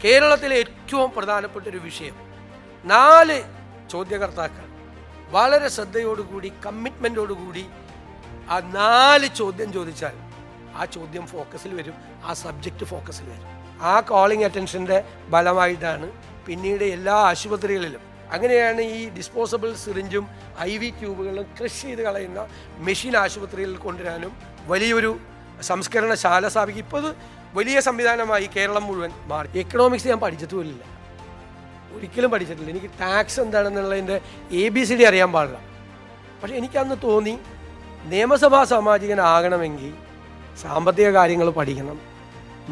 കേരളത്തിലെ ഏറ്റവും പ്രധാനപ്പെട്ടൊരു വിഷയം, 4 ചോദ്യകർത്താക്കൾ വളരെ ശ്രദ്ധയോടുകൂടി കമ്മിറ്റ്മെൻറ്റോടുകൂടി ആ 4 ചോദ്യം ചോദിച്ചാൽ ആ ചോദ്യം ഫോക്കസിൽ വരും, ആ സബ്ജക്റ്റ് ഫോക്കസിൽ വരും. ആ കോളിംഗ് അറ്റൻഷൻ്റെ ഫലമായിട്ടാണ് പിന്നീട് എല്ലാ ആശുപത്രികളിലും, അങ്ങനെയാണ് ഈ ഡിസ്പോസബിൾ സിറിഞ്ചും IV ട്യൂബുകളും ക്രഷ് ചെയ്ത് കളയുന്ന മെഷീൻ ആശുപത്രികളിൽ കൊണ്ടുവരാനും വലിയൊരു സംസ്കരണശാല സ്ഥാപിക്കും. ഇപ്പോൾ ഇത് വലിയ സംവിധാനമായി കേരളം മുഴുവൻ മാറി. എക്കണോമിക്സ് ഞാൻ പഠിച്ചിട്ടുമില്ല, ഒരിക്കലും പഠിച്ചിട്ടില്ല. എനിക്ക് ടാക്സ് എന്താണെന്നുള്ളതിൻ്റെ ABCD അറിയാൻ പാടില്ല. പക്ഷെ എനിക്കന്ന് തോന്നി, നിയമസഭാ സാമാജികനാകണമെങ്കിൽ സാമ്പത്തിക കാര്യങ്ങൾ പഠിക്കണം,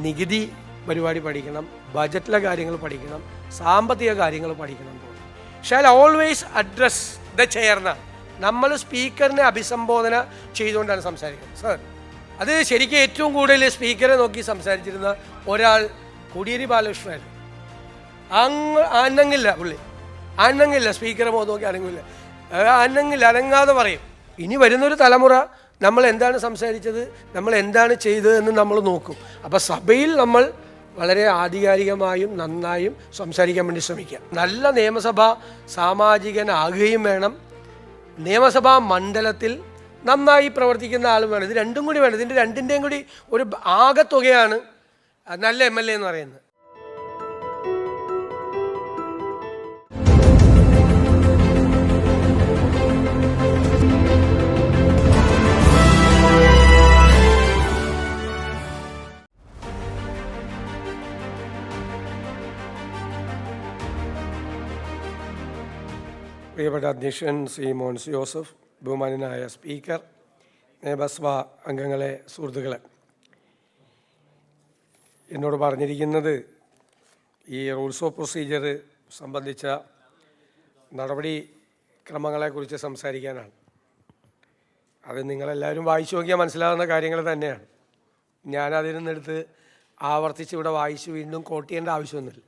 നികുതി പരിപാടി പഠിക്കണം, ബജറ്റിലെ കാര്യങ്ങൾ പഠിക്കണം, സാമ്പത്തിക കാര്യങ്ങൾ പഠിക്കണം തോന്നി. ഷാൽ ഓൾവേസ് അഡ്രസ് ദ ചെയർന്ന നമ്മൾ സ്പീക്കറിനെ അഭിസംബോധന ചെയ്തുകൊണ്ടാണ് സംസാരിക്കുന്നത്. സർ, അത് ശരിക്കും ഏറ്റവും കൂടുതൽ സ്പീക്കറെ നോക്കി സംസാരിച്ചിരുന്ന ഒരാൾ കോടിയേരി ബാലകൃഷ്ണനായിരുന്നു. അനങ്ങില്ല പുള്ളി, അനങ്ങില്ല. സ്പീക്കറെ നോക്കി അനങ്ങില്ല, അനങ്ങാതെ പറയും. ഇനി വരുന്നൊരു തലമുറ നമ്മൾ എന്താണ് സംസാരിച്ചത്, നമ്മൾ എന്താണ് ചെയ്തതെന്ന് നമ്മൾ നോക്കും. അപ്പോൾ സഭയിൽ നമ്മൾ വളരെ ആധികാരികമായും നന്നായും സംസാരിക്കാൻ വേണ്ടി ശ്രമിക്കുക. നല്ല നിയമസഭാ സാമാജികനാകുകയും വേണം, നിയമസഭാ മണ്ഡലത്തിൽ നന്നായി പ്രവർത്തിക്കുന്ന ആളും വേണം. ഇത് രണ്ടും കൂടി വേണം. ഇതിൻ്റെ രണ്ടിൻ്റെയും കൂടി ഒരു ആകത്തുകയാണ് നല്ല MLA എന്ന് പറയുന്നത്. പ്രിയപ്പെട്ട അധ്യക്ഷൻ ശ്രീ മോൻസ് ജോസഫ്, ബഹുമാനനായ സ്പീക്കർ, നിയമസഭാ അംഗങ്ങളെ, സുഹൃത്തുക്കളെ, എന്നോട് പറഞ്ഞിരിക്കുന്നത് ഈ റൂൾസ് ഓഫ് പ്രൊസീജിയർ സംബന്ധിച്ച നടപടിക്രമങ്ങളെക്കുറിച്ച് സംസാരിക്കാനാണ്. അത് നിങ്ങളെല്ലാവരും വായിച്ചു നോക്കിയാൽ മനസ്സിലാകുന്ന കാര്യങ്ങൾ തന്നെയാണ്. ഞാനതിൽ നിന്നെടുത്ത് ആവർത്തിച്ച് ഇവിടെ വായിച്ച് വീണ്ടും കോട്ട് ചെയ്യേണ്ട ആവശ്യമൊന്നുമില്ല.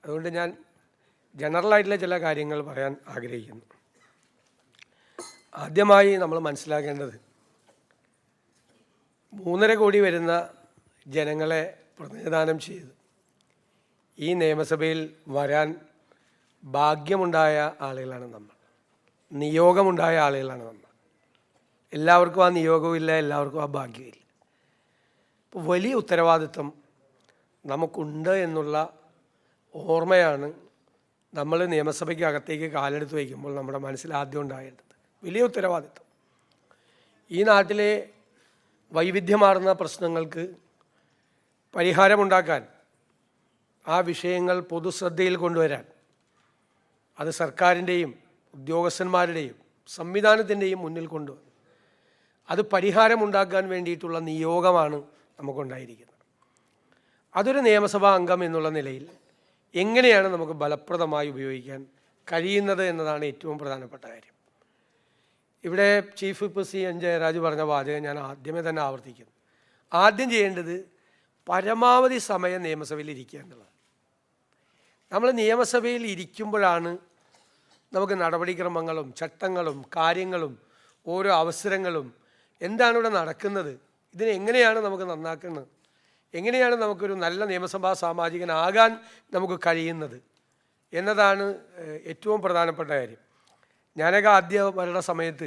അതുകൊണ്ട് ഞാൻ ജനറലായിട്ടുള്ള ചില കാര്യങ്ങൾ പറയാൻ ആഗ്രഹിക്കുന്നു. ആദ്യമായി നമ്മൾ മനസ്സിലാക്കേണ്ടത്, 3.5 കോടി വരുന്ന ജനങ്ങളെ പ്രതിനിധാനം ചെയ്ത് ഈ നിയമസഭയിൽ വരാൻ ഭാഗ്യമുണ്ടായ ആളുകളാണ് നമ്മൾ, നിയോഗമുണ്ടായ ആളുകളാണ് നമ്മൾ. എല്ലാവർക്കും ആ നിയോഗമില്ല, എല്ലാവർക്കും ആ ഭാഗ്യമില്ല. അപ്പോൾ വലിയ ഉത്തരവാദിത്വം നമുക്കുണ്ട് എന്നുള്ള ഓർമ്മയാണ് നമ്മൾ നിയമസഭയ്ക്ക് അകത്തേക്ക് കാലെടുത്ത് വയ്ക്കുമ്പോൾ നമ്മുടെ മനസ്സിൽ ആദ്യം ഉണ്ടാകേണ്ടത്. വലിയ ഉത്തരവാദിത്വം. ഈ നാട്ടിലെ വൈവിധ്യമാർന്ന പ്രശ്നങ്ങൾക്ക് പരിഹാരമുണ്ടാക്കാൻ, ആ വിഷയങ്ങൾ പൊതുശ്രദ്ധയിൽ കൊണ്ടുവരാൻ, അത് സർക്കാരിൻ്റെയും ഉദ്യോഗസ്ഥന്മാരുടെയും സംവിധാനത്തിൻ്റെയും മുന്നിൽ കൊണ്ടുവന്ന് അത് പരിഹാരമുണ്ടാക്കാൻ വേണ്ടിയിട്ടുള്ള നിയോഗമാണ് നമുക്കുണ്ടായിരിക്കുന്നത്. അതൊരു നിയമസഭാ അംഗം എന്നുള്ള നിലയിൽ എങ്ങനെയാണ് നമുക്ക് ഫലപ്രദമായി ഉപയോഗിക്കാൻ കഴിയുന്നത് എന്നതാണ് ഏറ്റവും പ്രധാനപ്പെട്ട കാര്യം. ഇവിടെ ചീഫ് വിപ്പ് CN ജയരാജ് പറഞ്ഞ വാചകം ഞാൻ ആദ്യമേ തന്നെ ആവർത്തിക്കുന്നു. ആദ്യം ചെയ്യേണ്ടത് പരമാവധി സമയം നിയമസഭയിൽ ഇരിക്കുക എന്നുള്ളതാണ്. നമ്മൾ നിയമസഭയിൽ ഇരിക്കുമ്പോഴാണ് നമുക്ക് നടപടിക്രമങ്ങളും ചട്ടങ്ങളും കാര്യങ്ങളും ഓരോ അവസരങ്ങളും എന്താണ് ഇവിടെ നടക്കുന്നത്, ഇതിനെ എങ്ങനെയാണ് നമുക്ക് നന്നാക്കുന്നത്, എങ്ങനെയാണ് നമുക്കൊരു നല്ല നിയമസഭാ സാമാജികനാകാൻ നമുക്ക് കഴിയുന്നത് എന്നതാണ് ഏറ്റവും പ്രധാനപ്പെട്ട കാര്യം. ഞാനൊക്കെ ആദ്യം വരുന്ന സമയത്ത്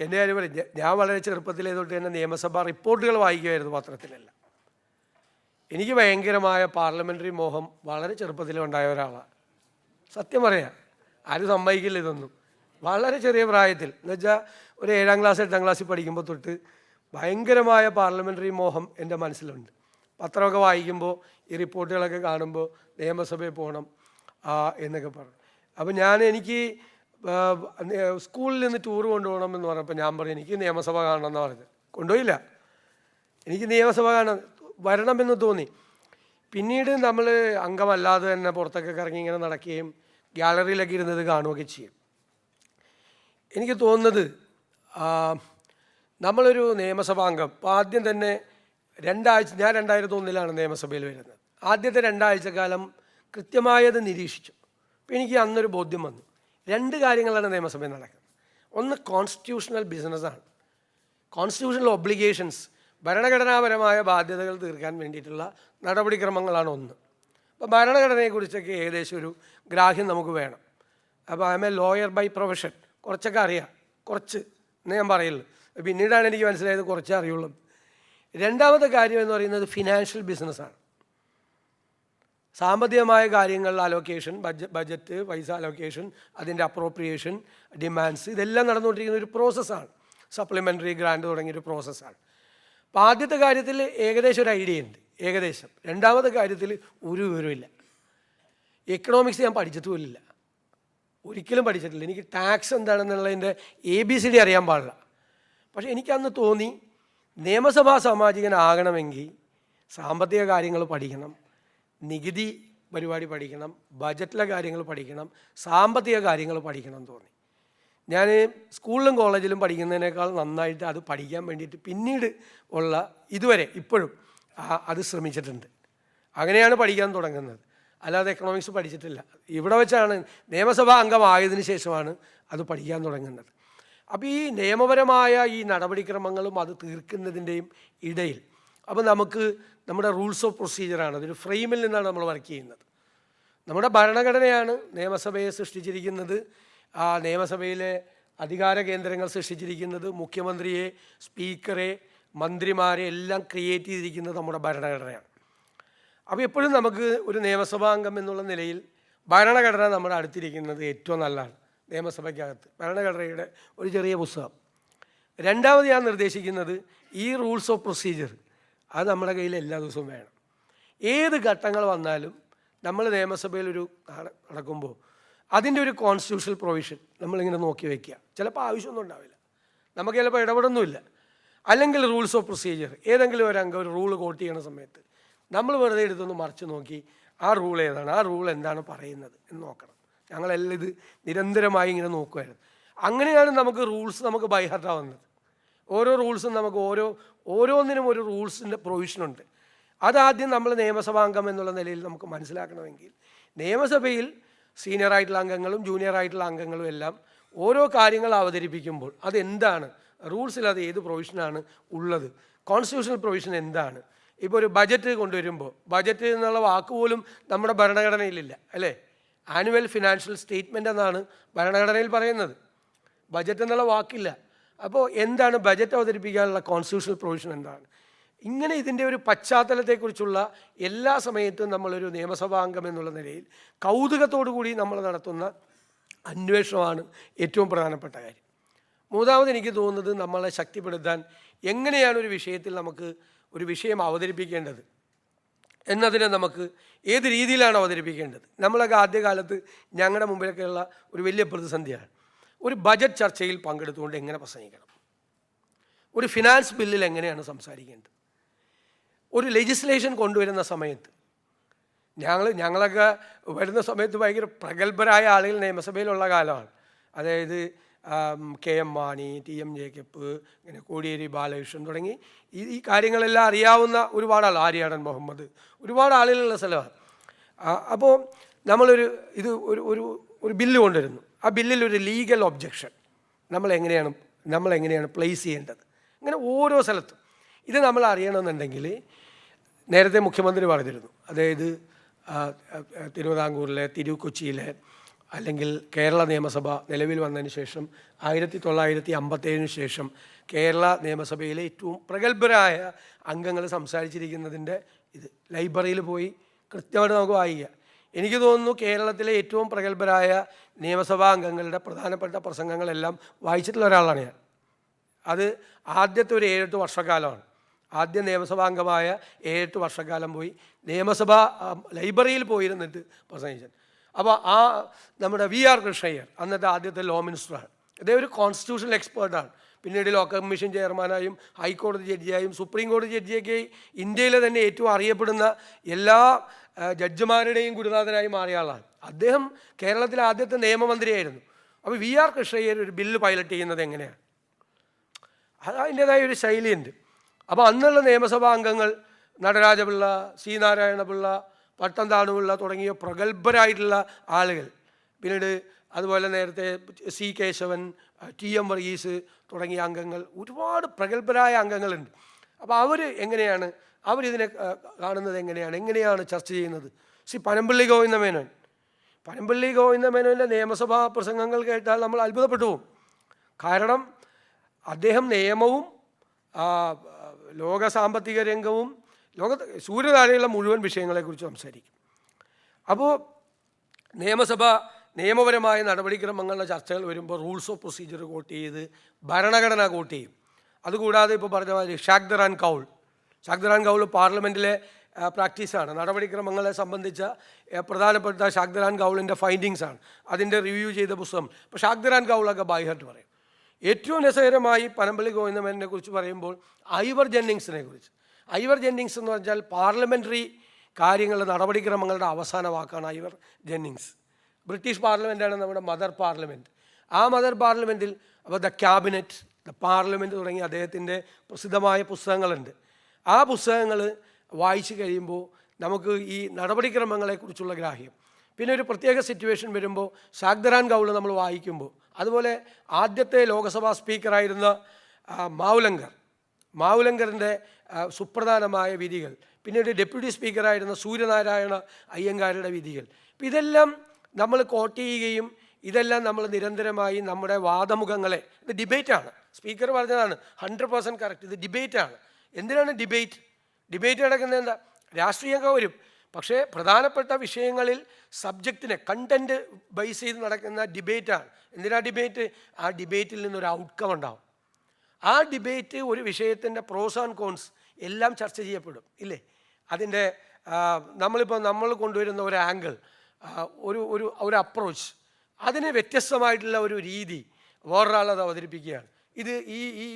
എൻ്റെ കാര്യം പറയും, ഞാൻ വളരെ ചെറുപ്പത്തിലേ തൊട്ട് തന്നെ നിയമസഭാ റിപ്പോർട്ടുകൾ വായിക്കുമായിരുന്നു, പത്രത്തിലല്ല. എനിക്ക് ഭയങ്കരമായ പാർലമെൻ്ററി മോഹം വളരെ ചെറുപ്പത്തിലുണ്ടായ ഒരാളാണ്. സത്യം പറയാം, ആരും സമ്മതിക്കില്ല ഇതൊന്നും. വളരെ ചെറിയ പ്രായത്തിൽ, എന്നുവെച്ചാൽ ഒരു 7ാം ക്ലാസ് 8ാം ക്ലാസ്സിൽ പഠിക്കുമ്പോൾ തൊട്ട് ഭയങ്കരമായ പാർലമെൻ്ററി മോഹം എൻ്റെ മനസ്സിലുണ്ട്. പത്രമൊക്കെ വായിക്കുമ്പോൾ ഈ റിപ്പോർട്ടുകളൊക്കെ കാണുമ്പോൾ നിയമസഭയിൽ പോകണം എന്നൊക്കെ പറഞ്ഞു. അപ്പോൾ എനിക്ക് സ്കൂളിൽ നിന്ന് ടൂർ കൊണ്ടുപോകണം എന്ന് പറഞ്ഞപ്പോൾ ഞാൻ പറഞ്ഞു, എനിക്ക് നിയമസഭ കാണണം എന്ന് പറഞ്ഞത്. കൊണ്ടുപോയില്ല. എനിക്ക് നിയമസഭ വരണമെന്ന് തോന്നി. പിന്നീട് നമ്മൾ അംഗമല്ലാതെ തന്നെ പുറത്തൊക്കെ ഇറങ്ങി ഇങ്ങനെ നടക്കുകയും ഗ്യാലറിയിലൊക്കെ ഇരുന്നത് കാണുകയൊക്കെ ചെയ്യും. എനിക്ക് തോന്നുന്നത്, നമ്മളൊരു നിയമസഭാ അംഗം ഇപ്പോൾ ആദ്യം തന്നെ 2 ആഴ്ച, ഞാൻ 2001 നിയമസഭയിൽ വരുന്നത്. ആദ്യത്തെ 2 ആഴ്ചക്കാലം കൃത്യമായത് നിരീക്ഷിച്ചു. അപ്പോൾ എനിക്ക് അന്നൊരു ബോധ്യം വന്നു, 2 കാര്യങ്ങളാണ് നിയമസഭയിൽ നടക്കുന്നത്. ഒന്ന് കോൺസ്റ്റിറ്റ്യൂഷണൽ ബിസിനസ്സാണ്, കോൺസ്റ്റിറ്റ്യൂഷണൽ ഒബ്ലിഗേഷൻസ്, ഭരണഘടനാപരമായ ബാധ്യതകൾ തീർക്കാൻ വേണ്ടിയിട്ടുള്ള നടപടിക്രമങ്ങളാണ് ഒന്ന്. അപ്പോൾ ഭരണഘടനയെക്കുറിച്ചൊക്കെ ഏകദേശം ഒരു ഗ്രാഹ്യം നമുക്ക് വേണം. അപ്പോൾ I am a lawyer by profession, കുറച്ചൊക്കെ അറിയാം, കുറച്ച് എന്നേ ഞാൻ പറയുള്ളൂ. പിന്നീടാണ് എനിക്ക് മനസ്സിലായത് കുറച്ചേ അറിയുള്ളൂ. രണ്ടാമത്തെ കാര്യം എന്ന് പറയുന്നത് ഫിനാൻഷ്യൽ ബിസിനസ്സാണ്. സാമ്പത്തികമായ കാര്യങ്ങളിൽ അലോക്കേഷൻ, ബജറ്റ്, പൈസ അലോക്കേഷൻ, അതിൻ്റെ അപ്രോപ്രിയേഷൻ, ഡിമാൻഡ്സ്, ഇതെല്ലാം നടന്നുകൊണ്ടിരിക്കുന്ന ഒരു പ്രോസസ്സാണ്. സപ്ലിമെൻ്ററി ഗ്രാൻഡ് തുടങ്ങിയൊരു പ്രോസസ്സാണ്. അപ്പോൾ ആദ്യത്തെ കാര്യത്തിൽ ഏകദേശം ഒരു ഐഡിയ ഉണ്ട്, ഏകദേശം. രണ്ടാമത്തെ കാര്യത്തിൽ ഒരു വിവരമില്ല. എക്കണോമിക്സ് ഞാൻ പഠിച്ചിട്ടുമില്ല, ഒരിക്കലും പഠിച്ചിട്ടില്ല. എനിക്ക് ടാക്സ് എന്താണെന്നുള്ളതിൻ്റെ ABCD അറിയാൻ പാടില്ല. പക്ഷേ എനിക്കന്ന് തോന്നി, നിയമസഭാ സാമാജികനാകണമെങ്കിൽ സാമ്പത്തിക കാര്യങ്ങൾ പഠിക്കണം, നികുതി പരിപാടി പഠിക്കണം, ബജറ്റിലെ കാര്യങ്ങൾ പഠിക്കണം, സാമ്പത്തിക കാര്യങ്ങൾ പഠിക്കണം എന്ന് തോന്നി. ഞാൻ സ്കൂളിലും കോളേജിലും പഠിക്കുന്നതിനേക്കാൾ നന്നായിട്ട് അത് പഠിക്കാൻ വേണ്ടിയിട്ട് പിന്നീട് ഉള്ള ഇതുവരെ ഇപ്പോഴും അത് ശ്രമിച്ചിട്ടുണ്ട്. അങ്ങനെയാണ് പഠിക്കാൻ തുടങ്ങുന്നത്, അല്ലാതെ എക്കണോമിക്സ് പഠിച്ചിട്ടില്ല. ഇവിടെ വെച്ചാണ് നിയമസഭാ അംഗമായതിനു ശേഷമാണ് അത് പഠിക്കാൻ തുടങ്ങുന്നത്. അപ്പോൾ ഈ നിയമപരമായ ഈ നടപടിക്രമങ്ങളും അത് തീർക്കുന്നതിൻ്റെയും ഇടയിൽ അപ്പോൾ നമുക്ക് നമ്മുടെ റൂൾസ് ഓഫ് പ്രൊസീജിയറാണ്, അതൊരു ഫ്രെയിമിൽ നിന്നാണ് നമ്മൾ വർക്ക് ചെയ്യുന്നത്. നമ്മുടെ ഭരണഘടനയാണ് നിയമസഭയെ സൃഷ്ടിച്ചിരിക്കുന്നത്, ആ നിയമസഭയിലെ അധികാര കേന്ദ്രങ്ങൾ സൃഷ്ടിച്ചിരിക്കുന്നത്, മുഖ്യമന്ത്രിയെ, സ്പീക്കറെ, മന്ത്രിമാരെ എല്ലാം ക്രിയേറ്റ് ചെയ്തിരിക്കുന്നത് നമ്മുടെ ഭരണഘടനയാണ്. അപ്പോൾ എപ്പോഴും നമുക്ക് ഒരു നിയമസഭാ അംഗം എന്നുള്ള നിലയിൽ ഭരണഘടന നമ്മുടെ അടുത്തിരിക്കുന്നത് ഏറ്റവും നല്ലതാണ്. നിയമസഭയ്ക്കകത്ത് ഭരണഘടനയുടെ ഒരു ചെറിയ പുസ്തകം. രണ്ടാമത് ഞാൻ നിർദ്ദേശിക്കുന്നത് ഈ റൂൾസ് ഓഫ് പ്രൊസീജിയർ അത് നമ്മുടെ കയ്യിൽ എല്ലാ ദിവസവും വേണം. ഏത് ഘട്ടങ്ങൾ വന്നാലും നമ്മൾ നിയമസഭയിൽ ഒരു നടക്കുമ്പോൾ അതിൻ്റെ ഒരു കോൺസ്റ്റിറ്റ്യൂഷണൽ പ്രൊവിഷൻ നമ്മളിങ്ങനെ നോക്കി വയ്ക്കുക. ചിലപ്പോൾ ആവശ്യമൊന്നും ഉണ്ടാവില്ല, നമുക്ക് ചിലപ്പോൾ ഇടപെടൊന്നുമില്ല. അല്ലെങ്കിൽ റൂൾസ് ഓഫ് പ്രൊസീജിയർ ഏതെങ്കിലും ഒരു അംഗം ഒരു റൂൾ കോട്ട് ചെയ്യുന്ന സമയത്ത് നമ്മൾ വെറുതെ എടുത്തൊന്ന് മറിച്ച് നോക്കി ആ റൂൾ ഏതാണ്, ആ റൂൾ എന്താണ് പറയുന്നത് എന്ന് നോക്കണം. ഞങ്ങളെല്ലാം ഇത് നിരന്തരമായി ഇങ്ങനെ നോക്കുമായിരുന്നു. അങ്ങനെയാണ് നമുക്ക് റൂൾസ് നമുക്ക് ബൈഹാർട്ടാവുന്നത്. ഓരോ റൂൾസും നമുക്ക് ഓരോന്നിനും ഒരു റൂൾസിൻ്റെ പ്രൊവിഷനുണ്ട്. അതാദ്യം നമ്മൾ നിയമസഭാംഗം എന്നുള്ള നിലയിൽ നമുക്ക് മനസ്സിലാക്കണമെങ്കിൽ നിയമസഭയിൽ സീനിയറായിട്ടുള്ള അംഗങ്ങളും ജൂനിയറായിട്ടുള്ള അംഗങ്ങളും എല്ലാം ഓരോ കാര്യങ്ങൾ അവതരിപ്പിക്കുമ്പോൾ അതെന്താണ്, റൂൾസിൽ അത് ഏത് പ്രൊവിഷനാണ് ഉള്ളത്, കോൺസ്റ്റിറ്റ്യൂഷണൽ പ്രൊവിഷൻ എന്താണ്. ഇപ്പോൾ ഒരു ബജറ്റ് കൊണ്ടുവരുമ്പോൾ ബജറ്റ് എന്നുള്ള വാക്ക് പോലും നമ്മുടെ ഭരണഘടനയിലില്ല, അല്ലേ? ആനുവൽ ഫിനാൻഷ്യൽ സ്റ്റേറ്റ്മെൻ്റ് എന്നാണ് ഭരണഘടനയിൽ പറയുന്നത്, ബജറ്റ് എന്നുള്ള വാക്കില്ല. അപ്പോൾ എന്താണ് ബജറ്റ് അവതരിപ്പിക്കാനുള്ള കോൺസ്റ്റിറ്റ്യൂഷണൽ പ്രൊവിഷൻ എന്താണ്? ഇങ്ങനെ ഇതിൻ്റെ ഒരു പശ്ചാത്തലത്തെക്കുറിച്ചുള്ള എല്ലാ സമയത്തും നമ്മളൊരു നിയമസഭാംഗം എന്നുള്ള നിലയിൽ കൗതുകത്തോടു കൂടി നമ്മൾ നടത്തുന്ന അന്വേഷണമാണ് ഏറ്റവും പ്രധാനപ്പെട്ട കാര്യം. മൂന്നാമത് എനിക്ക് തോന്നുന്നത് നമ്മളെ ശക്തിപ്പെടുത്താൻ എങ്ങനെയാണ് ഒരു വിഷയത്തിൽ നമുക്ക് ഒരു വിഷയം അവതരിപ്പിക്കേണ്ടത് എന്നതിനെ നമുക്ക് ഏത് രീതിയിലാണ് അവതരിപ്പിക്കേണ്ടത്. നമ്മളൊക്കെ ആദ്യകാലത്ത് ഞങ്ങളുടെ മുമ്പിലൊക്കെയുള്ള ഒരു വലിയ പ്രതിസന്ധിയാണ് ഒരു ബജറ്റ് ചർച്ചയിൽ പങ്കെടുത്തുകൊണ്ട് എങ്ങനെ പ്രസംഗിക്കണം, ഒരു ഫിനാൻസ് ബില്ലിൽ എങ്ങനെയാണ് സംസാരിക്കേണ്ടത്, ഒരു ലെജിസ്ലേഷൻ കൊണ്ടുവരുന്ന സമയത്ത് ഞങ്ങളൊക്കെ വരുന്ന സമയത്ത് ഭയങ്കര പ്രഗത്ഭരായ ആളുകൾ നിയമസഭയിലുള്ള കാലമാണ്. അതായത് KM മാണി, TM ജേക്കബ്, ഇങ്ങനെ കോടിയേരി ബാലകൃഷ്ണൻ തുടങ്ങി ഈ കാര്യങ്ങളെല്ലാം അറിയാവുന്ന ഒരുപാട് ആൾ, ആര്യാടൻ മുഹമ്മദ്, ഒരുപാട് ആളുകളുള്ള സ്ഥലമാണ്. അപ്പോൾ ഇത് ഒരു ബില്ല് കൊണ്ടുവരുന്നു. ആ ബില്ലിൽ ഒരു ലീഗൽ ഒബ്ജക്ഷൻ നമ്മളെങ്ങനെയാണ് പ്ലേസ് ചെയ്യേണ്ടത്, ഇങ്ങനെ ഓരോ സ്ഥലത്തും ഇത് നമ്മൾ അറിയണമെന്നുണ്ടെങ്കിൽ നേരത്തെ മുഖ്യമന്ത്രി പറഞ്ഞിരുന്നു. അതായത് തിരുവിതാംകൂറിലെ, കൊച്ചിയിലെ അല്ലെങ്കിൽ കേരള നിയമസഭ നിലവിൽ വന്നതിന് ശേഷം 1957 ശേഷം കേരള നിയമസഭയിലെ ഏറ്റവും പ്രഗത്ഭരായ അംഗങ്ങൾ സംസാരിച്ചിരിക്കുന്നതിൻ്റെ ഇത് ലൈബ്രറിയിൽ പോയി കൃത്യമായിട്ട് നമുക്ക് വായിക്കാം. എനിക്ക് തോന്നുന്നു കേരളത്തിലെ ഏറ്റവും പ്രഗത്ഭരായ നിയമസഭാ അംഗങ്ങളുടെ പ്രധാനപ്പെട്ട പ്രസംഗങ്ങളെല്ലാം വായിച്ചിട്ടുള്ള ഒരാളാണ് ഞാൻ. അത് ആദ്യത്തെ ഒരു 7-8 വർഷക്കാലമാണ്. ആദ്യ നിയമസഭാംഗമായ 7-8 വർഷക്കാലം പോയി നിയമസഭാ ലൈബ്രറിയിൽ പോയിരുന്നിട്ട് പ്രസംഗിച്ചത്. അപ്പോൾ നമ്മുടെ VR കൃഷ്ണയ്യർ അന്നത്തെ ആദ്യത്തെ ലോ മിനിസ്റ്ററാണ്. അദ്ദേഹം ഒരു കോൺസ്റ്റിറ്റ്യൂഷണൽ എക്സ്പേർട്ടാണ്. പിന്നീട് ലോ കമ്മീഷൻ ചെയർമാനായും ഹൈക്കോടതി ജഡ്ജിയായും സുപ്രീം കോടതി ജഡ്ജിയൊക്കെ ഇന്ത്യയിലെ തന്നെ ഏറ്റവും അറിയപ്പെടുന്ന എല്ലാ ജഡ്ജിമാരുടെയും ഗുരുനാഥനായി മാറിയ ആളാണ്. അദ്ദേഹം കേരളത്തിലെ ആദ്യത്തെ നിയമമന്ത്രിയായിരുന്നു. അപ്പോൾ VR കൃഷ്ണയ്യർ ഒരു ബില്ല് പൈലറ്റ് ചെയ്യുന്നത് എങ്ങനെയാണ്, അത് അതിൻ്റേതായ ഒരു ശൈലിയുണ്ട്. അപ്പോൾ അന്നുള്ള നിയമസഭാ അംഗങ്ങൾ നടരാജപിള്ള, C നാരായണപിള്ള, പട്ടം താണുപിള്ള തുടങ്ങിയ പ്രഗത്ഭരായിട്ടുള്ള ആളുകൾ, പിന്നീട് അതുപോലെ നേരത്തെ C കേശവൻ, TM വർഗീസ് തുടങ്ങിയ അംഗങ്ങൾ, ഒരുപാട് പ്രഗത്ഭരായ അംഗങ്ങളുണ്ട്. അപ്പോൾ അവർ എങ്ങനെയാണ് അവരിതിനെ കാണുന്നത് എങ്ങനെയാണ് ചർച്ച ചെയ്യുന്നത്? പനമ്പള്ളി ഗോവിന്ദ മേനോൻ്റെ നിയമസഭാ പ്രസംഗങ്ങൾ കേട്ടാൽ നമ്മൾ അത്ഭുതപ്പെട്ടു പോകും. കാരണം അദ്ദേഹം നിയമവും ലോക സാമ്പത്തിക രംഗവും സൂര്യതാരയുള്ള മുഴുവൻ വിഷയങ്ങളെക്കുറിച്ച് സംസാരിക്കും. അപ്പോൾ നിയമപരമായ നടപടിക്രമങ്ങളുടെ ചർച്ചകൾ വരുമ്പോൾ റൂൾസ് ഓഫ് പ്രൊസീജിയർ കോട്ട് ചെയ്ത് ഭരണഘടന കോട്ട് ചെയ്യും. അതുകൂടാതെ ഇപ്പോൾ പറഞ്ഞ മാതിരി ഷാഖ്ദറാൻ കൗൾ പാർലമെൻറ്റിലെ പ്രാക്ടീസാണ്. നടപടിക്രമങ്ങളെ സംബന്ധിച്ച പ്രധാനപ്പെട്ട ഷാഖ്ദറാൻ കൗളിൻ്റെ ഫൈൻഡിങ്സാണ് അതിൻ്റെ റിവ്യൂ ചെയ്ത പുസ്തകം. അപ്പോൾ ഷാഖ്ദറാൻ കൗളൊക്കെ ബൈ ഹാർട്ട് പറയും. ഏറ്റവും രസകരമായി പനമ്പള്ളി ഗോവിന്ദമേനോനെ കുറിച്ച് പറയുമ്പോൾ ഐവർ ജെന്നിങ്സ് എന്ന് പറഞ്ഞാൽ പാർലമെൻ്ററി കാര്യങ്ങളുടെ നടപടിക്രമങ്ങളുടെ അവസാന വാക്കാണ് ഐവർ ജെന്നിങ്സ്. ബ്രിട്ടീഷ് പാർലമെൻറ്റാണ് നമ്മുടെ മദർ പാർലമെൻറ്റ്. ആ മദർ പാർലമെൻറ്റിൽ അപ്പോൾ ദ ക്യാബിനറ്റ്, ദ പാർലമെൻറ്റ് തുടങ്ങിയ അദ്ദേഹത്തിൻ്റെ പ്രസിദ്ധമായ പുസ്തകങ്ങളുണ്ട്. ആ പുസ്തകങ്ങൾ വായിച്ചു കഴിയുമ്പോൾ നമുക്ക് ഈ നടപടിക്രമങ്ങളെക്കുറിച്ചുള്ള ഗ്രാഹ്യം, പിന്നെ ഒരു പ്രത്യേക സിറ്റുവേഷൻ വരുമ്പോൾ ഷാഖ്ദറാൻ കൗൾ നമ്മൾ വായിക്കുമ്പോൾ, അതുപോലെ ആദ്യത്തെ ലോകസഭാ സ്പീക്കറായിരുന്ന മാവുലങ്കറിൻ്റെ സുപ്രധാനമായ വിധികൾ, പിന്നീട് ഡെപ്യൂട്ടി സ്പീക്കറായിരുന്ന സൂര്യനാരായണ അയ്യങ്കാരുടെ വിധികൾ, ഇപ്പം ഇതെല്ലാം നമ്മൾ കോട്ട് ചെയ്യുകയും ഇതെല്ലാം നമ്മൾ നിരന്തരമായി നമ്മുടെ വാദമുഖങ്ങളെ, ഇത് ഡിബേറ്റാണ്, സ്പീക്കർ പറഞ്ഞതാണ് 100% കറക്റ്റ്, ഇത് ഡിബേറ്റാണ്. എന്തിനാണ് ഡിബേറ്റ് നടക്കുന്നത്? എന്താ, രാഷ്ട്രീയമൊക്കെ വരും, പക്ഷേ പ്രധാനപ്പെട്ട വിഷയങ്ങളിൽ സബ്ജക്റ്റിനെ കണ്ടൻറ്റ് ബേസ് ചെയ്ത് നടക്കുന്ന ഡിബേറ്റാണ്. എന്തിനാ ഡിബേറ്റ്? ആ ഡിബേറ്റിൽ നിന്നൊരു ഔട്ട്കം ഉണ്ടാവും. ആ ഡിബേറ്റ് ഒരു വിഷയത്തിൻ്റെ പ്രോസ് ആൻഡ് കോൺസ് എല്ലാം ചർച്ച ചെയ്യപ്പെടും, ഇല്ലേ? അതിൻ്റെ നമ്മൾ കൊണ്ടുവരുന്ന ഒരു ആംഗിൾ, ഒരു അപ്രോച്ച്, അതിന് വ്യത്യസ്തമായിട്ടുള്ള ഒരു രീതി വേറൊരാളത് അവതരിപ്പിക്കുകയാണ്. ഇത് ഈ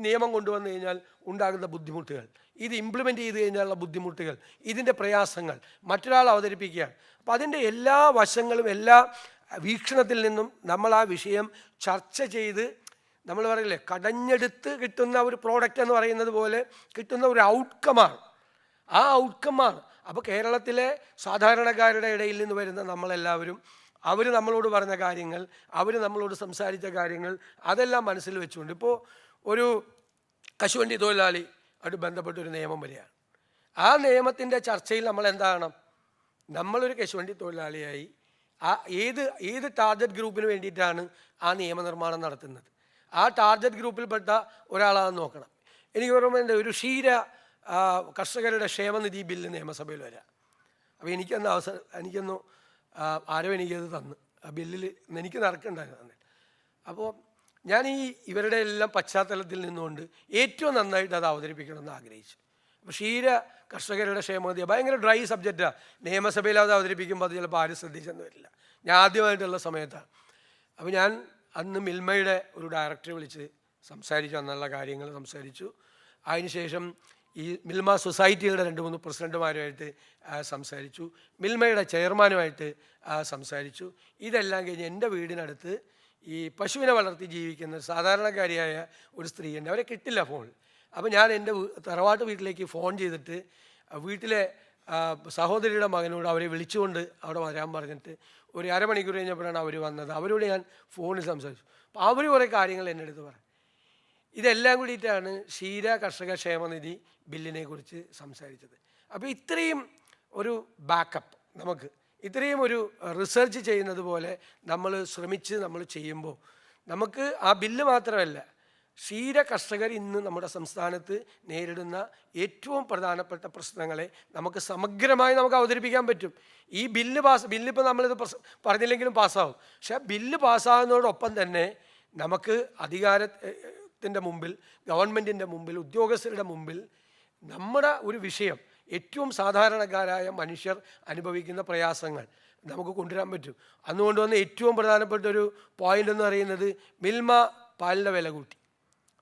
നിയമം കൊണ്ടുവന്നു കഴിഞ്ഞാൽ ഉണ്ടാകുന്ന ബുദ്ധിമുട്ടുകൾ, ഇത് ഇംപ്ലിമെൻ്റ് ചെയ്ത് കഴിഞ്ഞാലുള്ള ബുദ്ധിമുട്ടുകൾ, ഇതിൻ്റെ പ്രയാസങ്ങൾ മറ്റൊരാൾ അവതരിപ്പിക്കുകയാണ്. അപ്പോൾ അതിൻ്റെ എല്ലാ വശങ്ങളും, എല്ലാ വീക്ഷണത്തിൽ നിന്നും നമ്മൾ ആ വിഷയം ചർച്ച ചെയ്ത്, നമ്മൾ പറയില്ലേ, കടഞ്ഞെടുത്ത് കിട്ടുന്ന ഒരു പ്രോഡക്റ്റ് എന്ന് പറയുന്നത് പോലെ കിട്ടുന്ന ഒരു ഔട്ട്കമാണ്. ആ ഔട്ട്കമാണ്. അപ്പോൾ കേരളത്തിലെ സാധാരണക്കാരുടെ ഇടയിൽ നിന്ന് വരുന്ന നമ്മളെല്ലാവരും, അവർ നമ്മളോട് പറഞ്ഞ കാര്യങ്ങൾ, അവർ നമ്മളോട് സംസാരിച്ച കാര്യങ്ങൾ, അതെല്ലാം മനസ്സിൽ വെച്ചുകൊണ്ട് ഇപ്പോൾ ഒരു കശുവണ്ടി തൊഴിലാളി ആയിട്ട് ബന്ധപ്പെട്ടൊരു നിയമം വരികയാണ്. ആ നിയമത്തിൻ്റെ ചർച്ചയിൽ നമ്മൾ എന്താണ്, നമ്മളൊരു കശുവണ്ടി തൊഴിലാളിയായി ഏത് ടാർഗറ്റ് ഗ്രൂപ്പിന് വേണ്ടിയിട്ടാണ് ആ നിയമനിർമ്മാണം നടത്തുന്നത്, ആ ടാർഗറ്റ് ഗ്രൂപ്പിൽപ്പെട്ട ഒരാളാണെന്ന് നോക്കണം. എനിക്ക് ഓർമ്മയുണ്ട്, ഒരു കർഷകരുടെ ക്ഷേമനിധി ബില്ല് നിയമസഭയിൽ വരാം. അപ്പോൾ എനിക്കൊന്ന് ആരോ എനിക്കത് തന്നു, ആ ബില്ലിൽ എനിക്ക് നടക്കുന്നുണ്ടായിരുന്നു. അപ്പോൾ ഞാൻ ഇവരുടെ എല്ലാം പശ്ചാത്തലത്തിൽ നിന്നുകൊണ്ട് ഏറ്റവും നന്നായിട്ട് അത് അവതരിപ്പിക്കണമെന്ന് ആഗ്രഹിച്ചു. അപ്പോൾ കർഷകരുടെ ക്ഷേമനിധി ഭയങ്കര ഡ്രൈ സബ്ജക്റ്റാണ്. നിയമസഭയിൽ അത് അവതരിപ്പിക്കുമ്പോൾ അത് ചിലപ്പോൾ ആരും ശ്രദ്ധിച്ചെന്ന് വരില്ല. ഞാൻ ആദ്യമായിട്ടുള്ള സമയത്താണ്. അപ്പോൾ ഞാൻ അന്ന് മിൽമയുടെ ഒരു ഡയറക്ടറെ വിളിച്ച് സംസാരിച്ചു, അന്നുള്ള കാര്യങ്ങൾ സംസാരിച്ചു. അതിനുശേഷം ഈ മിൽമ സൊസൈറ്റികളുടെ 2-3 പ്രസിഡന്റുമാരുമായിട്ട് സംസാരിച്ചു, മിൽമയുടെ ചെയർമാനുമായിട്ട് സംസാരിച്ചു. ഇതെല്ലാം കഴിഞ്ഞ് എൻ്റെ വീടിനടുത്ത് ഈ പശുവിനെ വളർത്തി ജീവിക്കുന്ന സാധാരണക്കാരിയായ ഒരു സ്ത്രീയുണ്ട്, അവരെ കിട്ടില്ല ഫോൺ. അപ്പോൾ ഞാൻ എൻ്റെ തറവാട്ട് വീട്ടിലേക്ക് ഫോൺ ചെയ്തിട്ട് വീട്ടിലെ സഹോദരിയുടെ മകനോട് അവരെ വിളിച്ചുകൊണ്ട് അവിടെ വരാൻ പറഞ്ഞിട്ട് ഒരു അരമണിക്കൂർ കഴിഞ്ഞപ്പോഴാണ് അവർ വന്നത്. അവരോട് ഞാൻ ഫോണിൽ സംസാരിച്ചു. അപ്പോൾ അവർ കുറേ കാര്യങ്ങൾ എൻ്റെ അടുത്ത് പറഞ്ഞു. ഇതെല്ലാം കൂടിയിട്ടാണ് കർഷക ക്ഷേമനിധി ബില്ലിനെ കുറിച്ച് സംസാരിച്ചത്. അപ്പോൾ ഇത്രയും ഒരു ബാക്കപ്പ്, നമുക്ക് ഇത്രയും ഒരു റിസർച്ച് ചെയ്യുന്നത് പോലെ നമ്മൾ ശ്രമിച്ച് നമ്മൾ ചെയ്യുമ്പോൾ നമുക്ക് ആ ബില്ല് മാത്രമല്ല, കർഷകർ ഇന്ന് നമ്മുടെ സംസ്ഥാനത്ത് നേരിടുന്ന ഏറ്റവും പ്രധാനപ്പെട്ട പ്രശ്നങ്ങളെ നമുക്ക് സമഗ്രമായി നമുക്ക് അവതരിപ്പിക്കാൻ പറ്റും. ഈ ബില്ലിപ്പോൾ നമ്മളിത് പറഞ്ഞില്ലെങ്കിലും പാസ്സാവും. പക്ഷേ ബില്ല് പാസ്സാകുന്നതോടൊപ്പം തന്നെ നമുക്ക് അധികാരത്തിൻ്റെ മുമ്പിൽ, ഗവൺമെൻറ്റിൻ്റെ മുമ്പിൽ, ഉദ്യോഗസ്ഥരുടെ മുമ്പിൽ നമ്മുടെ ഒരു വിഷയം, ഏറ്റവും സാധാരണക്കാരായ മനുഷ്യർ അനുഭവിക്കുന്ന പ്രയാസങ്ങൾ നമുക്ക് കൊണ്ടുവരാൻ പറ്റും. അന്ന് കൊണ്ടുവന്ന ഏറ്റവും പ്രധാനപ്പെട്ട ഒരു പോയിൻ്റ് എന്ന് പറയുന്നത്, മിൽമ പാലിൻ്റെ വില കൂട്ടി.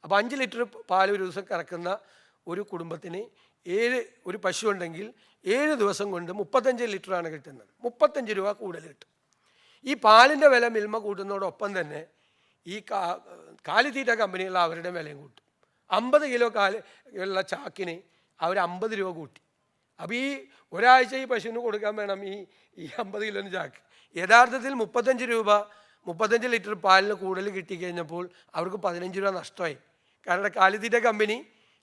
അപ്പോൾ 5 ലിറ്റർ പാൽ ഒരു ദിവസം കറക്കുന്ന ഒരു കുടുംബത്തിന് ഒരു പശു ഉണ്ടെങ്കിൽ 7 ദിവസം കൊണ്ട് 35 ലിറ്ററാണ് കിട്ടുന്നത്. 35 രൂപ കൂടുതൽ കിട്ടും. ഈ പാലിൻ്റെ വില മിൽമ കൂട്ടുന്നതോടൊപ്പം തന്നെ ഈ കാലിത്തീറ്റ കമ്പനികൾ അവരുടെ വിലയും കൂട്ടും. 50 കിലോ ഉള്ള ചാക്കിന് അവർ 50 രൂപ കൂട്ടി. അപ്പോൾ ഈ ഒരാഴ്ച ഈ പശുവിന് കൊടുക്കാൻ വേണം ഈ 50 കിലോന് ചാക്ക്. യഥാർത്ഥത്തിൽ 35 ലിറ്റർ പാലിന് കൂടുതൽ കിട്ടിക്കഴിഞ്ഞപ്പോൾ അവർക്ക് 15 രൂപ നഷ്ടമായി. കാരണം കാലിത്തീറ്റ കമ്പനി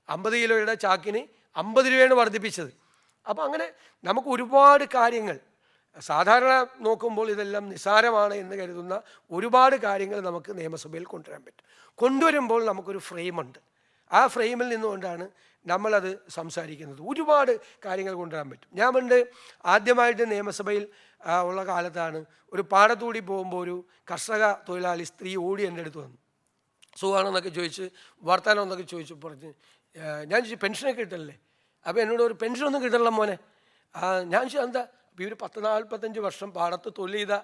50 കിലോയുടെ ചാക്കിന് 50 രൂപയാണ് വർദ്ധിപ്പിച്ചത്. അപ്പോൾ അങ്ങനെ നമുക്ക് ഒരുപാട് കാര്യങ്ങൾ സാധാരണ നോക്കുമ്പോൾ ഇതെല്ലാം നിസ്സാരമാണ് എന്ന് കരുതുന്ന ഒരുപാട് കാര്യങ്ങൾ നമുക്ക് നിയമസഭയിൽ കൊണ്ടുവരാൻ പറ്റും. കൊണ്ടുവരുമ്പോൾ നമുക്കൊരു ഫ്രെയിമുണ്ട്. ആ ഫ്രെയിമിൽ നിന്നുകൊണ്ടാണ് നമ്മളത് സംസാരിക്കുന്നത്. ഒരുപാട് കാര്യങ്ങൾ കൊണ്ടുവരാൻ പറ്റും. ഞാൻ പണ്ട് ആദ്യമായിട്ട് നിയമസഭയിൽ ഉള്ള കാലത്താണ് ഒരു പാടത്തൂടി പോകുമ്പോൾ ഒരു കർഷക തൊഴിലാളി സ്ത്രീ ഓടി എൻ്റെ അടുത്ത് വന്നു. സുഖമാണെന്നൊക്കെ ചോദിച്ച് വർത്താനം എന്നൊക്കെ ചോദിച്ചു പറഞ്ഞ് ഞാൻ ചോദിച്ചു പെൻഷനൊക്കെ കിട്ടല്ലേ? അപ്പോൾ എന്നോട് ഒരു പെൻഷനൊന്നും കിട്ടണല്ലോ മോനെ. ഞാൻ ചോദിച്ചു എന്താ? അപ്പോൾ ഇവർ 40-45 വർഷം പാടത്ത് തൊഴിൽ ചെയ്ത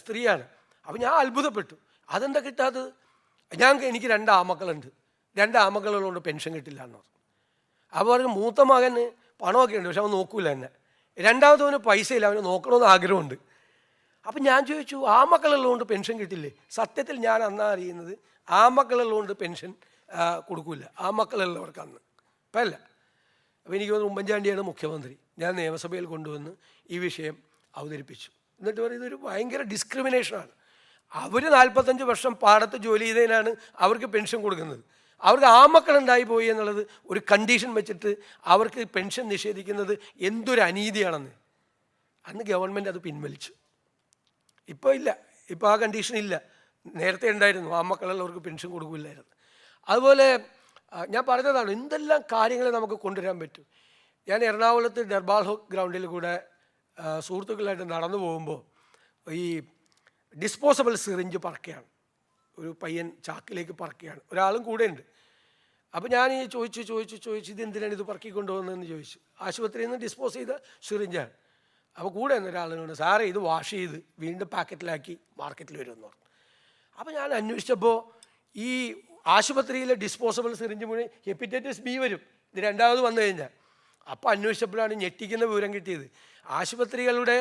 സ്ത്രീയാണ്. അപ്പോൾ ഞാൻ അത്ഭുതപ്പെട്ടു. അതെന്താ കിട്ടാത്തത്? എനിക്ക് 2 ആമക്കളുണ്ട്, 2 ആമക്കളുള്ളതുകൊണ്ട് പെൻഷൻ കിട്ടില്ല എന്ന് പറഞ്ഞു. അപ്പോൾ പറഞ്ഞു മൂത്ത മകന് പണമൊക്കെ ഉണ്ട്, പക്ഷെ അവൻ നോക്കൂല എന്നെ. രണ്ടാമത്തവന് പൈസയില്ല, അവന് നോക്കണമെന്ന് ആഗ്രഹമുണ്ട്. അപ്പം ഞാൻ ചോദിച്ചു ആമക്കളുള്ളതുകൊണ്ട് പെൻഷൻ കിട്ടില്ലേ? സത്യത്തിൽ ഞാൻ അന്നാ അറിയുന്നത് ആമക്കളുള്ളതുകൊണ്ട് പെൻഷൻ കൊടുക്കില്ല, ആമക്കളുള്ളവർക്ക് അന്ന്. ഇപ്പം അല്ല. അപ്പോൾ എനിക്ക് തോന്നുന്നു ഉമ്മൻചാണ്ടിയാണ് മുഖ്യമന്ത്രി. ഞാൻ നിയമസഭയിൽ കൊണ്ടുവന്ന് ഈ വിഷയം അവതരിപ്പിച്ചു. എന്നിട്ട് പറയും ഇതൊരു ഭയങ്കര ഡിസ്ക്രിമിനേഷനാണ്. അവർ 45 വർഷം പാടത്ത് ജോലി ചെയ്തതിനാണ് അവർക്ക് പെൻഷൻ കൊടുക്കുന്നത്. അവർക്ക് ആമക്കളുണ്ടായി പോയി എന്നുള്ളത് ഒരു കണ്ടീഷൻ വെച്ചിട്ട് അവർക്ക് പെൻഷൻ നിഷേധിക്കുന്നത് എന്തൊരു അനീതിയാണെന്ന്. അന്ന് ഗവൺമെൻറ് അത് പിൻവലിച്ചു. ഇപ്പോൾ ഇല്ല, ഇപ്പോൾ ആ കണ്ടീഷൻ ഇല്ല. നേരത്തെ ഉണ്ടായിരുന്നു, ആമക്കളുള്ളവർക്ക് പെൻഷൻ കൊടുക്കില്ലായിരുന്നു. അതുപോലെ ഞാൻ പറഞ്ഞതാണ് എന്തെല്ലാം കാര്യങ്ങൾ നമുക്ക് കൊണ്ടുവരാൻ പറ്റും. ഞാൻ എറണാകുളത്ത് ഡർബാൾ ഗ്രൗണ്ടിൽ കൂടെ സുഹൃത്തുക്കളായിട്ട് നടന്നു പോകുമ്പോൾ ഈ ഡിസ്പോസബിൾ സിറിഞ്ച് പറക്കുകയാണ്. ഒരു പയ്യൻ ചാക്കിലേക്ക് പറക്കുകയാണ്, ഒരാളും കൂടെ ഉണ്ട്. അപ്പോൾ ഞാൻ ഈ ചോദിച്ചു ഇത് എന്തിനാണ് ഇത് പറക്കിക്കൊണ്ടുപോകുന്നതെന്ന് ചോദിച്ചു. ആശുപത്രിയിൽ നിന്ന് ഡിസ്പോസ് ചെയ്ത സിറിഞ്ചാണ്. അപ്പോൾ കൂടെ എന്നൊരാളുണ്ട്, സാറേ ഇത് വാഷ് ചെയ്ത് വീണ്ടും പാക്കറ്റിലാക്കി മാർക്കറ്റിൽ വരുമെന്ന് പറഞ്ഞു. അപ്പോൾ ഞാൻ അന്വേഷിച്ചപ്പോൾ ഈ ആശുപത്രിയിലെ ഡിസ്പോസബിൾ സിറിഞ്ച് മുഴുവൻ ഹെപ്പറ്റൈറ്റിസ് ബി വരും ഇത് രണ്ടാമത് വന്നു കഴിഞ്ഞാൽ. അപ്പോൾ അന്വേഷിച്ചപ്പോഴാണ് ഞെട്ടിക്കുന്ന വിവരം കിട്ടിയത്. ആശുപത്രികളുടെ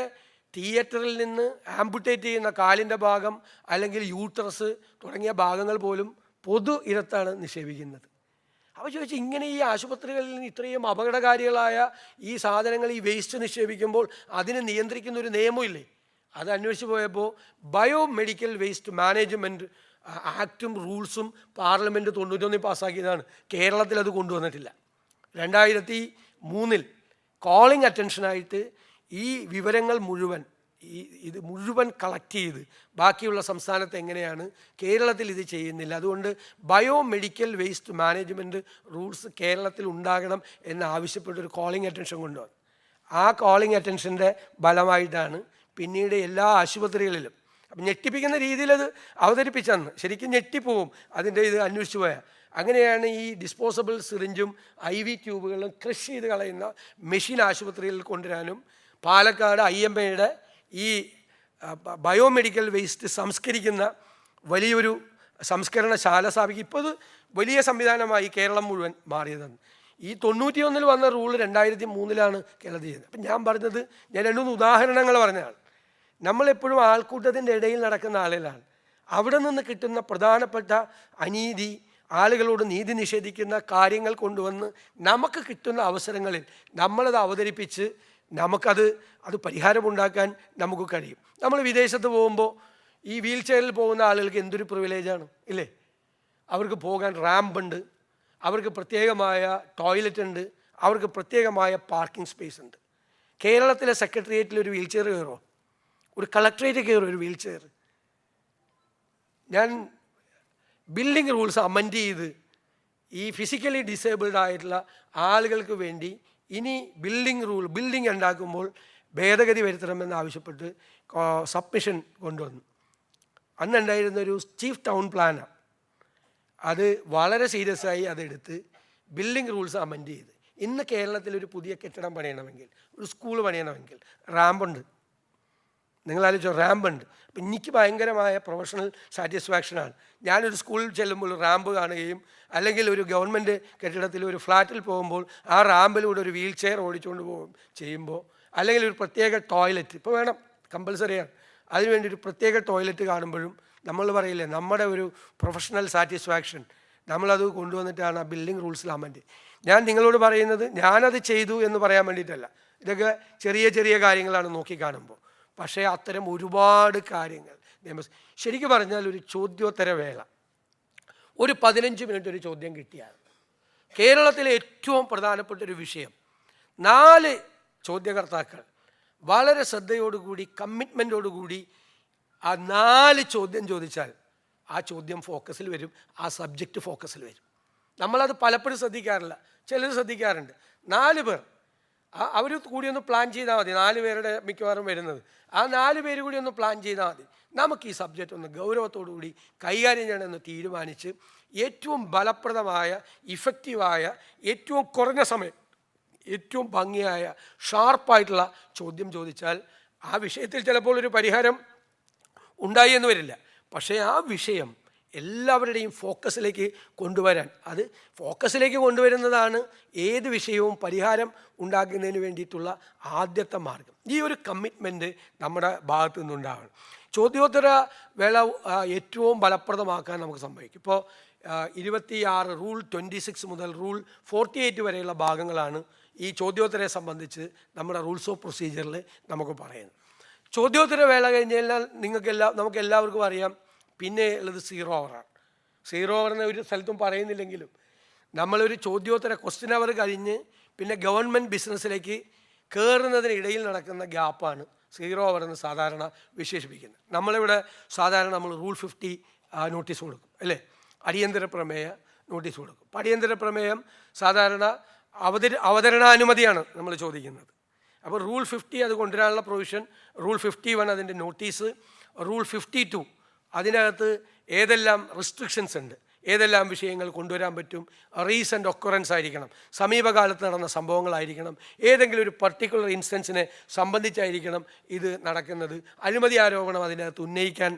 തിയേറ്ററിൽ നിന്ന് ആംപുട്ടേറ്റ് ചെയ്യുന്ന കാലിൻ്റെ ഭാഗം അല്ലെങ്കിൽ യൂട്രസ് തുടങ്ങിയ ഭാഗങ്ങൾ പോലും പൊതു ഇടത്താണ് നിക്ഷേപിക്കുന്നത്. അപ്പോൾ ചോദിച്ചു ഇങ്ങനെ ഈ ആശുപത്രികളിൽ നിന്ന് ഇത്രയും അപകടകാരികളായ ഈ സാധനങ്ങൾ ഈ വേസ്റ്റ് നിക്ഷേപിക്കുമ്പോൾ അതിനെ നിയന്ത്രിക്കുന്ന ഒരു നിയമമില്ലേ? അത് അന്വേഷിച്ച് പോയപ്പോൾ ബയോമെഡിക്കൽ വേസ്റ്റ് മാനേജ്മെൻറ്റ് ആക്റ്റും റൂൾസും പാർലമെൻറ്റ് 91 പാസ്സാക്കിയതാണ്. കേരളത്തിൽ അത് കൊണ്ടുവന്നിട്ടില്ല. 2003 കോളിംഗ് അറ്റൻഷനായിട്ട് ഈ വിവരങ്ങൾ മുഴുവൻ ഇത് മുഴുവൻ കളക്ട് ചെയ്ത് ബാക്കിയുള്ള സംസ്ഥാനത്ത് എങ്ങനെയാണ്, കേരളത്തിൽ ഇത് ചെയ്യുന്നില്ല. അതുകൊണ്ട് ബയോമെഡിക്കൽ വേസ്റ്റ് മാനേജ്മെൻറ്റ് റൂൾസ് കേരളത്തിൽ ഉണ്ടാകണം എന്നാവശ്യപ്പെട്ടൊരു കോളിംഗ് അറ്റൻഷൻ കൊണ്ടുവന്നു. ആ കോളിംഗ് അറ്റൻഷൻ്റെ ഫലമായിട്ടാണ് പിന്നീട് എല്ലാ ആശുപത്രികളിലും അപ്പം ഞെട്ടിപ്പിക്കുന്ന രീതിയിൽ അത് അവതരിപ്പിച്ചെന്ന് ശരിക്കും ഞെട്ടിപ്പോവും അതിൻ്റെ ഇത് അന്വേഷിച്ചു പോയാൽ. അങ്ങനെയാണ് ഈ ഡിസ്പോസബിൾ സിറിഞ്ചും IV ട്യൂബുകളും ക്രഷ് ചെയ്ത് കളയുന്ന മെഷീൻ ആശുപത്രികളിൽ കൊണ്ടുവരാനും പാലക്കാട് IMA ഈ ബയോമെഡിക്കൽ വേസ്റ്റ് സംസ്കരിക്കുന്ന വലിയൊരു സംസ്കരണശാല സ്ഥാപിക്കും. ഇപ്പോൾ ഇത് വലിയ സംവിധാനമായി കേരളം മുഴുവൻ മാറിയതാണ്. ഈ 91 വന്ന റൂൾ 2003 കേരളത്തിൽ ചെയ്യുന്നത്. അപ്പം ഞാൻ പറഞ്ഞത് ഞാൻ 2-3 ഉദാഹരണങ്ങൾ പറഞ്ഞതാണ്. നമ്മളെപ്പോഴും ആൾക്കൂട്ടത്തിൻ്റെ ഇടയിൽ നടക്കുന്ന ആളുകളാണ്. അവിടെ നിന്ന് കിട്ടുന്ന പ്രധാനപ്പെട്ട അനീതി, ആളുകളോട് നീതി നിഷേധിക്കുന്ന കാര്യങ്ങൾ കൊണ്ടുവന്ന് നമുക്ക് കിട്ടുന്ന അവസരങ്ങളിൽ നമ്മളത് അവതരിപ്പിച്ച് അത് പരിഹാരമുണ്ടാക്കാൻ നമുക്ക് കഴിയും. നമ്മൾ വിദേശത്ത് പോകുമ്പോൾ ഈ വീൽ ചെയറിൽ പോകുന്ന ആളുകൾക്ക് എന്തൊരു പ്രിവിലേജാണ് ഇല്ലേ? അവർക്ക് പോകാൻ റാമ്പുണ്ട്, അവർക്ക് പ്രത്യേകമായ ടോയ്ലറ്റ് ഉണ്ട്, അവർക്ക് പ്രത്യേകമായ പാർക്കിംഗ് സ്പേസ് ഉണ്ട്. കേരളത്തിലെ സെക്രട്ടേറിയറ്റിൽ ഒരു വീൽ ചെയർ കയറുമോ? ഒരു കളക്ട്രേറ്റ് കയറും ഒരു വീൽ ചെയർ? ഞാൻ ബിൽഡിംഗ് റൂൾസ് അമെൻഡ് ചെയ്ത് ഈ ഫിസിക്കലി ഡിസേബിൾഡ് ആയിട്ടുള്ള ആളുകൾക്ക് വേണ്ടി ഇനി ബിൽഡിംഗ് ഉണ്ടാക്കുമ്പോൾ ഭേദഗതി വരുത്തണമെന്ന് ആവശ്യപ്പെട്ട് സബ്മിഷൻ കൊണ്ടുവന്നു. അന്നുണ്ടായിരുന്നൊരു ചീഫ് ടൗൺ പ്ലാനർ അത് വളരെ സീരിയസ് ആയി അതെടുത്ത് ബിൽഡിംഗ് റൂൾസ് അമെൻഡ് ചെയ്ത് ഇന്ന് കേരളത്തിലൊരു പുതിയ കെട്ടിടം പണിയണമെങ്കിൽ, ഒരു സ്കൂൾ പണിയണമെങ്കിൽ റാമ്പുണ്ട്. നിങ്ങളാലോചിച്ചോ, റാമ്പുണ്ട്. അപ്പം എനിക്ക് ഭയങ്കരമായ പ്രൊഫഷണൽ സാറ്റിസ്ഫാക്ഷനാണ്. ഞാനൊരു സ്കൂളിൽ ചെല്ലുമ്പോൾ റാമ്പ് കാണുകയും അല്ലെങ്കിൽ ഒരു ഗവൺമെൻറ് കെട്ടിടത്തിൽ ഒരു ഫ്ലാറ്റിൽ പോകുമ്പോൾ ആ റാമ്പിലൂടെ ഒരു വീൽ ചെയർ ഓടിച്ചുകൊണ്ട് ചെയ്യുമ്പോൾ അല്ലെങ്കിൽ ഒരു പ്രത്യേക ടോയ്ലറ്റ് ഇപ്പോൾ വേണം, കമ്പൽസറിയാണ്, അതിനുവേണ്ടി ഒരു പ്രത്യേക ടോയ്ലറ്റ് കാണുമ്പോഴും നമ്മൾ പറയില്ലേ നമ്മുടെ ഒരു പ്രൊഫഷണൽ സാറ്റിസ്ഫാക്ഷൻ, നമ്മളത് കൊണ്ടുവന്നിട്ടാണ് ആ ബിൽഡിംഗ് റൂൾസിൽ അമെൻഡ്. ഞാൻ നിങ്ങളോട് പറയുന്നത് ഞാനത് ചെയ്തു എന്ന് പറയാൻ വേണ്ടിയിട്ടല്ല. ഇതൊക്കെ ചെറിയ ചെറിയ കാര്യങ്ങളാണ് നോക്കിക്കാണുമ്പോൾ. പക്ഷേ അത്തരം ഒരുപാട് കാര്യങ്ങൾ ശരിക്കും പറഞ്ഞാൽ ഒരു ചോദ്യോത്തര വേള ഒരു 15 മിനിറ്റ് ഒരു ചോദ്യം കിട്ടിയാൽ കേരളത്തിലെ ഏറ്റവും പ്രധാനപ്പെട്ട ഒരു വിഷയം, 4 ചോദ്യകർത്താക്കൾ വളരെ ശ്രദ്ധയോടുകൂടി കമ്മിറ്റ്മെൻറ്റോടുകൂടി ആ 4 ചോദ്യം ചോദിച്ചാൽ ആ ചോദ്യം ഫോക്കസിൽ വരും, ആ സബ്ജക്റ്റ് ഫോക്കസിൽ വരും. നമ്മളത് പലപ്പോഴും ശ്രദ്ധിക്കാറില്ല, ചിലർ ശ്രദ്ധിക്കാറുണ്ട്. 4 പേർ അവർ കൂടി ഒന്ന് പ്ലാൻ ചെയ്താൽ മതി. 4 പേരുടെ മിക്കവാറും വരുന്നത്, ആ 4 പേര് കൂടി ഒന്ന് പ്ലാൻ ചെയ്താൽ മതി. നമുക്ക് ഈ സബ്ജക്റ്റ് ഒന്ന് ഗൗരവത്തോടു കൂടി കൈകാര്യം ചെയ്യണമെന്ന് തീരുമാനിച്ച് ഏറ്റവും ഫലപ്രദമായ, ഇഫക്റ്റീവായ, ഏറ്റവും കുറഞ്ഞ സമയം, ഏറ്റവും ഭംഗിയായ, ഷാർപ്പായിട്ടുള്ള ചോദ്യം ചോദിച്ചാൽ ആ വിഷയത്തിൽ ചിലപ്പോൾ ഒരു പരിഹാരം ഉണ്ടായി എന്ന് വരില്ല. പക്ഷേ ആ വിഷയം എല്ലാവരുടെയും ഫോക്കസിലേക്ക് കൊണ്ടുവരാൻ, അത് ഫോക്കസിലേക്ക് കൊണ്ടുവരുന്നതാണ് ഏത് വിഷയവും പരിഹാരം ഉണ്ടാക്കുന്നതിന് വേണ്ടിയിട്ടുള്ള ആദ്യത്തെ മാർഗം. ഈ ഒരു കമ്മിറ്റ്മെൻറ്റ് നമ്മുടെ ഭാഗത്തു നിന്നുണ്ടാവണം. ചോദ്യോത്തര വേള ഏറ്റവും ഫലപ്രദമാക്കാൻ നമുക്ക് സംഭവിക്കും. ഇപ്പോൾ 26 റൂൾ 26 മുതൽ റൂൾ 48 വരെയുള്ള ഭാഗങ്ങളാണ് ഈ ചോദ്യോത്തരയെ സംബന്ധിച്ച് നമ്മുടെ റൂൾസ് ഓഫ് പ്രൊസീജിയറിൽ നമുക്ക് പറയുന്നത്. ചോദ്യോത്തര വേള കഴിഞ്ഞ് കഴിഞ്ഞാൽ നമുക്ക് എല്ലാവർക്കും അറിയാം, പിന്നെ ഉള്ളത് 0 അവറാണ്. 0 അവർ എന്ന ഒരു സ്ഥലത്തും പറയുന്നില്ലെങ്കിലും നമ്മളൊരു ചോദ്യോത്തര ക്വസ്റ്റ്യൻ അവർ കഴിഞ്ഞ് പിന്നെ ഗവൺമെൻറ് ബിസിനസ്സിലേക്ക് കയറുന്നതിനിടയിൽ നടക്കുന്ന ഗ്യാപ്പാണ് 0 അവർ എന്ന് സാധാരണ വിശേഷിപ്പിക്കുന്നത്. നമ്മളിവിടെ സാധാരണ നമ്മൾ റൂൾ 50 നോട്ടീസ് കൊടുക്കും, അല്ലേ? അടിയന്തര പ്രമേയ നോട്ടീസ് കൊടുക്കും. അടിയന്തര പ്രമേയം സാധാരണ അവതരണാനുമതിയാണ് നമ്മൾ ചോദിക്കുന്നത്. അപ്പോൾ റൂൾ 50 അത് കൊണ്ടുവരാനുള്ള പ്രൊവിഷൻ, റൂൾ 51 അതിൻ്റെ നോട്ടീസ്, റൂൾ 52 അതിനകത്ത് ഏതെല്ലാം റെസ്ട്രിക്ഷൻസ് ഉണ്ട്, ഏതെല്ലാം വിഷയങ്ങൾ കൊണ്ടുവരാൻ പറ്റും, റീസെൻ്റ് ഒക്കറൻസ് ആയിരിക്കണം, സമീപകാലത്ത് നടന്ന സംഭവങ്ങളായിരിക്കണം, ഏതെങ്കിലും ഒരു പർട്ടിക്കുലർ ഇൻസ്റ്റൻസിനെ സംബന്ധിച്ചായിരിക്കണം ഇത് നടക്കുന്നത്, അഴിമതി ആരോപണം അതിനകത്ത് ഉന്നയിക്കാൻ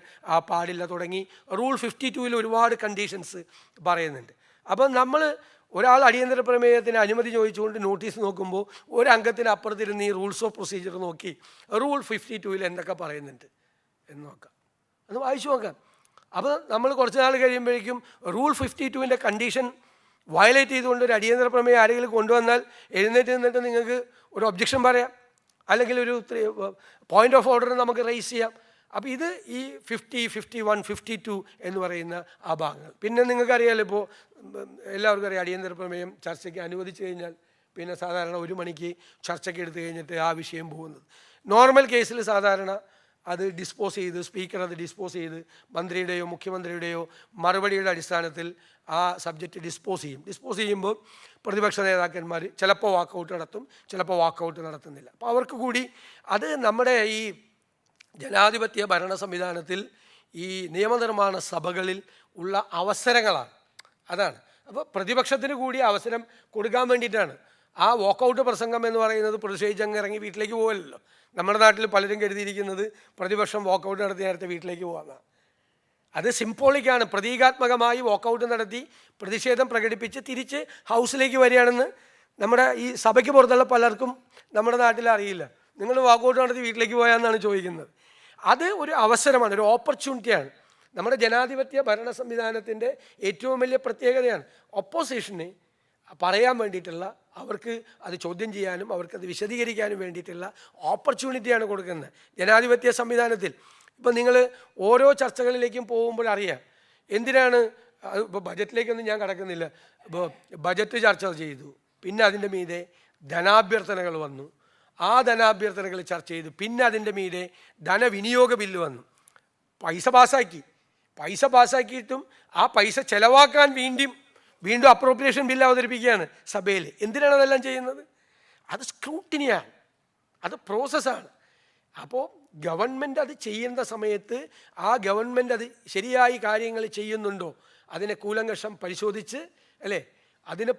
പാടില്ല തുടങ്ങി റൂൾ 52-ൽ ഒരുപാട് കണ്ടീഷൻസ് പറയുന്നുണ്ട്. അപ്പം നമ്മൾ ഒരാൾ അടിയന്തര പ്രമേയത്തിന് അനുമതി ചോദിച്ചുകൊണ്ട് നോട്ടീസ് നോക്കുമ്പോൾ ഒരംഗത്തിന് അപ്പുറത്തിരുന്ന് ഈ റൂൾസ് ഓഫ് പ്രൊസീജിയർ നോക്കി റൂൾ 52-ൽ എന്തൊക്കെ പറയുന്നുണ്ട് എന്ന് നോക്കാം, അത് വായിച്ചു നോക്കാം. അപ്പോൾ നമ്മൾ കുറച്ച് നാൾ കഴിയുമ്പോഴേക്കും റൂൾ 52-ൻ്റെ കണ്ടീഷൻ വയലേറ്റ് ചെയ്തുകൊണ്ട് ഒരു അടിയന്തര പ്രമേയം ആരെങ്കിലും കൊണ്ടുവന്നാൽ എഴുന്നേറ്റ് നിന്നിട്ട് നിങ്ങൾക്ക് ഒരു ഒബ്ജക്ഷൻ പറയാം, അല്ലെങ്കിൽ ഒരു പോയിൻ്റ് ഓഫ് ഓർഡർ നമുക്ക് റൈസ് ചെയ്യാം. അപ്പോൾ ഇത് ഈ 50, 51, 52 എന്ന് പറയുന്ന ആ ഭാഗങ്ങൾ. പിന്നെ നിങ്ങൾക്കറിയാമല്ലോ, ഇപ്പോൾ എല്ലാവർക്കും അറിയാം, അടിയന്തര പ്രമേയം ചർച്ചയ്ക്ക് അനുവദിച്ചു കഴിഞ്ഞാൽ പിന്നെ സാധാരണ 1 മണിക്ക് ചർച്ചയ്ക്ക് എടുത്തു കഴിഞ്ഞിട്ട് ആ വിഷയം പോകുന്നത്. നോർമൽ കേസിൽ സാധാരണ അത് ഡിസ്പോസ് ചെയ്ത്, സ്പീക്കർ അത് ഡിസ്പോസ് ചെയ്ത് മന്ത്രിയുടെയോ മുഖ്യമന്ത്രിയുടെയോ മറുപടിയുടെ അടിസ്ഥാനത്തിൽ ആ സബ്ജക്റ്റ് ഡിസ്പോസ് ചെയ്യും. ഡിസ്പോസ് ചെയ്യുമ്പോൾ പ്രതിപക്ഷ നേതാക്കന്മാർ ചിലപ്പോൾ വാക്കൗട്ട് നടത്തും, ചിലപ്പോൾ വാക്കൗട്ട് നടത്തുന്നില്ല. അപ്പോൾ അവർക്ക് കൂടി അത് നമ്മുടെ ഈ ജനാധിപത്യ ഭരണ സംവിധാനത്തിൽ ഈ നിയമനിർമ്മാണ സഭകളിൽ ഉള്ള അവസരങ്ങളാണ്, അതാണ്. അപ്പോൾ പ്രതിപക്ഷത്തിന് കൂടി അവസരം കൊടുക്കാൻ വേണ്ടിയിട്ടാണ് ആ വാക്കൗട്ട് പ്രസംഗം എന്ന് പറയുന്നത്. പ്രതിഷേധിച്ചങ്ങ് ഇറങ്ങി വീട്ടിലേക്ക് പോകലല്ലോ. നമ്മുടെ നാട്ടിൽ പലരും കരുതിയിരിക്കുന്നത് പ്രതിപക്ഷം വാക്കൗട്ട് നടത്തി നേരത്തെ വീട്ടിലേക്ക് പോകാമെന്നാണ്. അത് സിംബോളിക്കാണ്, പ്രതീകാത്മകമായി വാക്കൗട്ട് നടത്തി പ്രതിഷേധം പ്രകടിപ്പിച്ച് തിരിച്ച് ഹൗസിലേക്ക് വരികയാണെന്ന് നമ്മുടെ ഈ സഭയ്ക്ക് പുറത്തുള്ള പലർക്കും നമ്മുടെ നാട്ടിൽ അറിയില്ല. നിങ്ങൾ വാക്കൗട്ട് നടത്തി വീട്ടിലേക്ക് പോയാന്നാണ് ചോദിക്കുന്നത്. അത് ഒരു അവസരമാണ്, ഒരു ഓപ്പർച്യൂണിറ്റിയാണ്. നമ്മുടെ ജനാധിപത്യ ഭരണ സംവിധാനത്തിൻ്റെ ഏറ്റവും വലിയ പ്രത്യേകതയാണ് ഒപ്പോസിഷന് പറയാൻ വേണ്ടിയിട്ടുള്ള, അവർക്ക് അത് ചോദ്യം ചെയ്യാനും അവർക്കത് വിശദീകരിക്കാനും വേണ്ടിയിട്ടുള്ള ഓപ്പർച്യൂണിറ്റിയാണ് കൊടുക്കുന്നത് ജനാധിപത്യ സംവിധാനത്തിൽ. ഇപ്പം നിങ്ങൾ ഓരോ ചർച്ചകളിലേക്കും പോകുമ്പോഴറിയാം എന്തിനാണ്. ഇപ്പോൾ ബജറ്റിലേക്കൊന്നും ഞാൻ കടക്കുന്നില്ല. ഇപ്പോൾ ബജറ്റ് ചർച്ച ചെയ്തു, പിന്നെ അതിൻ്റെ മീതെ ധനാഭ്യർത്ഥനകൾ വന്നു, ആ ധനാഭ്യർത്ഥനകൾ ചർച്ച ചെയ്തു, പിന്നെ അതിൻ്റെ മീതെ ധനവിനിയോഗ ബില്ല് വന്നു. പൈസ പാസ്സാക്കിയിട്ടും ആ പൈസ ചെലവാക്കാൻ വീണ്ടും അപ്രോപ്രിയേഷൻ ബില്ല് അവതരിപ്പിക്കുകയാണ് സഭയിൽ. എന്തിനാണ് അതെല്ലാം ചെയ്യുന്നത്? അത് സ്ക്രൂട്ടിനിയാണ്, അത് പ്രോസസ്സാണ്. അപ്പോൾ ഗവൺമെൻറ് അത് ചെയ്യുന്ന സമയത്ത് ആ ഗവൺമെൻറ് അത് ശരിയായി കാര്യങ്ങൾ ചെയ്യുന്നുണ്ടോ അതിനെ കൂലങ്കഷം പരിശോധിച്ച്, അല്ലേ, അതിന്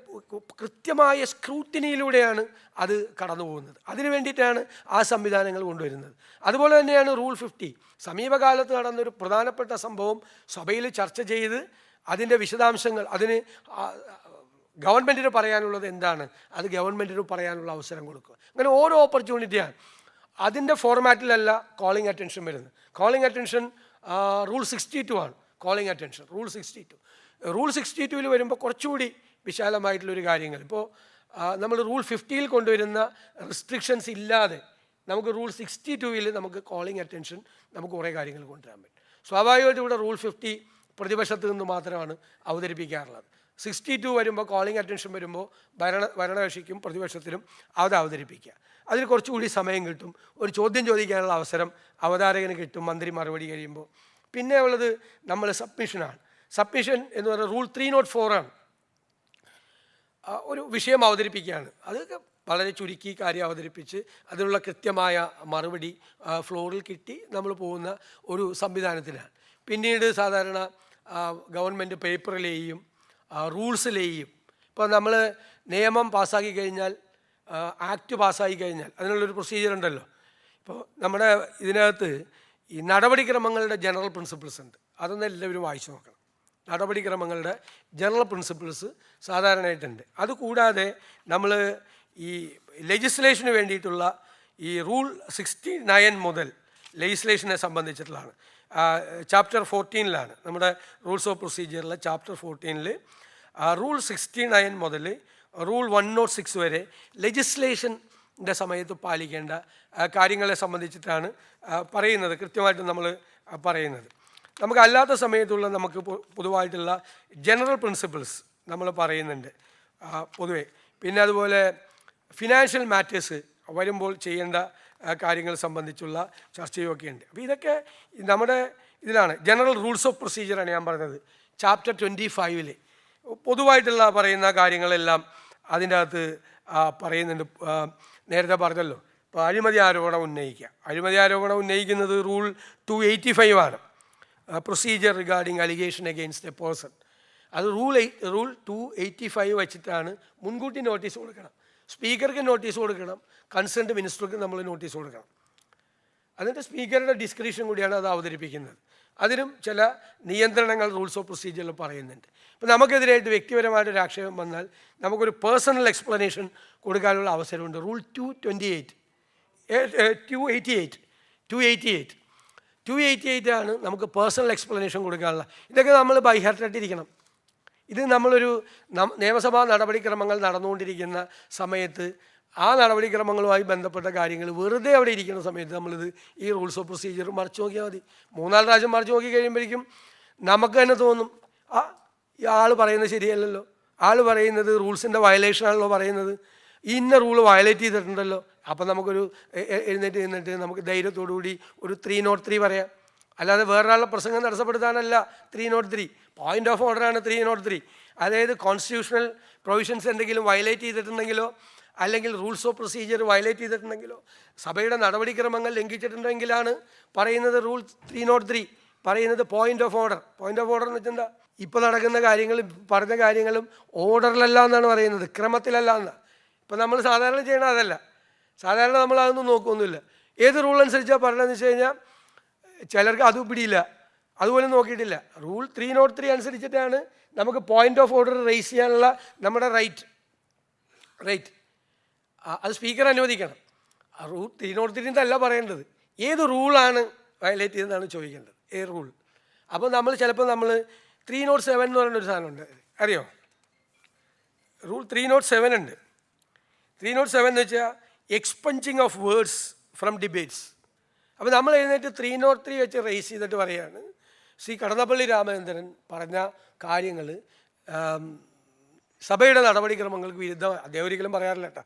കൃത്യമായ സ്ക്രൂട്ടിനിയിലൂടെയാണ് അത് കടന്നു പോകുന്നത്. അതിനു വേണ്ടിയിട്ടാണ് ആ സംവിധാനങ്ങൾ കൊണ്ടുവരുന്നത്. അതുപോലെ തന്നെയാണ് റൂൾ 50. സമീപകാലത്ത് നടന്നൊരു പ്രധാനപ്പെട്ട സംഭവം സഭയിൽ ചർച്ച ചെയ്ത് അതിൻ്റെ വിശദാംശങ്ങൾ, അതിന് ഗവൺമെൻറ്റിന് പറയാനുള്ളത് എന്താണ്, അത് ഗവൺമെൻറ്റിന് പറയാനുള്ള അവസരം കൊടുക്കുക. അങ്ങനെ ഓരോ ഓപ്പർച്യൂണിറ്റിയാണ്. അതിൻ്റെ ഫോർമാറ്റിലല്ല കോളിംഗ് അറ്റൻഷൻ വരുന്നത്. കോളിംഗ് അറ്റൻഷൻ റൂൾ 62 ആണ്. കോളിംഗ് അറ്റൻഷൻ റൂൾ 62-ൽ വരുമ്പോൾ കുറച്ചുകൂടി വിശാലമായിട്ടുള്ളൊരു കാര്യങ്ങൾ. ഇപ്പോൾ നമ്മൾ റൂൾ 50-ൽ കൊണ്ടുവരുന്ന റെസ്ട്രിക്ഷൻസ് ഇല്ലാതെ നമുക്ക് റൂൾ 62-ൽ നമുക്ക് കോളിംഗ് അറ്റൻഷൻ നമുക്ക് കുറേ കാര്യങ്ങൾ കൊണ്ടുവരാൻ പറ്റും. സ്വാഭാവികമായിട്ടും ഇവിടെ റൂൾ 50 പ്രതിപക്ഷത്ത് നിന്ന് മാത്രമാണ് അവതരിപ്പിക്കാറുള്ളത്. 62 വരുമ്പോൾ കോളിംഗ് അറ്റൻഷൻ വരുമ്പോൾ ഭരണകക്ഷിക്കും പ്രതിപക്ഷത്തിനും അത് അവതരിപ്പിക്കുക. അതിന് കുറച്ചുകൂടി സമയം കിട്ടും, ഒരു ചോദ്യം ചോദിക്കാനുള്ള അവസരം അവതാരകന് കിട്ടും മന്ത്രി മറുപടി കഴിയുമ്പോൾ. പിന്നെ ഉള്ളത് നമ്മൾ സബ്മിഷനാണ്. സബ്മിഷൻ എന്ന് പറയുന്നത് റൂൾ 304 ആണ്. ഒരു വിഷയം അവതരിപ്പിക്കുകയാണ്, അത് വളരെ ചുരുക്കി കാര്യം അവതരിപ്പിച്ച് അതിനുള്ള കൃത്യമായ മറുപടി ഫ്ലോറിൽ കിട്ടി നമ്മൾ പോകുന്ന ഒരു സംവിധാനത്തിലാണ്. പിന്നീട് സാധാരണ ഗവൺമെൻറ് പേപ്പറിലെയും റൂൾസിലെയും ഇപ്പോൾ നമ്മൾ നിയമം പാസ്സാക്കി കഴിഞ്ഞാൽ, ആക്ട് പാസ്സാക്കി കഴിഞ്ഞാൽ അതിനുള്ളൊരു പ്രൊസീജിയർ ഉണ്ടല്ലോ. ഇപ്പോൾ നമ്മുടെ ഇതിനകത്ത് ഈ നടപടിക്രമങ്ങളുടെ ജനറൽ പ്രിൻസിപ്പിൾസ് ഉണ്ട്, അതൊന്നും എല്ലാവരും വായിച്ചു നോക്കണം. നടപടിക്രമങ്ങളുടെ ജനറൽ പ്രിൻസിപ്പിൾസ് സാധാരണയായിട്ടുണ്ട്. അതുകൂടാതെ നമ്മൾ ഈ ലെജിസ്ലേഷന് വേണ്ടിയിട്ടുള്ള ഈ റൂൾ 69 മുതൽ ലെജിസ്ലേഷനെ സംബന്ധിച്ചിട്ടുള്ളതാണ്. ചാപ്റ്റർ 14 നമ്മുടെ റൂൾസ് ഓഫ് പ്രൊസീജിയറിലെ ചാപ്റ്റർ 14 റൂൾ 69 മുതൽ റൂൾ 106 വരെ ലെജിസ്ലേഷൻ്റെ സമയത്ത് പാലിക്കേണ്ട കാര്യങ്ങളെ സംബന്ധിച്ചിട്ടാണ് പറയുന്നത്, കൃത്യമായിട്ട് നമ്മൾ പറയുന്നത്. നമുക്ക് അല്ലാത്ത സമയത്തുള്ള നമുക്ക് പൊതുവായിട്ടുള്ള ജനറൽ പ്രിൻസിപ്പിൾസ് നമ്മൾ പറയുന്നുണ്ട് പൊതുവെ. പിന്നെ അതുപോലെ ഫിനാൻഷ്യൽ മാറ്റേഴ്സ് വരുമ്പോൾ ചെയ്യേണ്ട കാര്യങ്ങൾ സംബന്ധിച്ചുള്ള ചർച്ചയൊക്കെ ഉണ്ട്. അപ്പോൾ ഇതൊക്കെ നമ്മുടെ ഇതിലാണ് ജനറൽ റൂൾസ് ഓഫ് പ്രൊസീജിയറാണ് ഞാൻ പറഞ്ഞത്. ചാപ്റ്റർ 25 പൊതുവായിട്ടുള്ള പറയുന്ന കാര്യങ്ങളെല്ലാം അതിൻ്റെ അകത്ത് പറയുന്നുണ്ട്. നേരത്തെ പറഞ്ഞല്ലോ, ഇപ്പോൾ അഴിമതി ആരോപണം ഉന്നയിക്കുക. അഴിമതി ആരോപണം ഉന്നയിക്കുന്നത് റൂൾ 285 ആണ്, procedure regarding allegation against a person. അത് റൂൾ 285 വെച്ചിട്ടാണ് മുൻകൂട്ടി നോട്ടീസ് കൊടുക്കണം, സ്പീക്കർക്ക് നോട്ടീസ് കൊടുക്കണം, കൺസേൺഡ് മിനിസ്റ്റർക്ക് നമ്മൾ നോട്ടീസ് കൊടുക്കണം. അതിൻ്റെ സ്പീക്കറുടെ ഡിസ്ക്രിപ്ഷൻ കൂടിയാണ് അത് അവതരിപ്പിക്കുന്നത്. അതിനും ചില നിയന്ത്രണങ്ങൾ റൂൾസ് ഓഫ് പ്രൊസീജിയറിൽ പറയുന്നുണ്ട്. ഇപ്പോൾ നമുക്കെതിരായിട്ട് വ്യക്തിപരമായിട്ടൊരു ആക്ഷേപം വന്നാൽ നമുക്കൊരു പേഴ്സണൽ എക്സ്പ്ലനേഷൻ കൊടുക്കാനുള്ള അവസരമുണ്ട്. റൂൾ 288 ആണ് നമുക്ക് പേഴ്സണൽ എക്സ്പ്ലനേഷൻ കൊടുക്കാനുള്ള. ഇതൊക്കെ നമ്മൾ ബൈ ഹാർട്ടായിട്ടിരിക്കണം. ഇത് നമ്മളൊരു നിയമസഭാ നടപടിക്രമങ്ങൾ നടന്നുകൊണ്ടിരിക്കുന്ന സമയത്ത് ആ നടപടിക്രമങ്ങളുമായി ബന്ധപ്പെട്ട കാര്യങ്ങൾ വെറുതെ അവിടെ ഇരിക്കുന്ന സമയത്ത് നമ്മളിത് ഈ റൂൾസ് ഓഫ് പ്രൊസീജിയർ മറിച്ച് നോക്കിയാൽ മതി. 3-4 പ്രാവശ്യം മറിച്ച് നോക്കി കഴിയുമ്പോഴേക്കും നമുക്ക് തന്നെ തോന്നും, ഈ ആൾ പറയുന്നത് ശരിയല്ലല്ലോ, ആൾ പറയുന്നത് റൂൾസിൻ്റെ വയലേഷനാണല്ലോ പറയുന്നത്, ഇന്ന റൂൾ വയലേറ്റ് ചെയ്തിട്ടുണ്ടല്ലോ. അപ്പം നമുക്കൊരു എഴുന്നേറ്റ് നമുക്ക് ധൈര്യത്തോടുകൂടി ഒരു 303 പറയാം. അല്ലാതെ വേറൊരാളുടെ പ്രസംഗം തടസ്സപ്പെടുത്താനല്ല 303. Point of ഓർഡറാണ് 303. അതായത് കോൺസ്റ്റിറ്റ്യൂഷണൽ പ്രൊവിഷൻസ് എന്തെങ്കിലും വയലേറ്റ് ചെയ്തിട്ടുണ്ടെങ്കിലോ അല്ലെങ്കിൽ റൂൾസ് ഓഫ് പ്രൊസീജിയർ വയലേറ്റ് ചെയ്തിട്ടുണ്ടെങ്കിലോ സഭയുടെ നടപടിക്രമങ്ങൾ ലംഘിച്ചിട്ടുണ്ടെങ്കിലാണ് പറയുന്നത് റൂൾ 303 പറയുന്നത് point of order. Point of order എന്ന് വെച്ചാൽ എന്താ? ഇപ്പോൾ നടക്കുന്ന കാര്യങ്ങൾ പറഞ്ഞ കാര്യങ്ങളും ഓർഡറിലല്ല എന്നാണ് പറയുന്നത്, ക്രമത്തിലല്ല എന്നാണ്. ഇപ്പം നമ്മൾ സാധാരണ ചെയ്യണത് അതല്ല. സാധാരണ നമ്മൾ അതൊന്നും നോക്കുകയൊന്നുമില്ല. ഏത് റൂൾ അനുസരിച്ചാണ് പറഞ്ഞതെന്ന് വെച്ച് കഴിഞ്ഞാൽ ചിലർക്ക് അതും പിടിയില്ല, അതുപോലെ നോക്കിയിട്ടില്ല. റൂൾ 303 അനുസരിച്ചിട്ടാണ് നമുക്ക് പോയിൻ്റ് ഓഫ് ഓർഡർ റേസ് ചെയ്യാനുള്ള നമ്മുടെ റൈറ്റ് അത് സ്പീക്കർ അനുവദിക്കണം. ആ റൂൾ 303 അല്ല പറയേണ്ടത്, ഏത് റൂളാണ് വയലേറ്റ് ചെയ്തതെന്നാണ് ചോദിക്കേണ്ടത്, ഏത് റൂൾ. അപ്പോൾ നമ്മൾ ചിലപ്പോൾ 307 എന്ന് പറയുന്നൊരു സാധനമുണ്ട്, അറിയോ? റൂൾ 307 ഉണ്ട്. 307 എന്ന് വെച്ചാൽ എക്സ്പഞ്ചിങ് ഓഫ് വേർഡ്സ് ഫ്രം ഡിബേറ്റ്സ്. അപ്പോൾ നമ്മൾ എഴുന്നേറ്റ് 303 വെച്ച് റേസ് ചെയ്തിട്ട് പറയുകയാണ്, ശ്രീ കടന്നപ്പള്ളി രാമചന്ദ്രൻ പറഞ്ഞ കാര്യങ്ങൾ സഭയുടെ നടപടിക്രമങ്ങൾക്ക് വിരുദ്ധമാണ്. അദ്ദേഹം ഒരിക്കലും പറയാറില്ല കേട്ടോ,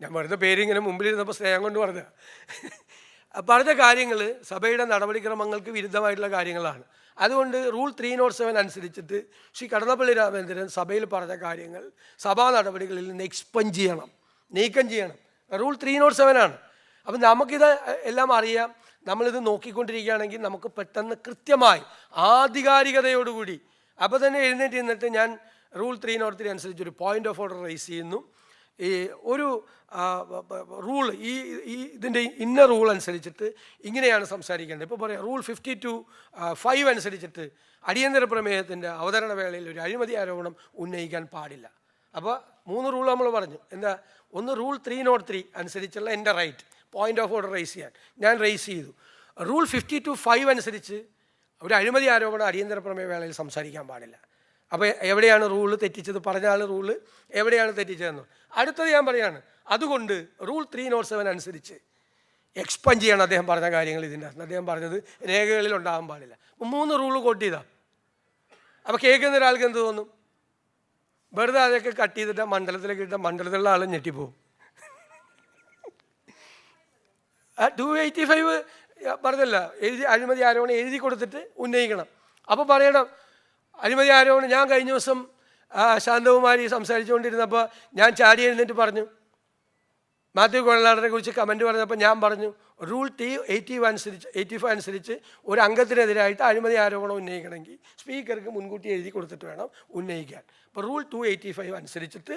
ഞാൻ വെറുതെ പേരിങ്ങനെ മുമ്പിലിരുന്നപ്പോൾ സ്നേഹം കൊണ്ട് പറഞ്ഞ കാര്യങ്ങൾ സഭയുടെ നടപടിക്രമങ്ങൾക്ക് വിരുദ്ധമായിട്ടുള്ള കാര്യങ്ങളാണ്. അതുകൊണ്ട് റൂൾ 307 അനുസരിച്ചിട്ട് ശ്രീ കടന്നപ്പള്ളി രാമചന്ദ്രൻ സഭയിൽ പറഞ്ഞ കാര്യങ്ങൾ സഭാ നടപടികളിൽ നിന്ന് എക്സ്പഞ്ച് ചെയ്യണം, നീക്കം ചെയ്യണം. റൂൾ 307 ആണ്. അപ്പം നമുക്കിത് എല്ലാം അറിയാം. നമ്മളിത് നോക്കിക്കൊണ്ടിരിക്കുകയാണെങ്കിൽ നമുക്ക് പെട്ടെന്ന് കൃത്യമായി ആധികാരികതയോടുകൂടി അപ്പോൾ തന്നെ എഴുന്നേറ്റ് നിന്നിട്ട് ഞാൻ റൂൾ 303 അനുസരിച്ചൊരു പോയിൻ്റ് ഓഫ് ഓർഡർ റൈസ് ചെയ്യുന്നു. ഈ ഒരു റൂൾ ഇതിൻ്റെ ഇന്ന റൂൾ അനുസരിച്ചിട്ട് ഇങ്ങനെയാണ് സംസാരിക്കേണ്ടത്. ഇപ്പോൾ പറയാം റൂൾ 52(5) അനുസരിച്ചിട്ട് അടിയന്തര പ്രമേയത്തിൻ്റെ അവതരണ വേളയിൽ ഒരു അഴിമതി ആരോപണം ഉന്നയിക്കാൻ പാടില്ല. അപ്പോൾ 3 റൂൾ നമ്മൾ പറഞ്ഞു. എന്താ? ഒന്ന് റൂൾ 303 അനുസരിച്ചുള്ള എൻ്റെ right point of order raise ചെയ്യാൻ ഞാൻ റൈസ് ചെയ്തു. റൂൾ 52(5) അനുസരിച്ച് ഒരു അഴിമതി ആരോപണം അടിയന്തര പ്രമേയ വേളയിൽ സംസാരിക്കാൻ പാടില്ല. അപ്പോൾ എവിടെയാണ് റൂള് തെറ്റിച്ചത്? പറഞ്ഞ ആൾ റൂള് എവിടെയാണ് തെറ്റിച്ചതെന്ന്. അടുത്തത് ഞാൻ പറയാണ്, അതുകൊണ്ട് റൂൾ 307 അനുസരിച്ച് എക്സ്പഞ്ച് ചെയ്യണം അദ്ദേഹം പറഞ്ഞ കാര്യങ്ങൾ. ഇതിൻ്റെ അകത്ത് അദ്ദേഹം പറഞ്ഞത് രേഖകളിൽ ഉണ്ടാകാൻ പാടില്ല. 3 റൂള് കോട്ട് ചെയ്താൽ അപ്പോൾ കേൾക്കുന്ന ഒരാൾക്ക് എന്ത് തോന്നും? വെറുതെ അതൊക്കെ കട്ട് ചെയ്തിട്ട് മണ്ഡലത്തിലേക്ക് ഇട്ട മണ്ഡലത്തിലുള്ള ആളും ഞെട്ടിപ്പോവും. 285 പറഞ്ഞല്ല, അഴിമതി ആരോപണം എഴുതി കൊടുത്തിട്ട് ഉന്നയിക്കണം. അപ്പോൾ പറയണം അഴിമതി ആരോപണം. ഞാൻ കഴിഞ്ഞ ദിവസം ശാന്തകുമാരി സംസാരിച്ചുകൊണ്ടിരുന്നപ്പോൾ ഞാൻ ചാടി എഴുന്നേറ്റ് പറഞ്ഞു, മാത്യു കുഴൽനാടനെ കുറിച്ച് കമൻറ്റ് പറഞ്ഞപ്പോൾ ഞാൻ പറഞ്ഞു, റൂൾ 85 അനുസരിച്ച് ഒരു അംഗത്തിനെതിരായിട്ട് അഴിമതി ആരോപണം ഉന്നയിക്കണമെങ്കിൽ സ്പീക്കർക്ക് മുൻകൂട്ടി എഴുതി കൊടുത്തിട്ട് വേണം ഉന്നയിക്കാൻ. അപ്പോൾ റൂൾ 285 അനുസരിച്ചിട്ട്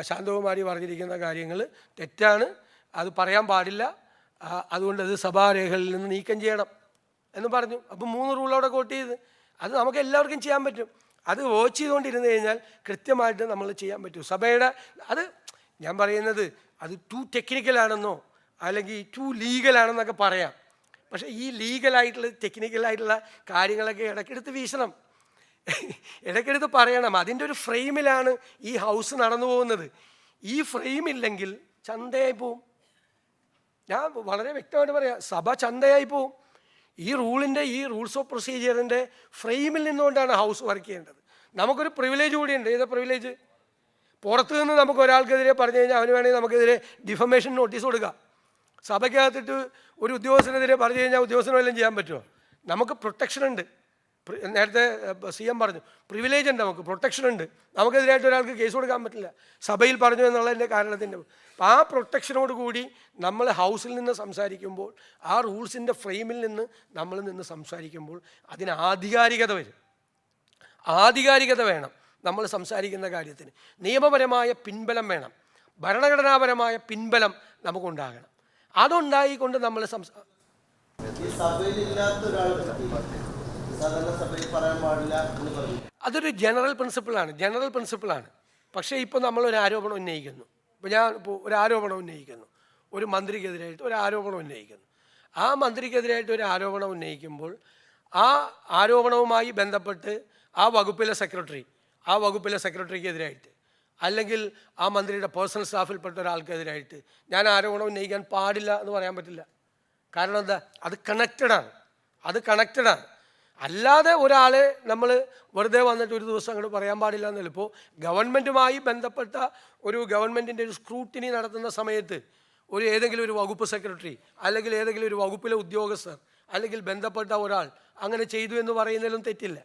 ശാന്തകുമാരി പറഞ്ഞിരിക്കുന്ന കാര്യങ്ങൾ തെറ്റാണ്, അത് പറയാൻ പാടില്ല, അതുകൊണ്ട് അത് സഭാരേഖകളിൽ നിന്ന് നീക്കം ചെയ്യണം എന്ന് പറഞ്ഞു. അപ്പോൾ 3 റൂൾ അവിടെ കോട്ട് ചെയ്ത്. അത് നമുക്ക് എല്ലാവർക്കും ചെയ്യാൻ പറ്റും. അത് വാച്ച് ചെയ്തുകൊണ്ടിരുന്ന് കഴിഞ്ഞാൽ കൃത്യമായിട്ട് നമ്മൾ ചെയ്യാൻ പറ്റും. സഭയുടെ അത് ഞാൻ പറയുന്നത് അത് ടു ടെക്നിക്കലാണെന്നോ അല്ലെങ്കിൽ ടു ലീഗലാണെന്നൊക്കെ പറയാം. പക്ഷേ ഈ ലീഗലായിട്ടുള്ള ടെക്നിക്കലായിട്ടുള്ള കാര്യങ്ങളൊക്കെ ഇടയ്ക്കെടുത്ത് വീശണം, ഇടയ്ക്കെടുത്ത് പറയണം. അതിൻ്റെ ഒരു ഫ്രെയിമിലാണ് ഈ ഹൗസ് നടന്നു പോകുന്നത്. ഈ ഫ്രെയിമില്ലെങ്കിൽ ചന്തയായി പോവും. ഞാൻ വളരെ വ്യക്തമായിട്ട് പറയാം, സഭ ചന്തയായി പോവും. ഈ റൂൾസ് ഓഫ് പ്രൊസീജിയറിൻ്റെ ഫ്രെയിമിൽ നിന്നുകൊണ്ടാണ് ഹൗസ് വർക്ക് ചെയ്യേണ്ടത്. നമുക്കൊരു പ്രിവിലേജ് കൂടിയുണ്ട്. ഏതാ പ്രിവിലേജ്? പുറത്തു നിന്ന് നമുക്ക് ഒരാൾക്കെതിരെ പറഞ്ഞു കഴിഞ്ഞാൽ അവന് വേണമെങ്കിൽ നമുക്കെതിരെ ഡിഫമേഷൻ നോട്ടീസ് കൊടുക്കാം. സഭയ്ക്കകത്തിട്ട് ഒരു ഉദ്യോഗസ്ഥനെതിരെ പറഞ്ഞു കഴിഞ്ഞാൽ ഉദ്യോഗസ്ഥന് വല്ലതും ചെയ്യാൻ പറ്റുമോ? നമുക്ക് പ്രൊട്ടക്ഷൻ ഉണ്ട്. നേരത്തെ CM പറഞ്ഞു, പ്രിവിലേജ് ഉണ്ട്, നമുക്ക് പ്രൊട്ടക്ഷൻ ഉണ്ട്. നമുക്കെതിരായിട്ട് ഒരാൾക്ക് കേസ് കൊടുക്കാൻ പറ്റില്ല, സഭയിൽ പറഞ്ഞു എന്നുള്ളതിൻ്റെ കാരണത്തിൻ്റെ. അപ്പോൾ ആ പ്രൊട്ടക്ഷനോട് കൂടി നമ്മൾ ഹൗസിൽ നിന്ന് സംസാരിക്കുമ്പോൾ, ആ റൂൾസിൻ്റെ ഫ്രെയിമിൽ നിന്ന് നമ്മൾ സംസാരിക്കുമ്പോൾ അതിന് ആധികാരികത വരും. ആധികാരികത വേണം നമ്മൾ സംസാരിക്കുന്ന കാര്യത്തിന്. നിയമപരമായ പിൻബലം വേണം, ഭരണഘടനാപരമായ പിൻബലം നമുക്കുണ്ടാകണം. അതുണ്ടായിക്കൊണ്ട് നമ്മൾ അതൊരു ജനറൽ പ്രിൻസിപ്പിളാണ്. പക്ഷേ ഇപ്പോൾ നമ്മളൊരു ആരോപണം ഉന്നയിക്കുന്നു. ഞാൻ ഒരു ആരോപണം ഉന്നയിക്കുന്നു, ഒരു മന്ത്രിക്കെതിരായിട്ട് ഒരു ആരോപണം ഉന്നയിക്കുന്നു. ആ മന്ത്രിക്കെതിരായിട്ട് ഒരു ആരോപണം ഉന്നയിക്കുമ്പോൾ ആ ആരോപണവുമായി ബന്ധപ്പെട്ട് ആ വകുപ്പിലെ സെക്രട്ടറിക്കെതിരായിട്ട് അല്ലെങ്കിൽ ആ മന്ത്രിയുടെ പേഴ്സണൽ സ്റ്റാഫിൽപ്പെട്ട ഒരാൾക്കെതിരായിട്ട് ഞാൻ ആരോപണം ഉന്നയിക്കാൻ പാടില്ല എന്ന് പറയാൻ പറ്റില്ല. കാരണം എന്താ? അത് കണക്റ്റഡാണ്. അല്ലാതെ ഒരാളെ നമ്മൾ വെറുതെ വന്നിട്ട് ഒരു ദിവസം അങ്ങോട്ട് പറയാൻ പാടില്ല എന്നല്ല. ഇപ്പോൾ ഗവൺമെൻറ്റുമായി ബന്ധപ്പെട്ട ഗവൺമെൻറ്റിൻ്റെ ഒരു സ്ക്രൂട്ടിനി നടത്തുന്ന സമയത്ത് ഏതെങ്കിലും ഒരു വകുപ്പ് സെക്രട്ടറി അല്ലെങ്കിൽ ഏതെങ്കിലും ഒരു വകുപ്പിലെ ഉദ്യോഗസ്ഥർ അല്ലെങ്കിൽ ബന്ധപ്പെട്ട ഒരാൾ അങ്ങനെ ചെയ്തു എന്ന് പറയുന്നതിലും തെറ്റില്ല.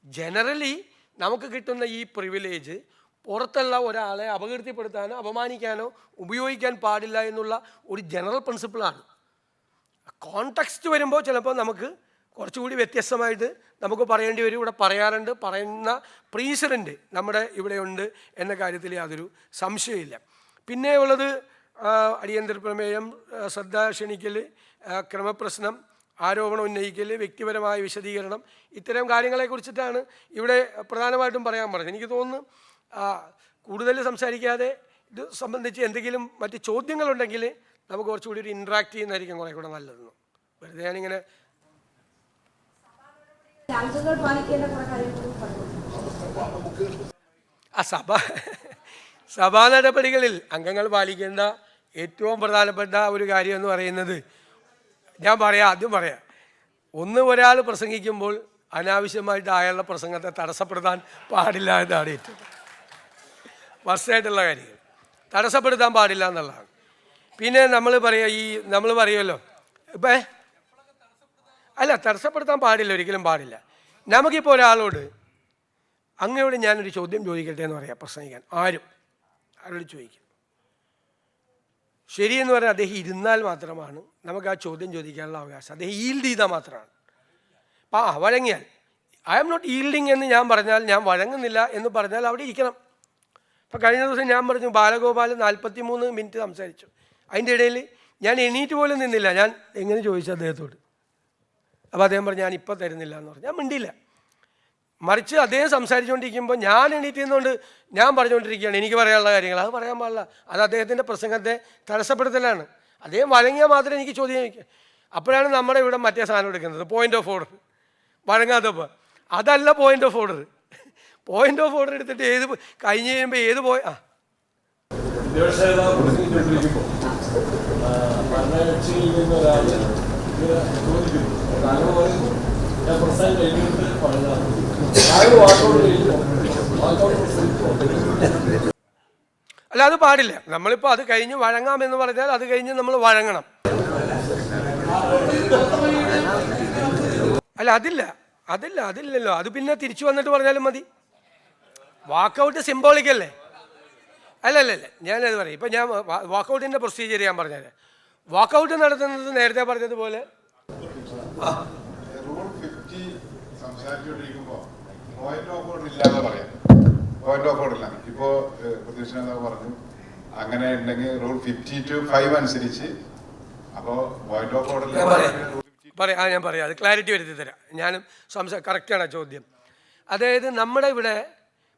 ജനറലി നമുക്ക് കിട്ടുന്ന ഈ പ്രിവിലേജ് പുറത്തുള്ള ഒരാളെ അപകീർത്തിപ്പെടുത്താനോ അപമാനിക്കാനോ ഉപയോഗിക്കാൻ പാടില്ല എന്നുള്ള ഒരു ജനറൽ പ്രിൻസിപ്പിളാണ്. കോൺടെക്സ്റ്റ് വരുമ്പോൾ ചിലപ്പോൾ നമുക്ക് കുറച്ചുകൂടി വ്യത്യസ്തമായിട്ട് നമുക്ക് പറയേണ്ടി വരും. ഇവിടെ പറയാറുണ്ട്, പറയുന്ന പ്രീസിഡൻറ്റ് നമ്മുടെ ഇവിടെയുണ്ട് എന്ന കാര്യത്തിൽ യാതൊരു സംശയമില്ല. പിന്നെ ഉള്ളത് അടിയന്തര പ്രമേയം, ശ്രദ്ധ ക്ഷണിക്കൽ, ക്രമപ്രശ്നം, ആരോപണം ഉന്നയിക്കൽ, വ്യക്തിപരമായ വിശദീകരണം, ഇത്തരം കാര്യങ്ങളെക്കുറിച്ചിട്ടാണ് ഇവിടെ പ്രധാനമായിട്ടും പറയാൻ പറഞ്ഞത്. എനിക്ക് തോന്നുന്നു കൂടുതൽ സംസാരിക്കാതെ ഇത് സംബന്ധിച്ച് എന്തെങ്കിലും മറ്റ് ചോദ്യങ്ങളുണ്ടെങ്കിൽ നമുക്ക് കുറച്ചുകൂടി ഒരു ഇൻട്രാക്ട് ചെയ്യുന്നതായിരിക്കും കുറേ കൂടെ നല്ലതെന്ന്. വെറുതെ ഞാനിങ്ങനെ സഭാ നടപടികളിൽ അംഗങ്ങൾ പാലിക്കേണ്ട ഏറ്റവും പ്രധാനപ്പെട്ട ഒരു കാര്യം എന്ന് പറയുന്നത്, ആദ്യം പറയാം, ഒരാൾ പ്രസംഗിക്കുമ്പോൾ അനാവശ്യമായിട്ട് അയാളുടെ പ്രസംഗത്തെ തടസ്സപ്പെടുത്താൻ പാടില്ല എന്നാണ് ഏറ്റവും ഫസ്റ്റായിട്ടുള്ള കാര്യങ്ങൾ. തടസ്സപ്പെടുത്താൻ പാടില്ല എന്നുള്ളതാണ്. പിന്നെ നമ്മൾ പറയുമല്ലോ തടസ്സപ്പെടുത്താൻ പാടില്ല, ഒരിക്കലും പാടില്ല. നമുക്കിപ്പോൾ ഒരാളോട് അങ്ങയോട് ഞാനൊരു ചോദ്യം ചോദിക്കട്ടെ എന്ന് പറയാം, പ്രസംഗിക്കാൻ ആരോട് ചോദിക്കും. ശരിയെന്ന് പറഞ്ഞാൽ അദ്ദേഹം ഇരുന്നാൽ മാത്രമാണ് നമുക്ക് ആ ചോദ്യം ചോദിക്കാനുള്ള അവകാശം. അദ്ദേഹം ഈൽഡ് ചെയ്താൽ മാത്രമാണ്. വഴങ്ങിയാൽ ഐ ആം നോട്ട് ഈൽഡിങ് എന്ന് ഞാൻ പറഞ്ഞാൽ, ഞാൻ വഴങ്ങുന്നില്ല എന്ന് പറഞ്ഞാൽ അവിടെ ഇരിക്കണം. അപ്പോൾ കഴിഞ്ഞ ദിവസം ഞാൻ പറഞ്ഞു, ബാലഗോപാൽ 43 മിനിറ്റ് സംസാരിച്ചു. അതിൻ്റെ ഇടയിൽ ഞാൻ എണീറ്റ് പോലും നിന്നില്ല. ഞാൻ എങ്ങനെ ചോദിച്ചു അദ്ദേഹത്തോട്. അപ്പോൾ അദ്ദേഹം പറഞ്ഞു ഞാനിപ്പോൾ തരുന്നില്ല എന്ന് പറഞ്ഞു. ഞാൻ മിണ്ടിയില്ല. മറിച്ച് അദ്ദേഹം സംസാരിച്ചുകൊണ്ടിരിക്കുമ്പോൾ ഞാൻ എണീറ്റ് നിന്നുകൊണ്ട് ഞാൻ പറഞ്ഞുകൊണ്ടിരിക്കുകയാണ് എനിക്ക് പറയാനുള്ള കാര്യങ്ങൾ. അത് പറയാൻ പാടില്ല, അത് അദ്ദേഹത്തിൻ്റെ പ്രസംഗത്തെ തടസ്സപ്പെടുത്തലാണ്. അദ്ദേഹം വഴങ്ങിയാൽ മാത്രമേ എനിക്ക് ചോദ്യം ചോദിക്കുക. അപ്പോഴാണ് നമ്മുടെ ഇവിടെ മറ്റേ സാധനം എടുക്കുന്നത്, പോയിൻ്റ് ഓഫ് ഓർഡർ. വഴങ്ങാത്തപ്പോൾ അതല്ല point of order. Point of order എടുത്തിട്ട് കഴിഞ്ഞ് കഴിയുമ്പോൾ ഞാൻ പ്രസംഗം കഴിഞ്ഞിട്ട് പറഞ്ഞാൽ അല്ല, അത് പാടില്ല. നമ്മളിപ്പോൾ അത് കഴിഞ്ഞ് വഴങ്ങാമെന്ന് പറഞ്ഞാൽ അത് കഴിഞ്ഞ് നമ്മൾ വഴങ്ങണം. അല്ല, അതില്ലല്ലോ. അത് പിന്നെ തിരിച്ചു വന്നിട്ട് പറഞ്ഞാലും മതി. വാക്കൗട്ട് സിംബോളിക് അല്ലേ? അല്ല, ഞാനത് പറയും. ഇപ്പം ഞാൻ വാക്കൗട്ടിൻ്റെ പ്രൊസീജിയർ ഞാൻ പറഞ്ഞുതരാം. വാക്കൗട്ട് നടത്തുന്നത് നേരത്തെ പറഞ്ഞതുപോലെ ഇപ്പോൾ പ്രതിപക്ഷ നേതാവ് പറഞ്ഞു അങ്ങനെ ഉണ്ടെങ്കിൽ റൂൾ 52(5) അനുസരിച്ച് അപ്പോൾ പോയിന്റ് ഓഫ് ഓർഡർ ഞാൻ പറയാം. അത് ക്ലാരിറ്റി വരുത്തി തരാം. ഞാനും കറക്റ്റാണ് ചോദ്യം. അതായത് നമ്മുടെ ഇവിടെ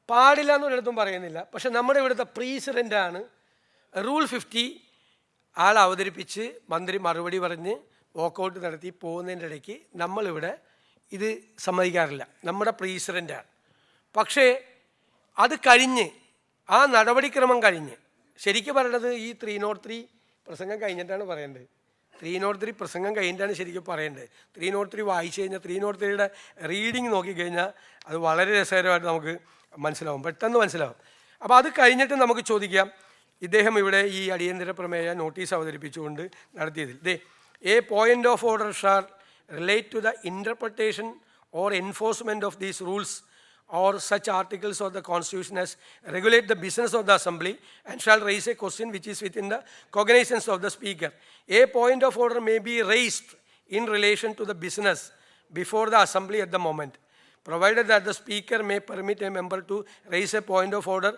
പാടില്ല എന്നൊരിടത്തും പറയുന്നില്ല. പക്ഷെ നമ്മുടെ ഇവിടുത്തെ പ്രീസിഡൻ്റാണ് റൂൾ 50 ആൾ അവതരിപ്പിച്ച് മന്ത്രി മറുപടി പറഞ്ഞ് വോക്കൗട്ട് നടത്തി പോകുന്നതിൻ്റെ ഇടയ്ക്ക് നമ്മളിവിടെ ഇത് സമ്മതിക്കാറില്ല. നമ്മുടെ പ്രീസിഡൻ്റാണ്. പക്ഷേ അത് കഴിഞ്ഞ് ആ നടപടിക്രമം കഴിഞ്ഞ് ശരിക്കും പറയേണ്ടത് ഈ 303 പ്രസംഗം കഴിഞ്ഞിട്ടാണ് പറയേണ്ടത്. 303 പ്രസംഗം കഴിഞ്ഞിട്ടാണ് ശരിക്കും പറയേണ്ടത്. 303 വായിച്ചു കഴിഞ്ഞാൽ 303യുടെ റീഡിങ് നോക്കിക്കഴിഞ്ഞാൽ അത് വളരെ രസകരമായിട്ട് നമുക്ക് മനസ്സിലാവും, പെട്ടെന്ന് മനസ്സിലാവും. അപ്പോൾ അത് കഴിഞ്ഞിട്ട് നമുക്ക് ചോദിക്കാം, ഇദ്ദേഹം ഇവിടെ ഈ അടിയന്തര പ്രമേയ നോട്ടീസ് അവതരിപ്പിച്ചുകൊണ്ട് നടത്തിയതിൽ a point of order shall relate to the interpretation or enforcement of these rules or such articles of the Constitution as regulate the business of the Assembly and shall raise a question which is within the cognizance of the Speaker. A point of order may be raised in relation to the business before the Assembly at the moment, provided that the Speaker may permit a member to raise a point of order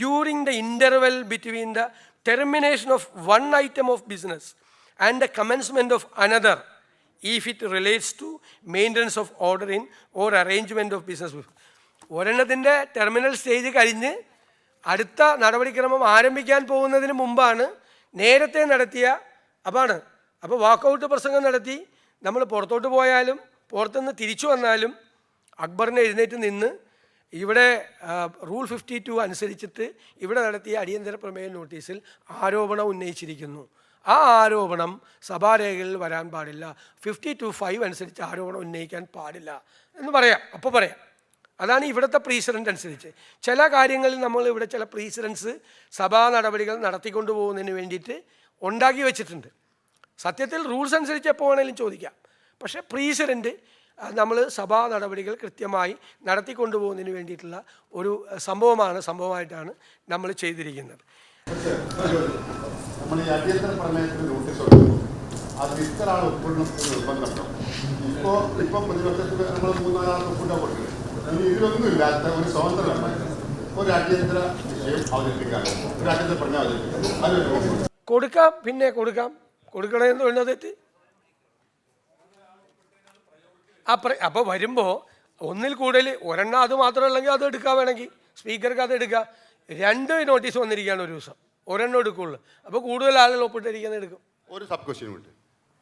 during the interval between the termination of one item of business and the commencement of another, if it relates to maintenance of order in or arrangement of business. ഒരെണ്ണത്തിൻ്റെ terminal stage കഴിഞ്ഞ് അടുത്ത നടപടിക്രമം ആരംഭിക്കാൻ പോകുന്നതിന് മുമ്പാണ് നേരത്തെ നടത്തിയ അപ്പോൾ വാക്കൗട്ട് പ്രസംഗം നടത്തി നമ്മൾ പുറത്തോട്ട് പോയാലും പുറത്തുനിന്ന് തിരിച്ചു വന്നാലും അക്ബറിനെ എഴുന്നേറ്റ് നിന്ന് ഇവിടെ റൂൾ 52 അനുസരിച്ചിട്ട് ഇവിടെ നടത്തിയ അടിയന്തര പ്രമേയ നോട്ടീസിൽ ആരോപണം ഉന്നയിച്ചിരിക്കുന്നു. ആ ആരോപണം സഭാരേഖകളിൽ വരാൻ പാടില്ല. 52(5) അനുസരിച്ച് ആരോപണം ഉന്നയിക്കാൻ പാടില്ല എന്ന് പറയാം. അപ്പോൾ പറയാം. അതാണ് ഇവിടുത്തെ പ്രീസിഡൻ്റ് അനുസരിച്ച്. ചില കാര്യങ്ങളിൽ നമ്മൾ ഇവിടെ ചില പ്രീസിഡൻസ് സഭാ നടപടികൾ നടത്തിക്കൊണ്ടു പോകുന്നതിന് വേണ്ടിയിട്ട് ഉണ്ടാക്കി വെച്ചിട്ടുണ്ട്. സത്യത്തിൽ റൂൾസ് അനുസരിച്ച് എപ്പോൾ വേണമെങ്കിലും ചോദിക്കാം. പക്ഷേ പ്രീസിഡൻ്റ് നമ്മൾ സഭാ നടപടികൾ കൃത്യമായി നടത്തിക്കൊണ്ടു പോകുന്നതിന് വേണ്ടിയിട്ടുള്ള ഒരു സംഭവമായിട്ടാണ് നമ്മൾ ചെയ്തിരിക്കുന്നത്. ഇതിലൊന്നുമില്ലാത്ത ഒരു സ്വതന്ത്രമായി ഒരു അടിയന്തര വിഷയം അവതരിപ്പിക്കാൻ കൊടുക്കാം. പിന്നെ കൊടുക്കണമെന്ന് വേണ്ട തെറ്റ്. അപ്പോൾ വരുമ്പോൾ ഒന്നിൽ കൂടുതൽ ഒരെണ്ണം അത് മാത്രമല്ലെങ്കിൽ അത് എടുക്കാൻ വേണമെങ്കിൽ സ്പീക്കർക്ക് അത് എടുക്കാം. 2 നോട്ടീസ് വന്നിരിക്കുകയാണ് ഒരു ദിവസം, ഒരെണ്ണം എടുക്കുള്ളൂ. അപ്പോൾ കൂടുതൽ ആളുകൾ ഒപ്പിട്ടിരിക്കുന്നത് എടുക്കും. ഒരു സബ് ക്വസ്റ്റ്യൻ ഉണ്ട്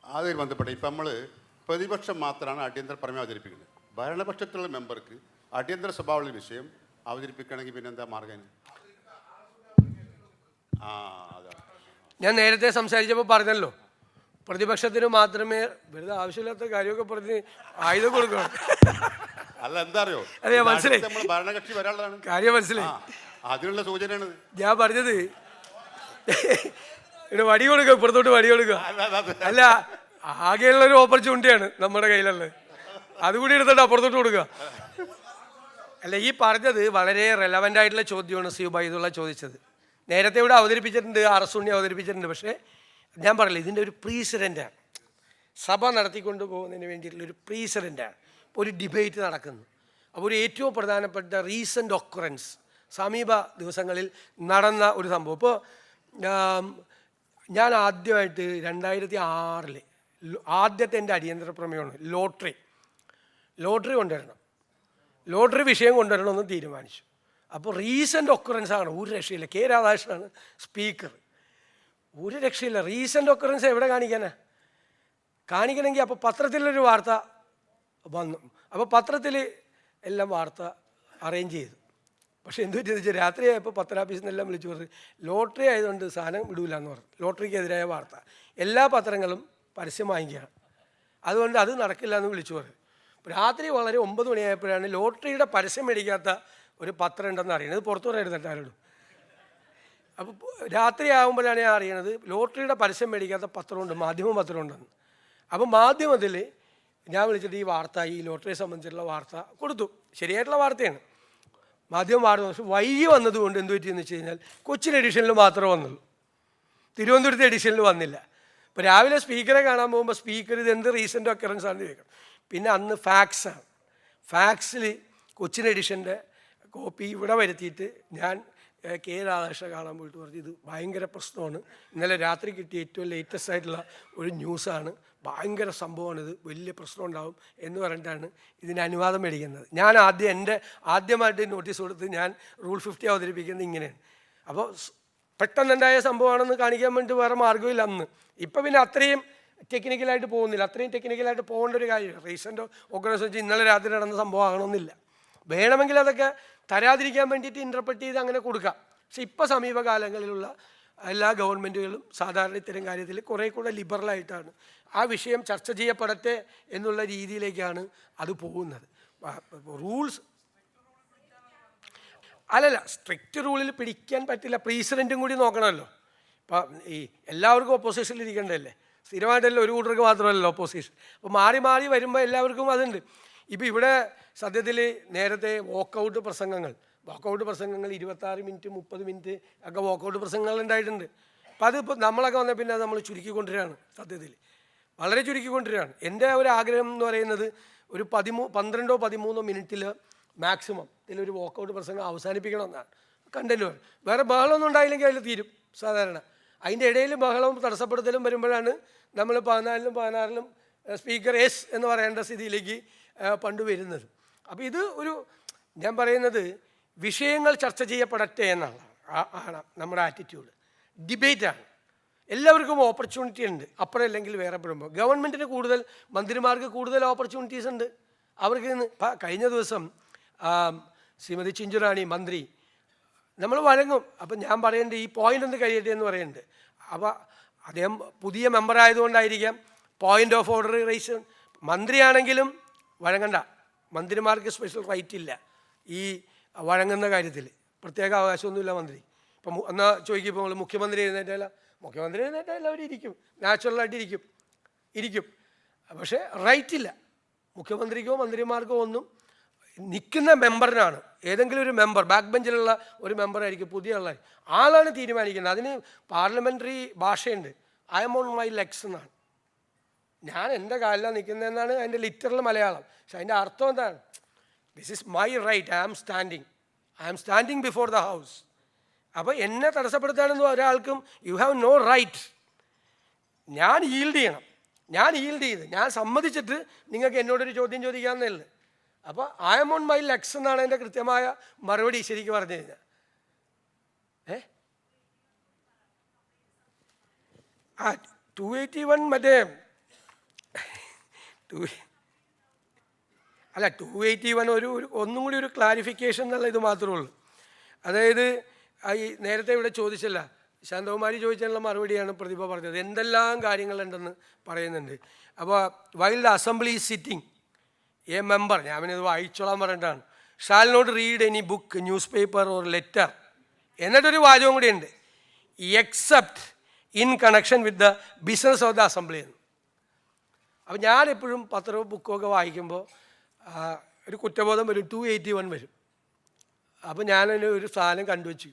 അതിൽ ബന്ധപ്പെട്ട്. ഇപ്പം നമ്മൾ പ്രതിപക്ഷം മാത്രമാണ് അടിയന്തര പ്രമേയം അവതരിപ്പിക്കുന്നത്. ഭരണപക്ഷത്തുള്ള മെമ്പർക്ക് അടിയന്തര സ്വഭാവമുള്ള വിഷയം അവതരിപ്പിക്കണമെങ്കിൽ പിന്നെന്താ മാർഗം? ഞാൻ നേരത്തെ സംസാരിച്ചപ്പോൾ പറഞ്ഞല്ലോ, പ്രതിപക്ഷത്തിന് മാത്രമേ വെറുതെ ആവശ്യമില്ലാത്ത കാര്യമൊക്കെ പറഞ്ഞ് ആയുധം കൊടുക്കണം. അല്ല, എന്താ അറിയോ, അതെ മനസ്സിലായി, ഭരണകക്ഷി വരാനുള്ളതാണ് കാര്യം മനസ്സിലായി. അതിനുള്ള സൂചനയാണ് ഞാൻ പറഞ്ഞത്. ഇവിടെ വടി കൊടുക്കുക, ഇപ്പുറത്തോട്ട് വടി കൊടുക്കുക. അല്ല, ആകെയുള്ളൊരു ഓപ്പർച്യൂണിറ്റിയാണ് നമ്മുടെ കയ്യിലുള്ളത്. അതുകൂടി എടുത്തിട്ട് അപ്പുറത്തോട്ട് കൊടുക്കുക. അല്ല, ഈ പറഞ്ഞത് വളരെ റെലവൻ്റ് ആയിട്ടുള്ള ചോദ്യമാണ് സി ഉബൈദുള്ള ചോദിച്ചത്. നേരത്തെ ഇവിടെ അവതരിപ്പിച്ചിട്ടുണ്ട്, RS അവതരിപ്പിച്ചിട്ടുണ്ട്. പക്ഷേ ഞാൻ പറയില്ല, ഇതിൻ്റെ ഒരു പ്രീസിഡൻ്റാണ്. സഭ നടത്തിക്കൊണ്ട് പോകുന്നതിന് വേണ്ടിയിട്ടുള്ളൊരു പ്രീസിഡൻ്റാണ്. ഇപ്പോൾ ഒരു ഡിബേറ്റ് നടക്കുന്നു. അപ്പോൾ ഒരു ഏറ്റവും പ്രധാനപ്പെട്ട റീസെൻ്റ് ഒക്കറൻസ് സമീപ ദിവസങ്ങളിൽ നടന്ന ഒരു സംഭവം. ഇപ്പോൾ ഞാൻ ആദ്യമായിട്ട് 2006 ആദ്യത്തെ എൻ്റെ അടിയന്തര പ്രമേയമാണ് ലോട്ടറി കൊണ്ടുവരണം. ലോട്ടറി വിഷയം കൊണ്ടുവരണമെന്ന് തീരുമാനിച്ചു. അപ്പോൾ റീസെൻ്റ് ഒക്കറൻസ് ആണ്, ഒരു രക്ഷയില്ല. കെ രാധാകൃഷ്ണനാണ് സ്പീക്കർ. ഒരു രക്ഷയില്ല. റീസെൻ്റ് ഒക്കറൻസ് എവിടെ കാണിക്കണമെങ്കിൽ അപ്പോൾ പത്രത്തിലൊരു വാർത്ത വന്നു. അപ്പോൾ പത്രത്തിൽ എല്ലാം വാർത്ത അറേഞ്ച് ചെയ്തു. പക്ഷേ എന്ത് പറ്റിയെന്ന് വെച്ചാൽ രാത്രിയായപ്പോൾ പത്രാഫീസിൽ നിന്നെല്ലാം വിളിച്ചു പറഞ്ഞു, ലോട്ടറി ആയതുകൊണ്ട് സാധനം വിടൂല എന്ന് പറഞ്ഞു. ലോട്ടറിക്കെതിരായ വാർത്ത എല്ലാ പത്രങ്ങളും പരസ്യം വാങ്ങിക്കുകയാണ്, അതുകൊണ്ട് അത് നടക്കില്ല എന്ന് വിളിച്ചു പറഞ്ഞു. രാത്രി വളരെ 9 മണിയായപ്പോഴാണ് ലോട്ടറിയുടെ പരസ്യം മേടിക്കാത്ത ഒരു പത്രം ഉണ്ടെന്ന് അറിയണത്. പുറത്തു പറയരുത് ആരോടും. അപ്പോൾ രാത്രി ആകുമ്പോഴാണ് ഞാൻ അറിയണത് ലോട്ടറിയുടെ പരസ്യം മേടിക്കാത്ത പത്രമുണ്ട്, മാധ്യമ പത്രമുണ്ടെന്ന്. അപ്പോൾ മാധ്യമത്തിൽ ഞാൻ വിളിച്ചിട്ട് ഈ വാർത്ത, ഈ ലോട്ടറിയെ സംബന്ധിച്ചുള്ള വാർത്ത കൊടുത്തു. ശരിയായിട്ടുള്ള വാർത്തയാണ്, മാധ്യമം വാർത്ത. പക്ഷെ വൈകി വന്നതുകൊണ്ട് എന്ത് പറ്റിയെന്ന് വെച്ച് കഴിഞ്ഞാൽ കൊച്ചിൻ എഡിഷനിൽ മാത്രമേ വന്നുള്ളൂ, തിരുവനന്തപുരത്തെ എഡിഷനിൽ വന്നില്ല. ഇപ്പോൾ രാവിലെ സ്പീക്കറെ കാണാൻ പോകുമ്പോൾ സ്പീക്കർ ഇത് എന്ത് റീസെൻ്റ് ഒക്കറൻസ് ആണെന്ന് ചോദിക്കണം. പിന്നെ അന്ന് ഫാക്സാണ്, ഫാക്സിൽ കൊച്ചിൻ എഡിഷൻ്റെ കോപ്പി ഇവിടെ വരുത്തിയിട്ട് ഞാൻ കെ രാധാകൃഷ്ണനെ കാണാൻ പോയിട്ട് പറഞ്ഞു ഇത് ഭയങ്കര പ്രശ്നമാണ്, ഇന്നലെ രാത്രി കിട്ടിയ ഏറ്റവും ലേറ്റസ്റ്റ് ആയിട്ടുള്ള ഒരു ന്യൂസാണ്, ഭയങ്കര സംഭവമാണിത്, വലിയ പ്രശ്നം ഉണ്ടാവും എന്ന് പറഞ്ഞിട്ടാണ് ഇതിന് അനുവാദം മേടിക്കുന്നത്. ഞാൻ ആദ്യമായിട്ട് നോട്ടീസ് കൊടുത്ത് ഞാൻ റൂൾ 50 അവതരിപ്പിക്കുന്നത് ഇങ്ങനെയാണ്. അപ്പോൾ പെട്ടെന്നുണ്ടായ സംഭവമാണെന്ന് കാണിക്കാൻ വേണ്ടി വേറെ മാർഗ്ഗമില്ല അന്ന്. ഇപ്പം പിന്നെ അത്രയും ടെക്നിക്കലായിട്ട് പോകുന്നില്ല, അത്രയും ടെക്നിക്കലായിട്ട് പോകേണ്ട ഒരു കാര്യമില്ല. റീസെൻ്റ് ഓർഗനൈസ് വെച്ച് ഇന്നലെ രാത്രി നടന്ന സംഭവം ആകണമെന്നില്ല. വേണമെങ്കിൽ അതൊക്കെ തരാതിരിക്കാൻ വേണ്ടിയിട്ട് ഇൻ്റർപ്രറ്റ് ചെയ്ത് അങ്ങനെ കൊടുക്കാം. പക്ഷെ ഇപ്പോൾ സമീപകാലങ്ങളിലുള്ള എല്ലാ ഗവൺമെൻറ്റുകളും സാധാരണ ഇത്തരം കാര്യത്തിൽ കുറേ കൂടെ ലിബറലായിട്ടാണ് ആ വിഷയം ചർച്ച ചെയ്യപ്പെടട്ടെ എന്നുള്ള രീതിയിലേക്കാണ് അത് പോകുന്നത്. റൂൾസ് അല്ലല്ല, സ്ട്രിക്റ്റ് റൂളിൽ പിടിക്കാൻ പറ്റില്ല, പ്രീസിഡൻറ്റും കൂടി നോക്കണമല്ലോ. ഇപ്പം ഈ എല്ലാവർക്കും ഓപ്പോസിഷനിൽ ഇരിക്കേണ്ടതല്ലേ, സ്ഥിരമായിട്ടല്ല ഒരു കൂട്ടർക്ക് മാത്രമല്ലല്ലോ ഓപ്പോസിഷൻ. അപ്പോൾ മാറി മാറി വരുമ്പോൾ എല്ലാവർക്കും അതുണ്ട്. ഇപ്പോൾ ഇവിടെ സത്യത്തിൽ നേരത്തെ വാക്കൗട്ട് പ്രസംഗങ്ങൾ 26 മിനിറ്റ് 30 മിനിറ്റ് ഒക്കെ വാക്കൗട്ട് പ്രസംഗങ്ങൾ ഉണ്ടായിട്ടുണ്ട്. അപ്പം അതിപ്പോൾ നമ്മളൊക്കെ വന്ന പിന്നെ നമ്മൾ ചുരുക്കിക്കൊണ്ടിരിക്കുകയാണ്, സത്യത്തിൽ വളരെ ചുരുക്കിക്കൊണ്ടിരിക്കുകയാണ്. എൻ്റെ ഒരു ആഗ്രഹം എന്ന് പറയുന്നത് ഒരു 12-13 മിനിറ്റിൽ മാക്സിമം ഇതിലൊരു വാക്കൗട്ട് പ്രസംഗം അവസാനിപ്പിക്കണമെന്നാണ്. കണ്ടന്റ് വേറെ ബഹളമൊന്നും ഉണ്ടായില്ലെങ്കിൽ അതിൽ തീരും സാധാരണ. അതിൻ്റെ ഇടയിൽ ബഹളവും തടസ്സപ്പെടുത്തലും വരുമ്പോഴാണ് നമ്മൾ 14-16 സ്പീക്കർ എസ് എന്ന് പറയേണ്ട സ്ഥിതിയിലേക്ക് പണ്ട് വരുന്നത്. അപ്പോൾ ഇത് ഒരു ഞാൻ പറയുന്നത് വിഷയങ്ങൾ ചർച്ച ചെയ്യപ്പെടട്ടെ എന്നാണ് നമ്മുടെ ആറ്റിറ്റ്യൂഡ്. ഡിബേറ്റാണ്, എല്ലാവർക്കും ഓപ്പർച്യൂണിറ്റി ഉണ്ട്, അപ്പുറം അല്ലെങ്കിൽ വേറെ പെടുമ്പോൾ. ഗവൺമെൻറ്റിന് കൂടുതൽ, മന്ത്രിമാർക്ക് കൂടുതൽ ഓപ്പർച്യൂണിറ്റീസ് ഉണ്ട്. അവർക്ക് കഴിഞ്ഞ ദിവസം ശ്രീമതി ചിഞ്ചുറാണി മന്ത്രി നമ്മൾ വഴങ്ങും. അപ്പം ഞാൻ പറയേണ്ടത് ഈ പോയിൻ്റ് ഒന്ന് കഴിയട്ടെ എന്ന് പറയുന്നുണ്ട്. അപ്പോൾ അദ്ദേഹം പുതിയ മെമ്പറായതുകൊണ്ടായിരിക്കാം പോയിൻ്റ് ഓഫ് ഓർഡർ റൈസ്. മന്ത്രിയാണെങ്കിലും വഴങ്ങണ്ട, മന്ത്രിമാർക്ക് സ്പെഷ്യൽ റൈറ്റ് ഇല്ല ഈ വഴങ്ങുന്ന കാര്യത്തിൽ, പ്രത്യേക അവകാശമൊന്നുമില്ല മന്ത്രി. ഇപ്പം എന്നാൽ ചോദിക്കും നമ്മൾ മുഖ്യമന്ത്രി എഴുന്നേറ്റല്ല, മുഖ്യമന്ത്രി എഴുന്നേറ്റാൽ എല്ലാവരും ഇരിക്കും, നാച്ചുറലായിട്ട് ഇരിക്കും. പക്ഷേ റൈറ്റില്ല മുഖ്യമന്ത്രിക്കോ മന്ത്രിമാർക്കോ ഒന്നും. നിൽക്കുന്ന മെമ്പറിനാണ്, ഏതെങ്കിലും ഒരു മെമ്പർ, ബാക്ക് ബെഞ്ചിലുള്ള ഒരു മെമ്പറായിരിക്കും, പുതിയ ആളാണ് തീരുമാനിക്കുന്നത്. അതിന് പാർലമെൻ്ററി ഭാഷയുണ്ട്, I am on my legs എന്നാണ്, ഞാൻ എൻ്റെ കാലിലാണ് നിൽക്കുന്നതെന്നാണ് അതിൻ്റെ ലിറ്ററൽ മലയാളം. പക്ഷെ അതിൻ്റെ അർത്ഥം എന്താണ്? This is my right, I am standing before the house. അപ്പോൾ എന്നെ തടസ്സപ്പെടുത്താനൊന്നും ഒരാൾക്കും യു ഹാവ് നോ റൈറ്റ്. ഞാൻ ഈൽഡ് ചെയ്യണം, ഞാൻ സമ്മതിച്ചിട്ട് നിങ്ങൾക്ക് എന്നോടൊരു ചോദ്യം ചോദിക്കാമെന്നേ. അപ്പോൾ I am on my legs എന്നാണ് എൻ്റെ കൃത്യമായ മറുപടി ശരിക്കും പറഞ്ഞു കഴിഞ്ഞാൽ. ആ 281 മറ്റേ 281 ഒന്നും കൂടി ഒരു ക്ലാരിഫിക്കേഷൻ എന്നുള്ള ഇത് മാത്രമേ ഉള്ളൂ. അതായത് ഈ നേരത്തെ ഇവിടെ ചോദിച്ചല്ല, ശാന്തകുമാരി ചോദിച്ചതിനുള്ള മറുപടിയാണ് പ്രതിഭ പറഞ്ഞത്. എന്തെല്ലാം കാര്യങ്ങളുണ്ടെന്ന് പറയുന്നുണ്ട്. അപ്പോൾ while the assembly sitting a member, ഞാൻ പിന്നെ ഇത് വായിച്ചോളാൻ പറഞ്ഞിട്ടാണ്, shall not read any book, newspaper or letter, എന്നിട്ടൊരു വാചകം കൂടിയുണ്ട്, except in connection with the business of the assembly എന്ന്. അപ്പോൾ ഞാനെപ്പോഴും പത്രവും ബുക്കുമൊക്കെ വായിക്കുമ്പോൾ ഒരു കുറ്റബോധം വരും, 281 വരും. അപ്പോൾ ഞാനതിന് ഒരു സാധനം കണ്ടുവച്ചു,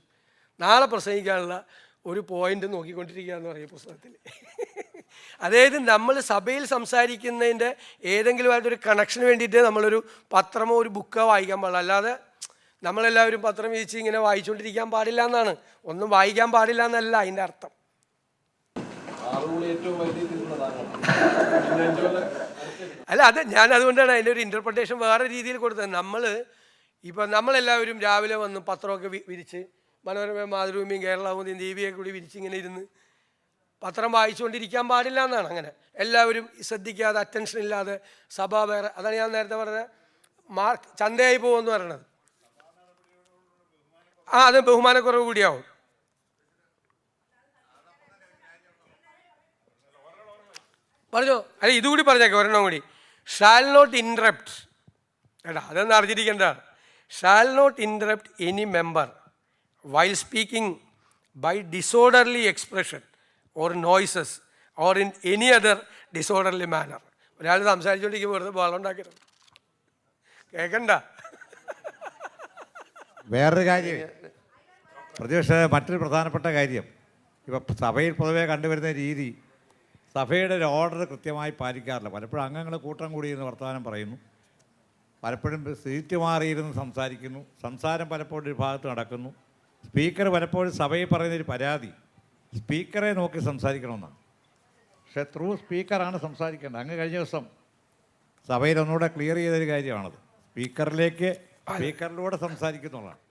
നാളെ പ്രസംഗിക്കാനുള്ള ഒരു പോയിൻ്റ് നോക്കിക്കൊണ്ടിരിക്കുക എന്ന് പറയും പുസ്തകത്തിൽ. അതായത് നമ്മൾ സഭയിൽ സംസാരിക്കുന്നതിൻ്റെ ഏതെങ്കിലുമായിട്ടൊരു കണക്ഷന് വേണ്ടിയിട്ട് നമ്മളൊരു പത്രമോ ഒരു ബുക്കോ വായിക്കാൻ പാടില്ല. അല്ലാതെ നമ്മളെല്ലാവരും പത്രം വീഴ്ച ഇങ്ങനെ വായിച്ചുകൊണ്ടിരിക്കാൻ പാടില്ല എന്നാണ്, ഒന്നും വായിക്കാൻ പാടില്ല എന്നല്ല അതിൻ്റെ അർത്ഥം. അല്ല, അത് ഞാൻ അതുകൊണ്ടാണ് അതിൻ്റെ ഒരു ഇൻ്റർപ്രിട്ടേഷൻ വേറെ രീതിയിൽ കൊടുത്തത്. നമ്മളെല്ലാവരും രാവിലെ വന്ന് പത്രമൊക്കെ വിരിച്ച്, മനോരമയും മാതൃഭൂമിയും കേരളകൗമുദിയും ദീപികയൊക്കെ കൂടി വിരിച്ചിങ്ങനെ ഇരുന്ന് പത്രം വായിച്ചുകൊണ്ടിരിക്കാൻ പാടില്ല എന്നാണ്. അങ്ങനെ എല്ലാവരും ശ്രദ്ധിക്കാതെ, അറ്റൻഷൻ ഇല്ലാതെ സഭ വേറെ, അതാണ് ഞാൻ നേരത്തെ പറഞ്ഞത്, ചന്തയായി പോകുമെന്ന് പറയണത്. അത് ബഹുമാനക്കുറവ് കൂടിയാവും. പറഞ്ഞോ, അല്ല ഇതുകൂടി പറഞ്ഞേക്കാം, ഒരെണ്ണം കൂടി. ഷാൽ നോട്ട് ഇൻറപ്റ്റ്, കേട്ടാ, അതൊന്നും അറിഞ്ഞിരിക്കേണ്ടതാണ്. shall not interrupt any member while speaking by disorderly expression or noises or in any other disorderly manner. ഒരാൾ സംസാരിച്ചുകൊണ്ടിരിക്കുമ്പോൾ വെറുതെ ബഹളം ഉണ്ടാക്കരുത്, കേൾക്കണ്ട. വേറൊരു കാര്യം, പ്രതിപക്ഷ മറ്റൊരു പ്രധാനപ്പെട്ട കാര്യം, ഇപ്പം സഭയിൽ പൊതുവെ കണ്ടുവരുന്ന രീതി, സഭയുടെ ഒരു ഓർഡർ കൃത്യമായി പാലിക്കാറില്ല. പലപ്പോഴും അംഗങ്ങൾ കൂട്ടം കൂടിയിരുന്ന് വർത്തമാനം പറയുന്നു, പലപ്പോഴും സീറ്റ് മാറിയിരുന്ന് സംസാരിക്കുന്നു, സംസാരം പലപ്പോഴും ഒരു ഭാഗത്ത് നടക്കുന്നു. സ്പീക്കർ പലപ്പോഴും സഭയിൽ പറയുന്നൊരു പരാതി സ്പീക്കറെ നോക്കി സംസാരിക്കണമെന്നാണ്. പക്ഷേ ത്രൂ സ്പീക്കറാണ് സംസാരിക്കേണ്ടത്. അങ്ങ് കഴിഞ്ഞ ദിവസം സഭയിൽ ഒന്നുകൂടെ ക്ലിയർ ചെയ്തൊരു കാര്യമാണത്. സ്പീക്കറിലൂടെ സംസാരിക്കുന്നുള്ളതാണ്.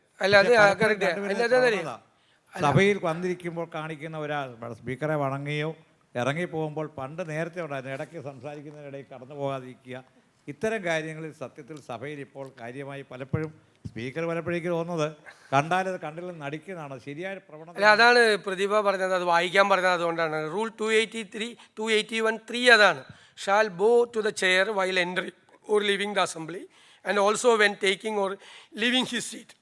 സഭയിൽ വന്നിരിക്കുമ്പോൾ കാണിക്കുന്ന ഒരാൾ സ്പീക്കറെ വണങ്ങുകയോ ഇറങ്ങിപ്പോകുമ്പോൾ പണ്ട് നേരത്തെ ഉണ്ടായിരുന്നു ഇടയ്ക്ക് സംസാരിക്കുന്നതിനിടയിൽ കടന്നു പോകാതിരിക്കുക. ഇത്തരം കാര്യങ്ങളിൽ സത്യത്തിൽ സഭയിൽ ഇപ്പോൾ കാര്യമായി പലപ്പോഴും സ്പീക്കർ പലപ്പോഴേക്ക് തോന്നുന്നത് കണ്ടാലത് കണ്ടില്ലെന്ന് നടിക്കുന്നതാണ് ശരിയായ പ്രവണത. അല്ല, അതാണ് പ്രതിഭ പറഞ്ഞത്, അത് വായിക്കാൻ പറഞ്ഞത്. അതുകൊണ്ടാണ് റൂൾ 281(3) അതാണ്. Shall bow to the chair while entry or leaving the assembly and also when taking or leaving his seat.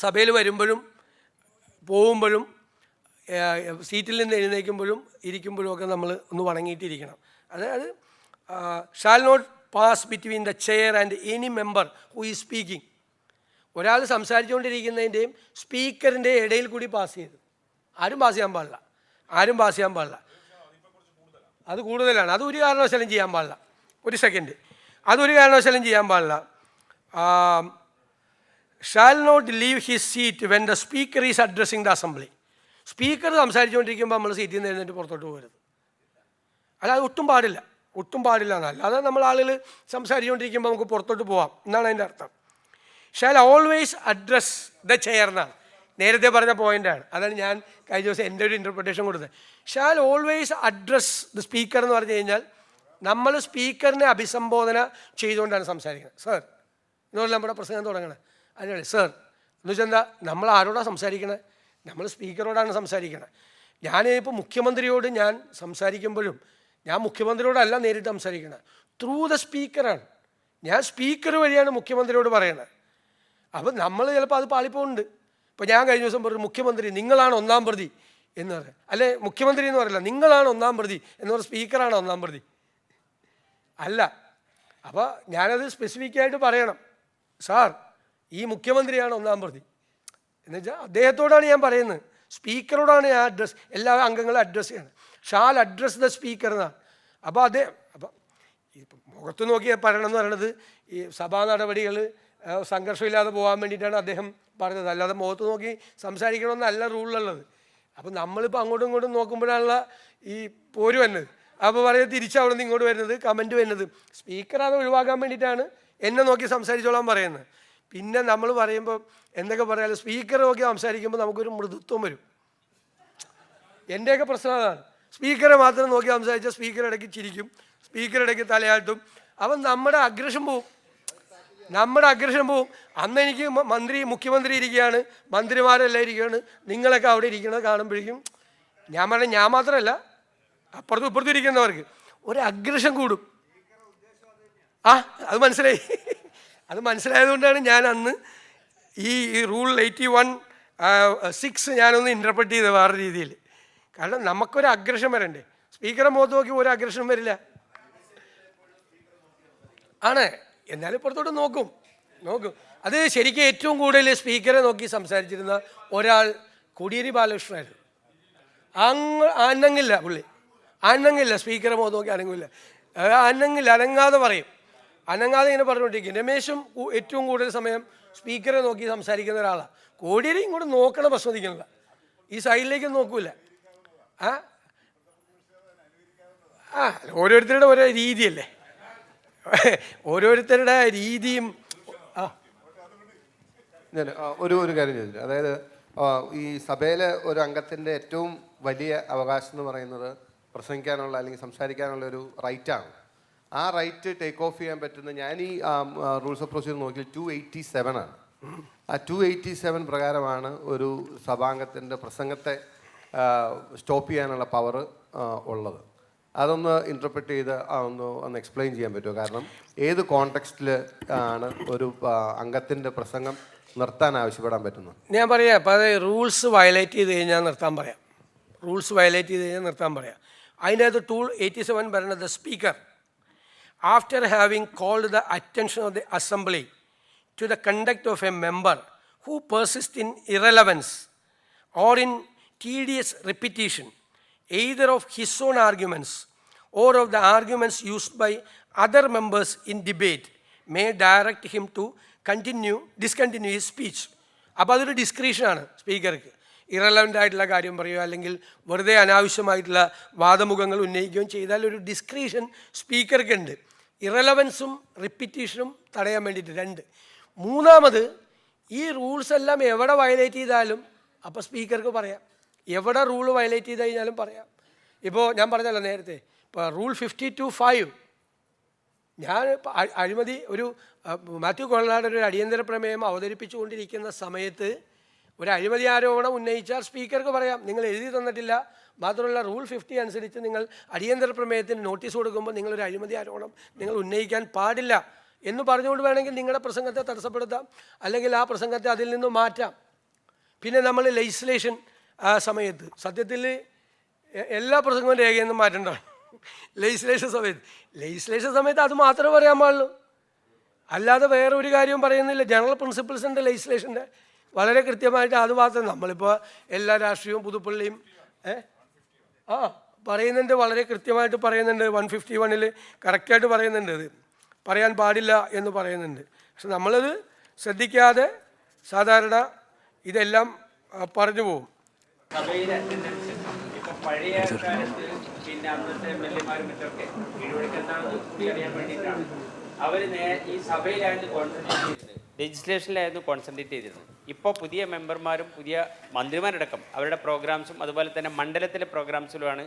സഭയിൽ വരുമ്പോഴും പോകുമ്പോഴും സീറ്റിൽ നിന്ന് എഴുന്നേൽക്കുമ്പോഴും ഇരിക്കുമ്പോഴും ഒക്കെ നമ്മൾ ഒന്ന് വണങ്ങിയിട്ടിരിക്കണം. അതായത് shall not pass between the chair and any member who is speaking. ഒരാൾ സംസാരിച്ചുകൊണ്ടിരിക്കുന്നതിൻ്റെയും സ്പീക്കറിൻ്റെ ഇടയിൽ കൂടി പാസ് ചെയ്ത് ആരും പാസ് ചെയ്യാൻ പാടില്ല. അത് കൂടുതലാണ്. അത് ഒരു കാരണവശാലും ചെയ്യാൻ പാടില്ല. ഒരു സെക്കൻഡ്, അതൊരു കാരണവശാലും ചെയ്യാൻ പാടില്ല. Shall not leave his seat when the speaker is addressing the assembly. Speaker സംസാരിച്ചുകൊണ്ടിരിക്കുമ്പോൾ നമ്മൾ സീറ്റിൽ നിന്ന് എഴുന്നേറ്റ് പുറത്തോട്ട് പോകരുത്. അല്ലാതെ ഒട്ടും പാടില്ല എന്നല്ല. അത് നമ്മൾ ആളുകൾ സംസാരിച്ചുകൊണ്ടിരിക്കുമ്പോൾ നമുക്ക് പുറത്തോട്ട് പോവാം എന്നാണ് അതിൻ്റെ അർത്ഥം. Shall always address the chair എന്നാണ് നേരത്തെ പറഞ്ഞ പോയിൻ്റാണ്. അതാണ് ഞാൻ കഴിഞ്ഞ ദിവസം എൻ്റെ ഒരു ഇൻ്റർപ്രിട്ടേഷൻ കൊടുത്തത്. Shall always address the speaker എന്ന് പറഞ്ഞു കഴിഞ്ഞാൽ നമ്മൾ സ്പീക്കറിനെ അഭിസംബോധന ചെയ്തുകൊണ്ടാണ് സംസാരിക്കുന്നത്. സാർ എന്നുള്ള നമ്മുടെ പ്രസംഗം തുടങ്ങണത് അതിനാണ് സാർ എന്ന് വെച്ചാൽ എന്താ, നമ്മൾ ആരോടാണ് സംസാരിക്കണത്? നമ്മൾ സ്പീക്കറോടാണ് സംസാരിക്കണത്. ഞാനിപ്പോൾ മുഖ്യമന്ത്രിയോട് ഞാൻ സംസാരിക്കുമ്പോഴും ഞാൻ മുഖ്യമന്ത്രിയോടല്ല നേരിട്ട് സംസാരിക്കണത്, ത്രൂ ദ സ്പീക്കറാണ്. ഞാൻ സ്പീക്കർ വഴിയാണ് മുഖ്യമന്ത്രിയോട് പറയണത്. അപ്പം നമ്മൾ ചിലപ്പോൾ അത് പാളിപ്പോകുന്നുണ്ട്. ഇപ്പോൾ ഞാൻ കഴിഞ്ഞ ദിവസം പറഞ്ഞു, മുഖ്യമന്ത്രി നിങ്ങളാണ് ഒന്നാം പ്രതി എന്ന് പറയാം. അല്ലെ, മുഖ്യമന്ത്രി എന്ന് പറയില്ല, നിങ്ങളാണ് ഒന്നാം പ്രതി എന്ന് പറഞ്ഞ സ്പീക്കറാണ് ഒന്നാം പ്രതി അല്ല. അപ്പോൾ ഞാനത് സ്പെസിഫിക്കായിട്ട് പറയണം, സാർ ഈ മുഖ്യമന്ത്രിയാണ് ഒന്നാം പ്രതി എന്ന് വെച്ചാൽ അദ്ദേഹത്തോടാണ് ഞാൻ പറയുന്നത്, സ്പീക്കറോടാണ് ഞാൻ എല്ലാ അംഗങ്ങളും അഡ്രസ്സ് ചെയ്യണം. ഷാൽ അഡ്രസ് ദ സ്പീക്കർ എന്നാണ്. അപ്പോൾ അപ്പം ഇപ്പം മുഖത്ത് നോക്കി പറയണം എന്ന് പറയണത് ഈ സഭാ നടപടികൾ സംഘർഷമില്ലാതെ പോകാൻ വേണ്ടിയിട്ടാണ് അദ്ദേഹം പറഞ്ഞത്. അല്ലാതെ മുഖത്ത് നോക്കി സംസാരിക്കണമെന്നല്ല റൂളിലുള്ളത്. അപ്പം നമ്മളിപ്പോൾ അങ്ങോട്ടും ഇങ്ങോട്ടും നോക്കുമ്പോഴാണുള്ള ഈ പോര് വന്നത്. അപ്പോൾ പറയുന്നത് തിരിച്ചവിടെ നിന്ന് ഇങ്ങോട്ട് വരുന്നത്, കമൻറ്റ് വരുന്നത്. സ്പീക്കർ അത് ഒഴിവാക്കാൻ വേണ്ടിയിട്ടാണ് എന്നെ നോക്കി സംസാരിച്ചോളാൻ പറയുന്നത്. പിന്നെ നമ്മൾ പറയുമ്പോൾ എന്തൊക്കെ പറയാലും സ്പീക്കർ നോക്കി സംസാരിക്കുമ്പോൾ നമുക്കൊരു മൃദുത്വം വരും. എൻ്റെയൊക്കെ പ്രശ്നം അതാണ്. സ്പീക്കറെ മാത്രം നോക്കി സംസാരിച്ചാൽ സ്പീക്കർ ഇടയ്ക്ക് ചിരിക്കും, സ്പീക്കർ ഇടയ്ക്ക് തലയാട്ടും. അപ്പം നമ്മുടെ അഗ്രഷൻ പോവും. അന്ന് എനിക്ക് മുഖ്യമന്ത്രി ഇരിക്കുകയാണ്, മന്ത്രിമാരെല്ലാം ഇരിക്കുകയാണ്, നിങ്ങളൊക്കെ അവിടെ ഇരിക്കുന്നത് കാണുമ്പോഴേക്കും ഞാൻ പറഞ്ഞ ഞാൻ മാത്രമല്ല അപ്പുറത്തും ഇപ്പുറത്തും ഇരിക്കുന്നവർക്ക് ഒരു അഗ്രഷൻ കൂടും. അത് മനസ്സിലായതുകൊണ്ടാണ് ഞാൻ അന്ന് ഈ റൂൾ 81(6) ഞാനൊന്ന് ഇൻ്റർപ്രറ്റ് ചെയ്തത് വേറെ രീതിയിൽ. കാരണം നമുക്കൊരു അഗ്രഷൻ വരണ്ടേ. സ്പീക്കറെ മുഖത്ത് നോക്കി ഒരു അഗ്രഷൻ വരില്ല ആണ്. എന്നാലും പുറത്തോട്ട് നോക്കും. അത് ശരിക്കും ഏറ്റവും കൂടുതൽ സ്പീക്കറെ നോക്കി സംസാരിച്ചിരുന്ന ഒരാൾ കോടിയേരി ബാലകൃഷ്ണനായിരുന്നു. അനങ്ങില്ല സ്പീക്കറെ മുഖത്ത് നോക്കി അനങ്ങാതെ പറയും. അനങ്ങാതെ ഇങ്ങനെ പറഞ്ഞുകൊണ്ടിരിക്കും. രമേശും ഏറ്റവും കൂടുതൽ സമയം സ്പീക്കറെ നോക്കി സംസാരിക്കുന്ന ഒരാളാണ്. കോടിയേരി ഇങ്ങോട്ട് നോക്കണ പ്രശ്നമില്ല, ഈ സൈഡിലേക്ക് നോക്കൂല. ഓരോരുത്തരുടെ ഓരോ രീതിയല്ലേ, ഓരോരുത്തരുടെ രീതിയും. ഒരു കാര്യം ചോദിച്ചു, അതായത് ഈ സഭയിലെ ഒരു അംഗത്തിൻ്റെ ഏറ്റവും വലിയ അവകാശം എന്ന് പറയുന്നത് പ്രസംഗിക്കാനുള്ള അല്ലെങ്കിൽ സംസാരിക്കാനുള്ള ഒരു റൈറ്റാണ്. ആ റൈറ്റ് ടേക്ക് ഓഫ് ചെയ്യാൻ പറ്റുന്ന, ഞാൻ ഈ റൂൾസ് ഓഫ് പ്രൊസീജിയർ നോക്കി 287 ആണ്. ആ 287 പ്രകാരമാണ് ഒരു സഭാംഗത്തിൻ്റെ പ്രസംഗത്തെ സ്റ്റോപ്പ് ചെയ്യാനുള്ള പവർ ഉള്ളത്. അതൊന്ന് ഇൻ്റർപ്രറ്റ് ചെയ്ത് ഒന്ന് എക്സ്പ്ലെയിൻ ചെയ്യാൻ പറ്റുമോ? കാരണം ഏത് കോണ്ടെക്സ്റ്റിൽ ആണ് ഒരു അംഗത്തിൻ്റെ പ്രസംഗം നിർത്താൻ ആവശ്യപ്പെടാൻ പറ്റുന്നത്? ഞാൻ പറയാം, അപ്പോൾ അത് റൂൾസ് വയലേറ്റ് ചെയ്ത് കഴിഞ്ഞാൽ നിർത്താൻ പറയാം. റൂൾസ് വയലേറ്റ് ചെയ്ത് കഴിഞ്ഞാൽ നിർത്താൻ പറയാം. അതിൻ്റെ അകത്ത് ടൂൾ 87 പറയുന്നത് the speaker after having called the attention of the assembly to the conduct of a member who persists in irrelevance or in tedious repetition, either of his own arguments or of the arguments used by other members in debate, may direct him to discontinue his speech. അപ്പോൾ അതൊരു ഡിസ്ക്രിഷനാണ് സ്പീക്കർക്ക്. Irrelevant ആയിട്ടുള്ള കാര്യം പറയുക അല്ലെങ്കിൽ വെറുതെ അനാവശ്യമായിട്ടുള്ള വാദമുഖങ്ങൾ ഉന്നയിക്കുകയും ചെയ്താൽ ഒരു ഡിസ്ക്രിഷൻ സ്പീക്കർക്ക് ഉണ്ട്. ഇറലവൻസും റിപ്പീറ്റീഷനും തടയാൻ വേണ്ടിയിട്ട് 2. മൂന്നാമത്, ഈ റൂൾസ് എല്ലാം എവിടെ വയലേറ്റ് ചെയ്താലും അപ്പോൾ സ്പീക്കർക്ക് പറയാം. എവിടെ റൂൾ വയലേറ്റ് ചെയ്ത് കഴിഞ്ഞാലും പറയാം. ഇപ്പോൾ ഞാൻ പറഞ്ഞല്ലോ നേരത്തെ, ഇപ്പോൾ റൂൾ 52(5) ഞാൻ അഴിമതി ഒരു മാത്യു കൊളനാട് ഒരു അടിയന്തര പ്രമേയം അവതരിപ്പിച്ചുകൊണ്ടിരിക്കുന്ന സമയത്ത് ഒരു അഴിമതി ആരോപണം ഉന്നയിച്ചാൽ സ്പീക്കർക്ക് പറയാം, നിങ്ങൾ എഴുതി തന്നിട്ടില്ല, മാത്രമല്ല റൂൾ 50 അനുസരിച്ച് നിങ്ങൾ അടിയന്തര പ്രമേയത്തിന് നോട്ടീസ് കൊടുക്കുമ്പോൾ നിങ്ങളൊരു അഴിമതി ആരോപണം നിങ്ങൾ ഉന്നയിക്കാൻ പാടില്ല എന്ന് പറഞ്ഞുകൊണ്ട് വേണമെങ്കിൽ നിങ്ങളുടെ പ്രസംഗത്തെ തടസ്സപ്പെടുത്താം, അല്ലെങ്കിൽ ആ പ്രസംഗത്തെ അതിൽ നിന്ന് മാറ്റാം. പിന്നെ നമ്മൾ ലെജിസ്ലേഷൻ സമയത്ത് സത്യത്തിൽ എല്ലാ പ്രസംഗവും രേഖയിൽ നിന്നും മാറ്റേണ്ടതാണ്. ലെജിസ്ലേഷൻ സമയത്ത് അത് മാത്രമേ പറയാൻ പാടുള്ളൂ, അല്ലാതെ വേറെ ഒരു കാര്യവും പറയുന്നില്ല. ജനറൽ പ്രിൻസിപ്പിൾസ് ഉണ്ട് ലെജിസ്ലേഷൻ്റെ, വളരെ കൃത്യമായിട്ട് അത് മാത്രം. നമ്മളിപ്പോൾ എല്ലാ രാഷ്ട്രീയവും പുതുപ്പള്ളിയും പറയുന്നുണ്ട്, വളരെ കൃത്യമായിട്ട് പറയുന്നുണ്ട്. 151 കറക്റ്റായിട്ട് പറയുന്നുണ്ട്, ഇത് പറയാൻ പാടില്ല എന്ന് പറയുന്നുണ്ട്. പക്ഷെ നമ്മളത് ശ്രദ്ധിക്കാതെ സാധാരണ ഇതെല്ലാം പറഞ്ഞു പോകും. സഭയിലെ അറ്റൻഡൻസ് ഇപ്പൊ പഴയ കാലത്ത് പിന്നെ അന്നത്തെ എംഎൽഎമാരും മറ്റൊക്കെ കീഴ്വഴക്കെന്താണെന്ന് കൂടി അറിയാൻ വേണ്ടിയിട്ടാണ് അവർ ഈ സഭയിലായിരുന്നു കോൺസെൻട്രേറ്റ് ചെയ്തിരുന്നത്, ലെജിസ്ലേഷനിലായിരുന്നു കോൺസെൻട്രേറ്റ് ചെയ്തിരുന്നത്. ഇപ്പോൾ പുതിയ മെമ്പർമാരും പുതിയ മന്ത്രിമാരടക്കം അവരുടെ പ്രോഗ്രാംസും അതുപോലെ തന്നെ മണ്ഡലത്തിലെ പ്രോഗ്രാംസിലുമാണ്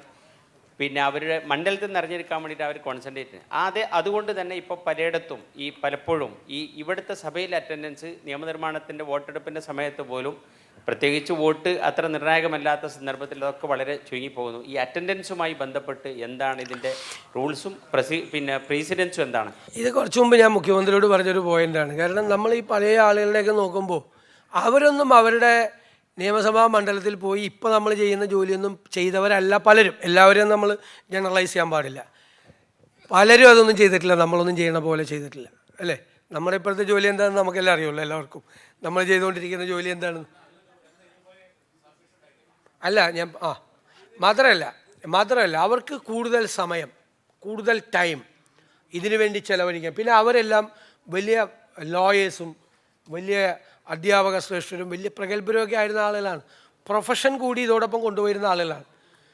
പിന്നെ അവരുടെ മണ്ഡലത്തിൽ നിന്ന് അറിഞ്ഞെടുക്കാൻ വേണ്ടിയിട്ട് അവർ കോൺസെൻട്രേറ്റ് ചെയ്യുന്നത്. അതുകൊണ്ട് തന്നെ ഇപ്പോൾ പലയിടത്തും പലപ്പോഴും ഇവിടുത്തെ സഭയിലെ അറ്റൻഡൻസ് നിയമനിർമ്മാണത്തിൻ്റെ വോട്ടെടുപ്പിൻ്റെ സമയത്ത് പോലും, പ്രത്യേകിച്ച് വോട്ട് അത്ര നിർണായകമല്ലാത്ത സന്ദർഭത്തിൽ അതൊക്കെ വളരെ ചുരുങ്ങിപ്പോകുന്നു. ഈ അറ്റൻഡൻസുമായി ബന്ധപ്പെട്ട് എന്താണ് ഇതിൻ്റെ റൂൾസും പിന്നെ പ്രസിഡൻസും എന്താണ്? ഇത് കുറച്ച് മുമ്പ് ഞാൻ മുഖ്യമന്ത്രിയോട് പറഞ്ഞൊരു പോയിൻ്റാണ്. കാരണം നമ്മൾ ഈ പഴയ ആളുകളുടെയൊക്കെ നോക്കുമ്പോൾ അവരൊന്നും അവരുടെ നിയമസഭാ മണ്ഡലത്തിൽ പോയി ഇപ്പോൾ നമ്മൾ ചെയ്യുന്ന ജോലിയൊന്നും ചെയ്തവരല്ല പലരും. എല്ലാവരെയും നമ്മൾ ജനറലൈസ് ചെയ്യാൻ പാടില്ല. പലരും അതൊന്നും ചെയ്തിട്ടില്ല, നമ്മളൊന്നും ചെയ്യണ പോലെ ചെയ്തിട്ടില്ല, അല്ലേ? നമ്മുടെ ഇപ്പോഴത്തെ ജോലി എന്താണെന്ന് നമുക്കെല്ലാം അറിയുള്ളൂ, എല്ലാവർക്കും. നമ്മൾ ചെയ്തുകൊണ്ടിരിക്കുന്ന ജോലി എന്താണെന്ന് അല്ല ഞാൻ മാത്രമല്ല അവർക്ക് കൂടുതൽ സമയം, കൂടുതൽ ടൈം ഇതിനു വേണ്ടി ചെലവഴിക്കാം. പിന്നെ അവരെല്ലാം വലിയ ലോയേഴ്സും വലിയ അധ്യാപക ശ്രേഷ്ഠരും വലിയ പ്രഗത്ഭരുമൊക്കെ ആയിരുന്ന ആളുകളാണ്. പ്രൊഫഷൻ കൂടി ഇതോടൊപ്പം കൊണ്ടുപോയിരുന്ന ആളുകളാണ്.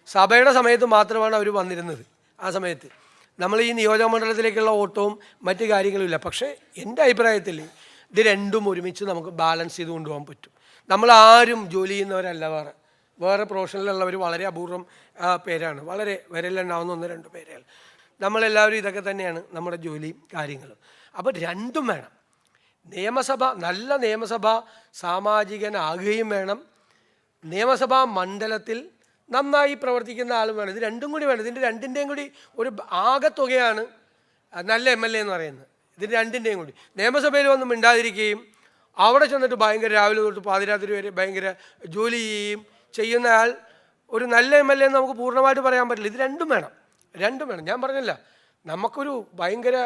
സഭയുടെ സമയത്ത് മാത്രമാണ് അവർ വന്നിരുന്നത്. ആ സമയത്ത് നമ്മൾ ഈ നിയോജക മണ്ഡലത്തിലേക്കുള്ള ഓട്ടവും മറ്റു കാര്യങ്ങളുമില്ല. പക്ഷേ എൻ്റെ അഭിപ്രായത്തിൽ ഇത് രണ്ടും ഒരുമിച്ച് നമുക്ക് ബാലൻസ് ചെയ്ത് കൊണ്ടുപോകാൻ പറ്റും. നമ്മളാരും ജോലി ചെയ്യുന്നവരല്ല, വേറെ പ്രൊഫഷനിലുള്ളവർ വളരെ അപൂർവം പേരാണ്, വളരെ വിരലിലുണ്ടാവുന്ന 1-2 പേരുകൾ. നമ്മളെല്ലാവരും ഇതൊക്കെ തന്നെയാണ് നമ്മുടെ ജോലിയും കാര്യങ്ങളും. അപ്പോൾ രണ്ടും വേണം. നല്ല നിയമസഭ സാമാജികനാകുകയും വേണം, നിയമസഭാ മണ്ഡലത്തിൽ നന്നായി പ്രവർത്തിക്കുന്ന ആളും വേണം. ഇത് രണ്ടും കൂടി വേണം. ഇതിൻ്റെ രണ്ടിൻ്റെയും കൂടി ഒരു ആകത്തുകയാണ് നല്ല MLA എന്ന് പറയുന്നത്. ഇതിൻ്റെ രണ്ടിൻ്റെയും കൂടി. നിയമസഭയിൽ വന്ന് മിണ്ടാതിരിക്കുകയും അവിടെ ചെന്നിട്ട് ഭയങ്കര രാവിലെ തൊട്ട് പാതിരാത്രി വരെ ഭയങ്കര ജോലി ചെയ്യുന്ന ആൾ ഒരു നല്ല MLA എന്ന് നമുക്ക് പൂർണ്ണമായിട്ട് പറയാൻ പറ്റില്ല. ഇത് രണ്ടും വേണം. ഞാൻ പറഞ്ഞില്ല, നമുക്കൊരു ഭയങ്കര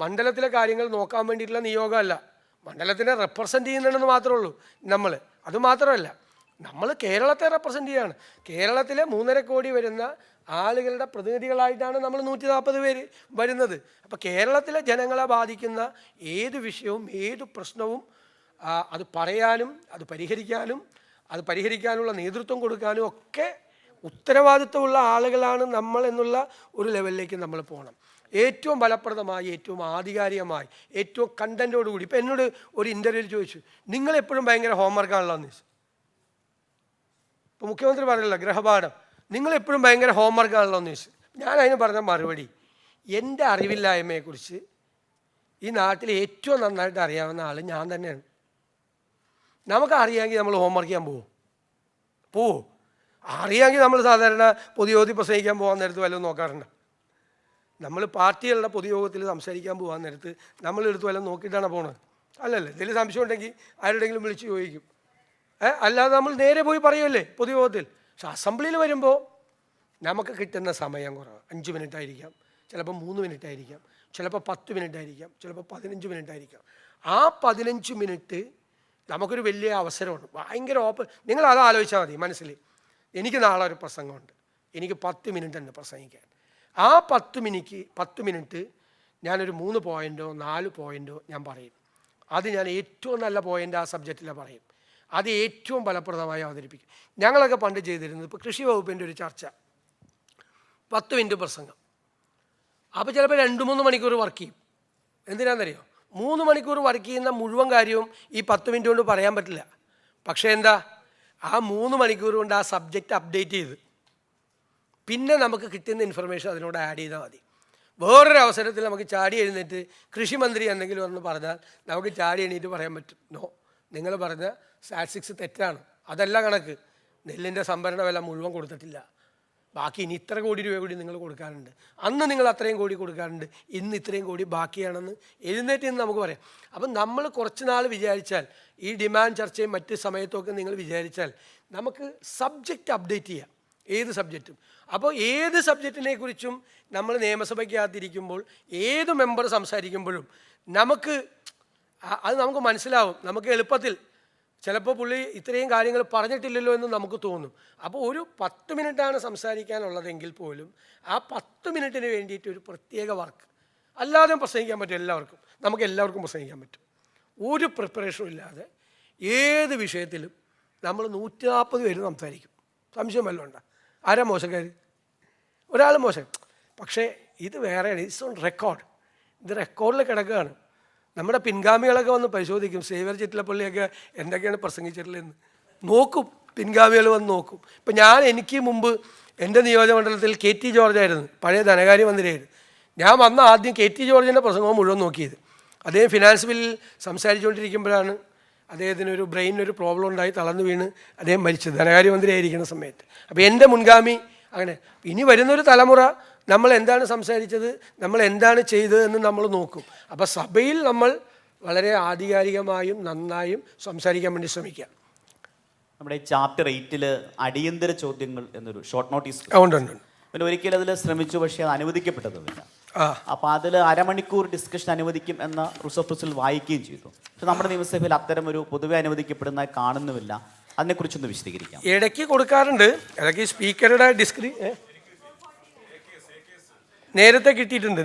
മണ്ഡലത്തിലെ കാര്യങ്ങൾ നോക്കാൻ വേണ്ടിയിട്ടുള്ള നിയോഗമല്ല, മണ്ഡലത്തിനെ റെപ്രസെൻ്റ് ചെയ്യുന്നുണ്ടെന്ന് മാത്രമേ ഉള്ളൂ നമ്മൾ. അതുമാത്രമല്ല, നമ്മൾ കേരളത്തെ റെപ്രസെൻ്റ് ചെയ്യുകയാണ്. കേരളത്തിലെ 3.5 കോടി വരുന്ന ആളുകളുടെ പ്രതിനിധികളായിട്ടാണ് നമ്മൾ 140 പേര് വരുന്നത്. അപ്പോൾ കേരളത്തിലെ ജനങ്ങളെ ബാധിക്കുന്ന ഏത് വിഷയവും ഏത് പ്രശ്നവും അത് പറയാനും അത് പരിഹരിക്കാനുള്ള നേതൃത്വം കൊടുക്കാനും ഒക്കെ ഉത്തരവാദിത്വമുള്ള ആളുകളാണ് നമ്മൾ എന്നുള്ള ഒരു ലെവലിലേക്ക് നമ്മൾ പോകണം. ഏറ്റവും ഫലപ്രദമായി, ഏറ്റവും ആധികാരികമായി, ഏറ്റവും കണ്ടൻറ്റോടുകൂടി. ഇപ്പോൾ എന്നോട് ഒരു ഇൻ്റർവ്യൂവിൽ ചോദിച്ചു, നിങ്ങളെപ്പോഴും ഭയങ്കര ഹോംവർക്കാണല്ലോ എന്ന് ചോദിച്ചു. ഇപ്പോൾ മുഖ്യമന്ത്രി പറഞ്ഞല്ലോ ഗ്രഹപാഠം, നിങ്ങളെപ്പോഴും ഭയങ്കര ഹോംവർക്കാണല്ലോ എന്ന് ചോദിച്ചു. ഞാൻ അതിന് പറഞ്ഞ മറുപടി, എൻ്റെ അറിവില്ലായ്മയെക്കുറിച്ച് ഈ നാട്ടിൽ ഏറ്റവും നന്നായിട്ട് അറിയാവുന്ന ആൾ ഞാൻ തന്നെയാണ്. നമുക്കറിയാമെങ്കിൽ നമ്മൾ ഹോംവർക്ക് ചെയ്യാൻ പോവോ? അറിയാമെങ്കിൽ നമ്മൾ സാധാരണ പൊതുയോഗത്തിൽ പ്രസംഗിക്കാൻ പോകാൻ നേരത്ത് വല്ലതും നോക്കാറുണ്ട്. നമ്മൾ പാർട്ടികളുടെ പൊതുയോഗത്തിൽ സംസാരിക്കാൻ പോകാൻ നേരത്ത് നമ്മളെടുത്ത് വല്ലതും നോക്കിയിട്ടാണ് പോണത്? അല്ലല്ലേ. എന്തെങ്കിലും സംശയം ഉണ്ടെങ്കിൽ ആരുടെങ്കിലും വിളിച്ച് ചോദിക്കും. അല്ലാതെ നമ്മൾ നേരെ പോയി പറയുമല്ലേ പൊതുയോഗത്തിൽ. പക്ഷെ അസംബ്ലിയിൽ വരുമ്പോൾ നമുക്ക് കിട്ടുന്ന സമയം കുറവ്. 5 മിനിറ്റ് ആയിരിക്കാം, ചിലപ്പോൾ 3 മിനിറ്റ് ആയിരിക്കാം, ചിലപ്പോൾ 10 മിനിറ്റ് ആയിരിക്കാം, ചിലപ്പോൾ 15 മിനിറ്റ് ആയിരിക്കാം. ആ 15 മിനിറ്റ് നമുക്കൊരു വലിയ അവസരമാണ്. ഭയങ്കര നിങ്ങൾ അത് ആലോചിച്ചാൽ മതി മനസ്സിൽ. എനിക്ക് നാളെ ഒരു പ്രസംഗമുണ്ട്, എനിക്ക് 10 മിനിറ്റ് ഉണ്ട് പ്രസംഗിക്കാൻ. ആ 10 മിനിറ്റ് ഞാനൊരു 3 പോയിൻറ്റോ 4 പോയിൻറ്റോ ഞാൻ പറയും. അത് ഞാൻ ഏറ്റവും നല്ല പോയിൻ്റ് ആ സബ്ജക്റ്റിൽ പറയും. അത് ഏറ്റവും ഫലപ്രദമായി അവതരിപ്പിക്കും. ഞങ്ങളൊക്കെ പണ്ട് ചെയ്തിരുന്നത്, ഇപ്പോൾ കൃഷി വകുപ്പിൻ്റെ ഒരു ചർച്ച, 10 മിനിറ്റ് പ്രസംഗം. അപ്പോൾ ചിലപ്പോൾ 2-3 മണിക്കൂർ വർക്ക് ചെയ്യും. എന്തിനാണെന്നറിയോ? 3 മണിക്കൂർ വർക്ക് ചെയ്യുന്ന മുഴുവൻ കാര്യവും ഈ 10 മിനിറ്റ് കൊണ്ട് പറയാൻ പറ്റില്ല. പക്ഷേ എന്താ, ആ 3 മണിക്കൂർ കൊണ്ട് ആ സബ്ജക്റ്റ് അപ്ഡേറ്റ് ചെയ്ത് പിന്നെ നമുക്ക് കിട്ടുന്ന ഇൻഫർമേഷൻ അതിനോട് ആഡ് ചെയ്താൽ മതി. വേറൊരു അവസരത്തിൽ നമുക്ക് ചാടി എഴുന്നേറ്റ് കൃഷിമന്ത്രി എന്തെങ്കിലും ഒന്ന് പറഞ്ഞാൽ നമുക്ക് ചാടി എണീറ്റ് പറയാൻ പറ്റും, നോ, നിങ്ങൾ പറഞ്ഞ സ്റ്റാറ്റിസ്റ്റിക്സ് തെറ്റാണ്, അതല്ല കണക്ക്. നെല്ലിൻ്റെ സംഭരണ വില മുഴുവൻ കൊടുത്തിട്ടില്ല, ബാക്കി ഇനി ഇത്ര കോടി രൂപ കൂടി നിങ്ങൾ കൊടുക്കാറുണ്ട്, അന്ന് നിങ്ങൾ അത്രയും കോടി കൊടുക്കാറുണ്ട്, ഇന്ന് ഇത്രയും കോടി ബാക്കിയാണെന്ന് എഴുന്നേറ്റ് നിന്ന് നമുക്ക് പറയാം. അപ്പം നമ്മൾ കുറച്ച് നാൾ വിചാരിച്ചാൽ, ഈ ഡിമാൻഡ് ചർച്ചയും മറ്റ് സമയത്തൊക്കെ നിങ്ങൾ വിചാരിച്ചാൽ നമുക്ക് സബ്ജക്റ്റ് അപ്ഡേറ്റ് ചെയ്യാം, ഏത് സബ്ജക്റ്റും. അപ്പോൾ ഏത് സബ്ജക്റ്റിനെ കുറിച്ചും നമ്മൾ നിയമസഭയ്ക്കകത്തിരിക്കുമ്പോൾ ഏത് മെമ്പർ സംസാരിക്കുമ്പോഴും നമുക്ക് മനസ്സിലാവും. നമുക്ക് എളുപ്പത്തിൽ ചിലപ്പോൾ പുള്ളി ഇത്രയും കാര്യങ്ങൾ പറഞ്ഞിട്ടില്ലല്ലോ എന്ന് നമുക്ക് തോന്നും. അപ്പോൾ ഒരു 10 മിനിറ്റാണ് സംസാരിക്കാനുള്ളതെങ്കിൽ പോലും ആ 10 മിനിറ്റിന് വേണ്ടിയിട്ട് ഒരു പ്രത്യേക വർക്ക്. അല്ലാതെ പ്രസംഗിക്കാൻ പറ്റും എല്ലാവർക്കും, നമുക്ക് എല്ലാവർക്കും പ്രസംഗിക്കാൻ പറ്റും. ഒരു പ്രിപ്പറേഷനും ഇല്ലാതെ ഏത് വിഷയത്തിലും നമ്മൾ 140 പേര് സംസാരിക്കും. സംശയം വല്ലതും ഉണ്ടോ? ആരാ മോശക്കാർ? ഒരാൾ മോശം. പക്ഷേ ഇത് വേറെയാണ്. It's on record. ഇത് റെക്കോർഡിൽ കിടക്കുകയാണ്. നമ്മുടെ പിൻഗാമികളൊക്കെ വന്ന് പരിശോധിക്കും. സേവ്യർ ചിറ്റലപ്പള്ളിയൊക്കെ എന്തൊക്കെയാണ് പ്രസംഗിച്ചിട്ടുള്ളതെന്ന് നോക്കും. പിൻഗാമികൾ വന്ന് നോക്കും. ഇപ്പം എനിക്ക് മുമ്പ് എൻ്റെ നിയോജകമണ്ഡലത്തിൽ KT ജോർജ് ആയിരുന്നു, പഴയ ധനകാര്യമന്ത്രിയായിരുന്നു. ഞാൻ വന്ന ആദ്യം KT ജോർജിൻ്റെ പ്രസംഗം മുഴുവൻ നോക്കിയത്. അദ്ദേഹം ഫിനാൻസ് ബില്ലിൽ സംസാരിച്ചുകൊണ്ടിരിക്കുമ്പോഴാണ് അദ്ദേഹത്തിനൊരു ബ്രെയിനൊരു പ്രോബ്ലം ഉണ്ടായി തളർന്നു വീണ് അദ്ദേഹം മരിച്ചത്, ധനകാര്യമന്ത്രി ആയിരിക്കുന്ന സമയത്ത്. അപ്പോൾ എൻ്റെ മുൻഗാമി അങ്ങനെ. ഇനി വരുന്നൊരു തലമുറ നമ്മൾ എന്താണ് സംസാരിച്ചത്, നമ്മൾ എന്താണ് ചെയ്തത് എന്ന് നമ്മൾ നോക്കും. അപ്പോൾ സഭയിൽ നമ്മൾ വളരെ ആധികാരികമായും നന്നായും സംസാരിക്കാൻ വേണ്ടി ശ്രമിക്കുക. നമ്മുടെ ചാപ്റ്റർ 8 അടിയന്തര ചോദ്യങ്ങൾ എന്നൊരു ഷോർട്ട് നോട്ടീസ് ഉണ്ട്. പിന്നെ ഒരിക്കലും അതിൽ ശ്രമിച്ചു, പക്ഷേ അത് അനുവദിക്കപ്പെട്ടതുമില്ല. അപ്പോൾ അതിൽ അരമണിക്കൂർ ഡിസ്കഷൻ അനുവദിക്കും എന്ന റിസർവ് പ്രസിൽ വായിക്കുകയും ചെയ്തു. പക്ഷെ നമ്മുടെ നിയമസഭയിൽ അത്തരം ഒരു പൊതുവെ അനുവദിക്കപ്പെടുന്ന കാണുന്നുമില്ല. അതിനെക്കുറിച്ചൊന്ന് വിശദീകരിക്കാം. ഇടയ്ക്ക് കൊടുക്കാറുണ്ട്, ഇടയ്ക്ക് സ്പീക്കറുടെ നേരത്തെ കിട്ടിയിട്ടുണ്ട്.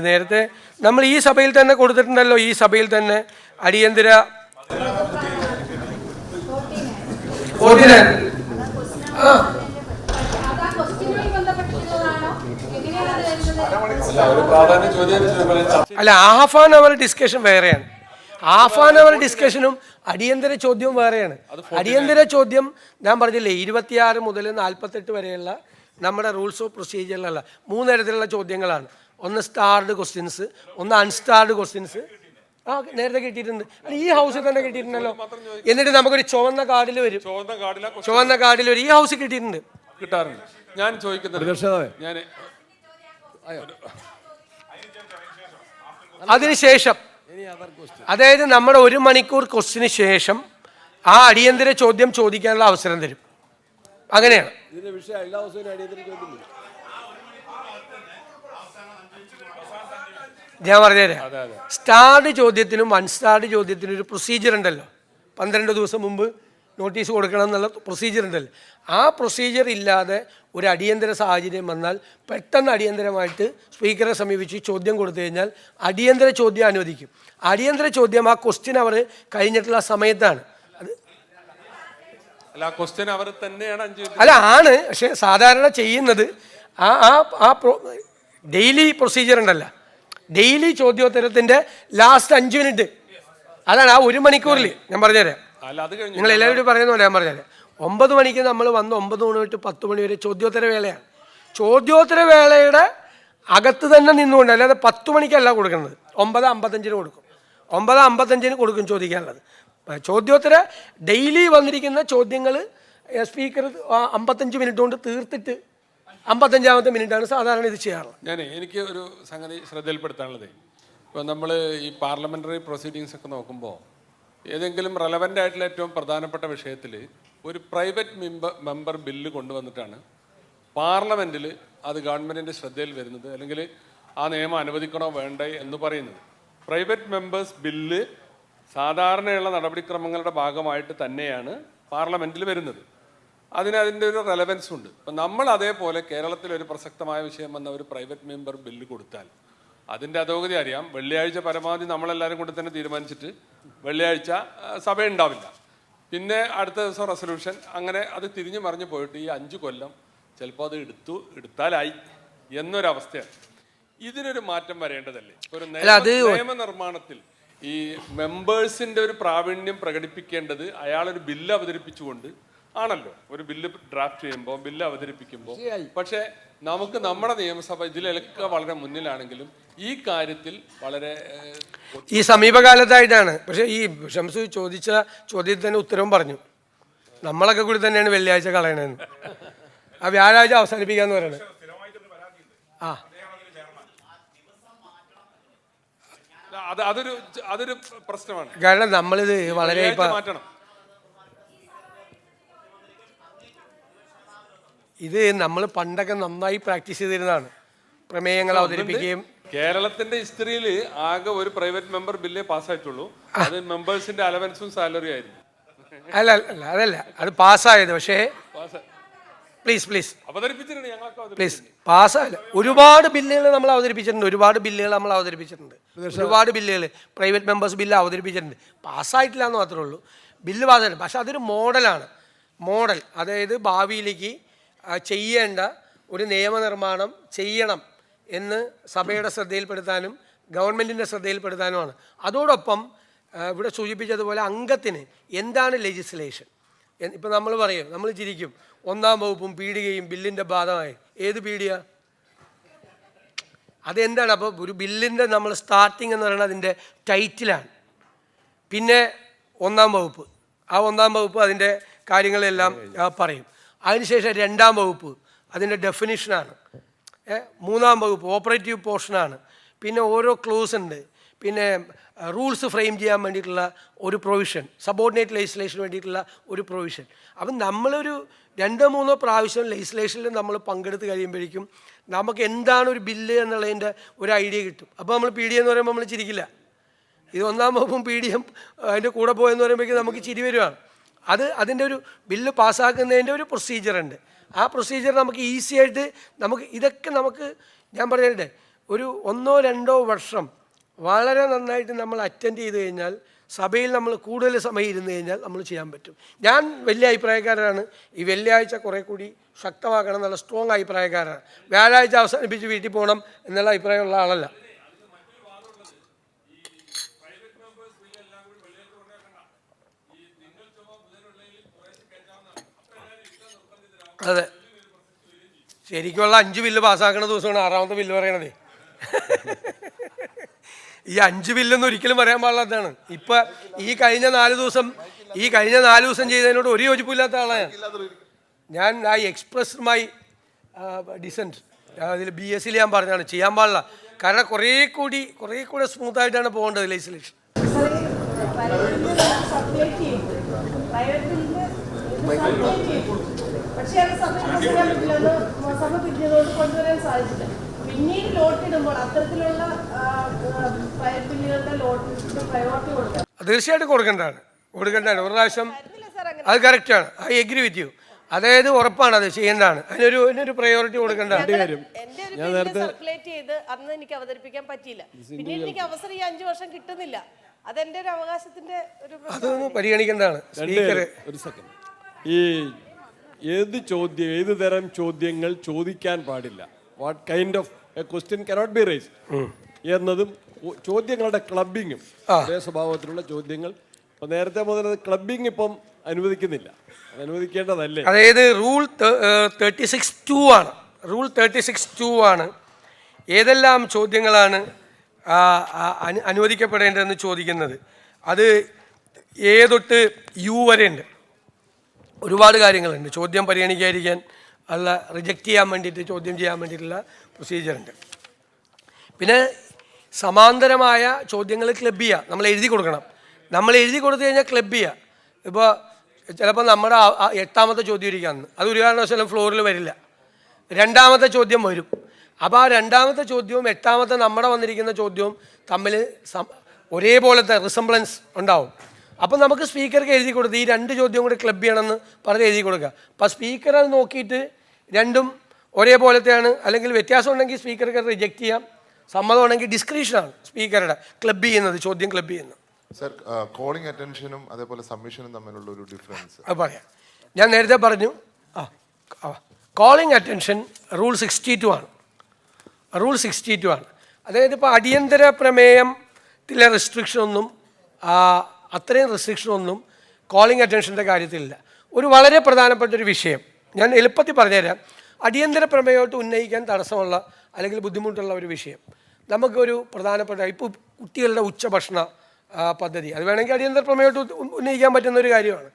നേരത്തെ നമ്മൾ ഈ സഭയിൽ തന്നെ കൊടുത്തിട്ടുണ്ടല്ലോ. ഈ സഭയിൽ തന്നെ അടിയന്തര അല്ല, ഹാഫ് ആൻ അവർ ഡിസ്കഷൻ വേറെയാണ്. ഹാഫ് ആൻ അവർ ഡിസ്കഷനും അടിയന്തര ചോദ്യവും വേറെയാണ്. അടിയന്തര ചോദ്യം ഞാൻ പറഞ്ഞില്ലേ, 26 മുതൽ 48 വരെയുള്ള നമ്മുടെ റൂൾസ് ഓഫ് പ്രൊസീജിയറിലുള്ള 3 തരത്തിലുള്ള ചോദ്യങ്ങളാണ്. ഒന്ന് സ്റ്റാർഡ് ക്വസ്റ്റ്യൻസ്, ഒന്ന് അൺസ്റ്റാർഡ് ക്വസ്റ്റ്യൻസ്. നേരത്തെ കിട്ടിയിട്ടുണ്ട്. ഈ ഹൗസിൽ തന്നെ കിട്ടിയിട്ടുണ്ടല്ലോ. എന്നിട്ട് നമുക്കൊരു ചുവന്ന കാർഡിൽ വരും. ഈ ഹൗസിൽ കിട്ടിയിട്ടുണ്ട്, കിട്ടാറുണ്ട്. ഞാൻ ചോദിക്കുന്നത്, അതിനുശേഷം, അതായത് നമ്മുടെ 1 മണിക്കൂർ ക്വസ്റ്റിന് ശേഷം ആ അടിയന്തര ചോദ്യം ചോദിക്കാനുള്ള അവസരം തരും. അങ്ങനെയാണ്. ഞാൻ പറഞ്ഞുതരാം. സ്റ്റാർഡ് ചോദ്യത്തിനും അൺസ്റ്റാർഡ് ചോദ്യത്തിനും ഒരു പ്രൊസീജിയർ ഉണ്ടല്ലോ. 12 ദിവസം മുമ്പ് നോട്ടീസ് കൊടുക്കണം എന്നുള്ള പ്രൊസീജിയർ ഉണ്ടല്ലോ. ആ പ്രൊസീജിയർ ഇല്ലാതെ ഒരു അടിയന്തര സാഹചര്യം വന്നാൽ പെട്ടെന്ന് അടിയന്തരമായിട്ട് സ്പീക്കറെ സമീപിച്ച് ചോദ്യം കൊടുത്തു കഴിഞ്ഞാൽ അടിയന്തര ചോദ്യം അനുവദിക്കും. അടിയന്തര ചോദ്യം ആ ക്വസ്റ്റ്യൻ അവർ കഴിഞ്ഞിട്ടുള്ള സമയത്താണ്. ആണ്. പക്ഷെ സാധാരണ ചെയ്യുന്നത് ഡെയിലി പ്രൊസീജിയർ ഉണ്ടല്ലോ, ഡെയിലി ചോദ്യോത്തരത്തിൻ്റെ ലാസ്റ്റ് 5 മിനിറ്റ്, അതാണ് ആ 1 മണിക്കൂറിൽ. ഞാൻ പറഞ്ഞുതരാം, നിങ്ങൾ എല്ലാവരും പറയുന്നുണ്ട്. ഞാൻ പറഞ്ഞുതരാം. 9 മണിക്ക് നമ്മൾ വന്ന് 9 മണി തൊട്ട് 10 മണി വരെ ചോദ്യോത്തര വേളയാണ്. ചോദ്യോത്തര വേളയുടെ അകത്ത് തന്നെ നിന്നുകൊണ്ട്, അല്ലാതെ 10 മണിക്കല്ല കൊടുക്കുന്നത്, 9:55 കൊടുക്കും. 9:55 കൊടുക്കും ചോദിക്കാനുള്ളത്. ചോദ്യോത്തര ഡെയിലി വന്നിരിക്കുന്ന ചോദ്യങ്ങൾ സ്പീക്കർ 55 മിനിറ്റ് കൊണ്ട് തീർത്തിട്ട് 55ാമത്തെ മിനിറ്റാണ് സാധാരണ ഇത് ചെയ്യാറുള്ളത്. എനിക്ക് ഒരു സംഗതി ശ്രദ്ധയിൽപ്പെടുത്താനുള്ളത്, ഇപ്പോൾ നമ്മൾ ഈ പാർലമെൻ്ററി പ്രൊസീഡിങ്സ് ഒക്കെ നോക്കുമ്പോൾ ഏതെങ്കിലും റെലവൻ്റ് ആയിട്ടുള്ള ഏറ്റവും പ്രധാനപ്പെട്ട വിഷയത്തിൽ ഒരു പ്രൈവറ്റ് മെമ്പർ ബില്ല് കൊണ്ടുവന്നിട്ടാണ് പാർലമെൻറ്റിൽ അത് ഗവൺമെൻറ്റിൻ്റെ ശ്രദ്ധയിൽ വരുന്നത്, അല്ലെങ്കിൽ ആ നിയമം അനുവദിക്കണോ വേണ്ടേ എന്ന് പറയുന്നത്. പ്രൈവറ്റ് മെമ്പേഴ്സ് ബില്ല് സാധാരണയുള്ള നടപടിക്രമങ്ങളുടെ ഭാഗമായിട്ട് തന്നെയാണ് പാർലമെൻറ്റിൽ വരുന്നത്. അതിൻ്റെ ഒരു റെലവൻസ് ഉണ്ട്. അപ്പം നമ്മൾ അതേപോലെ കേരളത്തിൽ ഒരു പ്രസക്തമായ വിഷയം വന്ന ഒരു പ്രൈവറ്റ് മെമ്പർ ബില്ല് കൊടുത്താൽ അതിൻ്റെ അധോഗതി അറിയാം. വെള്ളിയാഴ്ച പരമാവധി നമ്മളെല്ലാവരും കൂടി തന്നെ തീരുമാനിച്ചിട്ട് വെള്ളിയാഴ്ച സഭ ഉണ്ടാവില്ല, പിന്നെ അടുത്ത ദിവസം റെസൊല്യൂഷൻ, അങ്ങനെ അത് തിരിഞ്ഞു മറിഞ്ഞു പോയിട്ട് ഈ 5 കൊല്ലം ചിലപ്പോൾ അത് എടുത്താലായി എന്നൊരവസ്ഥയാണ്. ഇതിനൊരു മാറ്റം വരേണ്ടതല്ലേ? ഒരു നിയമനിർമ്മാണത്തിൽ ഈ മെമ്പേഴ്സിൻ്റെ ഒരു പ്രാവീണ്യം പ്രകടിപ്പിക്കേണ്ടത് അയാളൊരു ബില്ല് അവതരിപ്പിച്ചുകൊണ്ട് ആണല്ലോ, ഒരു ബില്ല് ഡ്രാഫ്റ്റ് ചെയ്യുമ്പോൾ, ബില്ല് അവതരിപ്പിക്കുമ്പോൾ. പക്ഷേ നമുക്ക് നമ്മുടെ നിയമസഭ ഇതിലൊക്കെ വളരെ മുന്നിലാണെങ്കിലും ഈ കാര്യത്തിൽ വളരെ ഈ സമീപകാലത്തായിട്ടാണ്. പക്ഷേ ഈ ഷംസു ചോദിച്ച ചോദ്യത്തിന് ഉത്തരവും പറഞ്ഞു, നമ്മളൊക്കെ കൂടി തന്നെയാണ് വെള്ളിയാഴ്ച കളയണമെന്ന്. ആ വ്യാഴാഴ്ച അവസാനിപ്പിക്കാന്ന് പറയുന്നത്. അതൊരു പ്രശ്നമാണ്. കാരണം നമ്മളിത് വളരെ മാറ്റണം. ഇത് നമ്മൾ പണ്ടൊക്കെ നന്നായി പ്രാക്ടീസ് ചെയ്തിരുന്നതാണ്. പ്രമേയങ്ങൾ അവതരിപ്പിക്കുകയും കേരളത്തിന്റെ ഹിസ്റ്ററിയിൽ ആകെ ഒരു പ്രൈവറ്റ് മെമ്പർ ബില്ലേ പാസ്സായിട്ടുള്ളൂ, അത് മെമ്പേഴ്സിന്റെ അലവൻസും സാലറി ആയിരുന്നു. അതല്ല അത് പാസ്സായത്. പക്ഷേ പ്ലീസ് പാസ്സായില്ല. ഒരുപാട് ബില്ലുകൾ നമ്മൾ അവതരിപ്പിച്ചിട്ടുണ്ട്, ഒരുപാട് ബില്ലുകൾ പ്രൈവറ്റ് മെമ്പേഴ്സ് ബില്ല് അവതരിപ്പിച്ചിട്ടുണ്ട്. പാസ്സായിട്ടില്ല എന്ന് മാത്രമേ ഉള്ളൂ. ബില്ല് പാസ്സായില്ല. പക്ഷെ അതൊരു മോഡലാണ്. അതായത് ഭാവിയിലേക്ക് ചെയ്യേണ്ട ഒരു നിയമനിർമ്മാണം ചെയ്യണം എന്ന് സഭയുടെ ശ്രദ്ധയിൽപ്പെടുത്താനും ഗവൺമെൻറ്റിൻ്റെ ശ്രദ്ധയിൽപ്പെടുത്താനുമാണ്. അതോടൊപ്പം ഇവിടെ സൂചിപ്പിച്ചതുപോലെ അംഗത്തിന് എന്താണ് ലെജിസ്ലേഷൻ. ഇപ്പം നമ്മൾ പറയും, നമ്മൾ ചിരിക്കും, 1-ാം വകുപ്പും പീഡികയും ബില്ലിൻ്റെ ഭാഗമായി. ഏത് പീഡിക? അതെന്താണ്? അപ്പോൾ ഒരു ബില്ലിൻ്റെ നമ്മൾ സ്റ്റാർട്ടിങ് എന്ന് പറയുന്നത് അതിൻ്റെ ടൈറ്റിലാണ്. പിന്നെ 1-ാം വകുപ്പ്, ആ 1-ാം വകുപ്പ് അതിൻ്റെ കാര്യങ്ങളെല്ലാം പറയും. അതിനുശേഷം 2-ാം വകുപ്പ് അതിൻ്റെ ഡെഫിനിഷനാണ്. 3-ാം വകുപ്പ് ഓപ്പറേറ്റീവ് പോർഷനാണ്. പിന്നെ ഓരോ ക്ലോസ് ഉണ്ട്. പിന്നെ റൂൾസ് ഫ്രെയിം ചെയ്യാൻ വേണ്ടിയിട്ടുള്ള ഒരു പ്രൊവിഷൻ, സബോർഡിനേറ്റ് ലെജിസ്ലേഷന് വേണ്ടിയിട്ടുള്ള ഒരു പ്രൊവിഷൻ. അപ്പം നമ്മളൊരു 2-3 പ്രാവശ്യം ലെജിസ്ലേഷനിൽ നമ്മൾ പങ്കെടുത്ത് കഴിയുമ്പോഴേക്കും നമുക്ക് എന്താണ് ഒരു ബില്ല് എന്നുള്ളതിൻ്റെ ഒരു ഐഡിയ കിട്ടും. അപ്പോൾ നമ്മൾ പി ഡി എന്ന് പറയുമ്പോൾ നമ്മൾ ചിരിക്കില്ല. ഇത് 1-ാം വകുപ്പും പി ഡിയും അതിൻ്റെ കൂടെ പോയെന്ന് പറയുമ്പോഴേക്കും നമുക്ക് ചിരി വരുവാണ്. അതിൻ്റെ ഒരു ബില്ല് പാസ്സാക്കുന്നതിൻ്റെ ഒരു പ്രൊസീജിയറുണ്ട്. ആ പ്രൊസീജിയർ നമുക്ക് ഈസി ആയിട്ട് ഇതൊക്കെ ഞാൻ പറഞ്ഞിട്ട് ഒരു 1-2 വർഷം വളരെ നന്നായിട്ട് നമ്മൾ അറ്റൻഡ് ചെയ്ത് കഴിഞ്ഞാൽ, സഭയിൽ നമ്മൾ കൂടുതൽ സമയം ഇരുന്ന് കഴിഞ്ഞാൽ നമ്മൾ ചെയ്യാൻ പറ്റും. ഞാൻ വലിയ അഭിപ്രായക്കാരനാണ്. ഈ വെള്ളിയാഴ്ച കുറേ കൂടി ശക്തമാക്കണം എന്നുള്ള സ്ട്രോങ് അഭിപ്രായക്കാരാണ്. വ്യാഴാഴ്ച അവസാനിപ്പിച്ച് വീട്ടിൽ പോകണം എന്നുള്ള അഭിപ്രായമുള്ള ആളല്ല. അതെ, ശരിക്കുള്ള 5 ബില്ല് പാസ്സാക്കുന്ന ദിവസമാണ് 6-ാമത്തെ ബില്ല് പറയണത്. ഈ 5 ബില്ലൊന്നും ഒരിക്കലും പറയാൻ പാടില്ലാത്തതാണ്. ഇപ്പം ഈ കഴിഞ്ഞ 4 ദിവസം ചെയ്തതിനോട് ഒരു യോജിപ്പില്ലാത്ത ആളാണ് ഞാൻ. I express my decent. അതിൽ BSc ഞാൻ പറഞ്ഞാണ് ചെയ്യാൻ പാടില്ല. കാരണം കുറേ കൂടി സ്മൂത്തായിട്ടാണ് പോകേണ്ടത് ലെജിസ്ലേഷൻ. പക്ഷേ അത് സഭ പിന്നീട് കൊണ്ടുവരാൻ സാധിച്ചില്ല. പിന്നീട് ലോട്ടിടുമ്പോൾ അത്തരത്തിലുള്ള ബില്ലുകളുടെ ലോട്ടിന് പ്രയോറിറ്റി കൊടുക്കാം. തീർച്ചയായിട്ടും കൊടുക്കേണ്ടതാണ്. ഒരു പ്രാവശ്യം അത് കറക്റ്റാണ്. I agree with you. അതായത് ഉറപ്പാണ്, അത് ചെയ്യേണ്ടതാണ്. അതിനൊരു പ്രയോറിറ്റി കൊടുക്കേണ്ടതാണ്. സർക്കുലേറ്റ് ചെയ്ത് അന്ന് എനിക്ക് അവതരിപ്പിക്കാൻ പറ്റിയില്ല. പിന്നീട് എനിക്ക് അവസരം ഈ 5 വർഷം കിട്ടുന്നില്ല. അതെന്റെ ഒരു അവകാശത്തിന്റെ ഒരു അതൊന്ന് പരിഗണിക്കേണ്ടതാണ്. ഒരു സെക്കൻഡ്, ഈ ഏത് തരം ചോദ്യങ്ങൾ ചോദിക്കാൻ പാടില്ല, what kind of A question cannot be raised എന്നതും ചോദ്യങ്ങളുടെ ക്ലബിങ്ങും അതേ സ്വഭാവത്തിലുള്ള ചോദ്യങ്ങൾ ഇപ്പം നേരത്തെ മുതൽ ക്ലബിങ് ഇപ്പം അനുവദിക്കുന്നില്ല. അത് അനുവദിക്കേണ്ടതല്ലേ? അതായത് റൂൾ 36(2) ആണ് ഏതെല്ലാം ചോദ്യങ്ങളാണ് അനുവദിക്കപ്പെടേണ്ടതെന്ന് ചോദിക്കുന്നത്. അത് A തൊട്ട് U വരെ ഉണ്ട്. ഒരുപാട് കാര്യങ്ങളുണ്ട്. ചോദ്യം പരിഗണിക്കാതിരിക്കാൻ അല്ല റിജക്റ്റ് ചെയ്യാൻ വേണ്ടിയിട്ട് ചോദ്യം ചെയ്യാൻ വേണ്ടിയിട്ടുള്ള പ്രൊസീജിയറുണ്ട്. പിന്നെ സമാന്തരമായ ചോദ്യങ്ങൾ ക്ലബ് ചെയ്യുക, നമ്മൾ എഴുതി കൊടുക്കണം. നമ്മൾ എഴുതി കൊടുത്തു കഴിഞ്ഞാൽ ക്ലബ് ചെയ്യുക. ഇപ്പോൾ ചിലപ്പോൾ നമ്മുടെ 8ാമത്തെ ചോദ്യം ഇരിക്കാമെന്ന്, അത് ഒരു കാരണവശാലും ഫ്ലോറിൽ വരില്ല. 2ാമത്തെ ചോദ്യം വരും. അപ്പോൾ ആ 2ാമത്തെ ചോദ്യവും 8ാമത്തെ നമ്മുടെ വന്നിരിക്കുന്ന ചോദ്യവും തമ്മിൽ ഒരേപോലത്തെ റിസംബ്ലൻസ് ഉണ്ടാവും. അപ്പം നമുക്ക് സ്പീക്കർക്ക് എഴുതി കൊടുത്ത് ഈ 2 ചോദ്യം കൂടി ക്ലബ് ചെയ്യണമെന്ന് പറഞ്ഞ് എഴുതി കൊടുക്കുക. അപ്പോൾ സ്പീക്കർ അത് നോക്കിയിട്ട് രണ്ടും ഒരേപോലത്തെയാണ് അല്ലെങ്കിൽ വ്യത്യാസം ഉണ്ടെങ്കിൽ സ്പീക്കർക്ക് റിജക്റ്റ് ചെയ്യാം. സമ്മതമാണെങ്കിൽ ഡിസ്ക്രിപ്ഷനാണ് സ്പീക്കറുടെ ക്ലബ് ചെയ്യുന്നത്, ചോദ്യം ക്ലബ് ചെയ്യുന്നത്. സർ, കോളിംഗ് അറ്റൻഷനും അതേപോലെ സബ്മിഷനും തമ്മിലുള്ള ഒരു ഡിഫറൻസ് അത് പറയാം. ഞാൻ നേരത്തെ പറഞ്ഞു, കോളിംഗ് അറ്റൻഷൻ റൂൾ 62 ആണ്. റൂൾ 62 ആണ്. അതായത് ഇപ്പോൾ അടിയന്തര പ്രമേയത്തിലെ റെസ്ട്രിക്ഷനൊന്നും അത്രയും റെസ്ട്രിക്ഷനൊന്നും കോളിംഗ് അറ്റൻഷൻ്റെ കാര്യത്തിലില്ല. ഒരു വളരെ പ്രധാനപ്പെട്ടൊരു വിഷയം ഞാൻ എളുപ്പത്തിൽ പറഞ്ഞുതരാം. അടിയന്തര പ്രമേയമായിട്ട് ഉന്നയിക്കാൻ തടസ്സമുള്ള അല്ലെങ്കിൽ ബുദ്ധിമുട്ടുള്ള ഒരു വിഷയം നമുക്കൊരു പ്രധാനപ്പെട്ട ഇപ്പോൾ കുട്ടികളുടെ ഉച്ചഭക്ഷണ പദ്ധതി, അത് വേണമെങ്കിൽ അടിയന്തര പ്രമേയമായിട്ട് ഉന്നയിക്കാൻ പറ്റുന്ന ഒരു കാര്യമാണ്.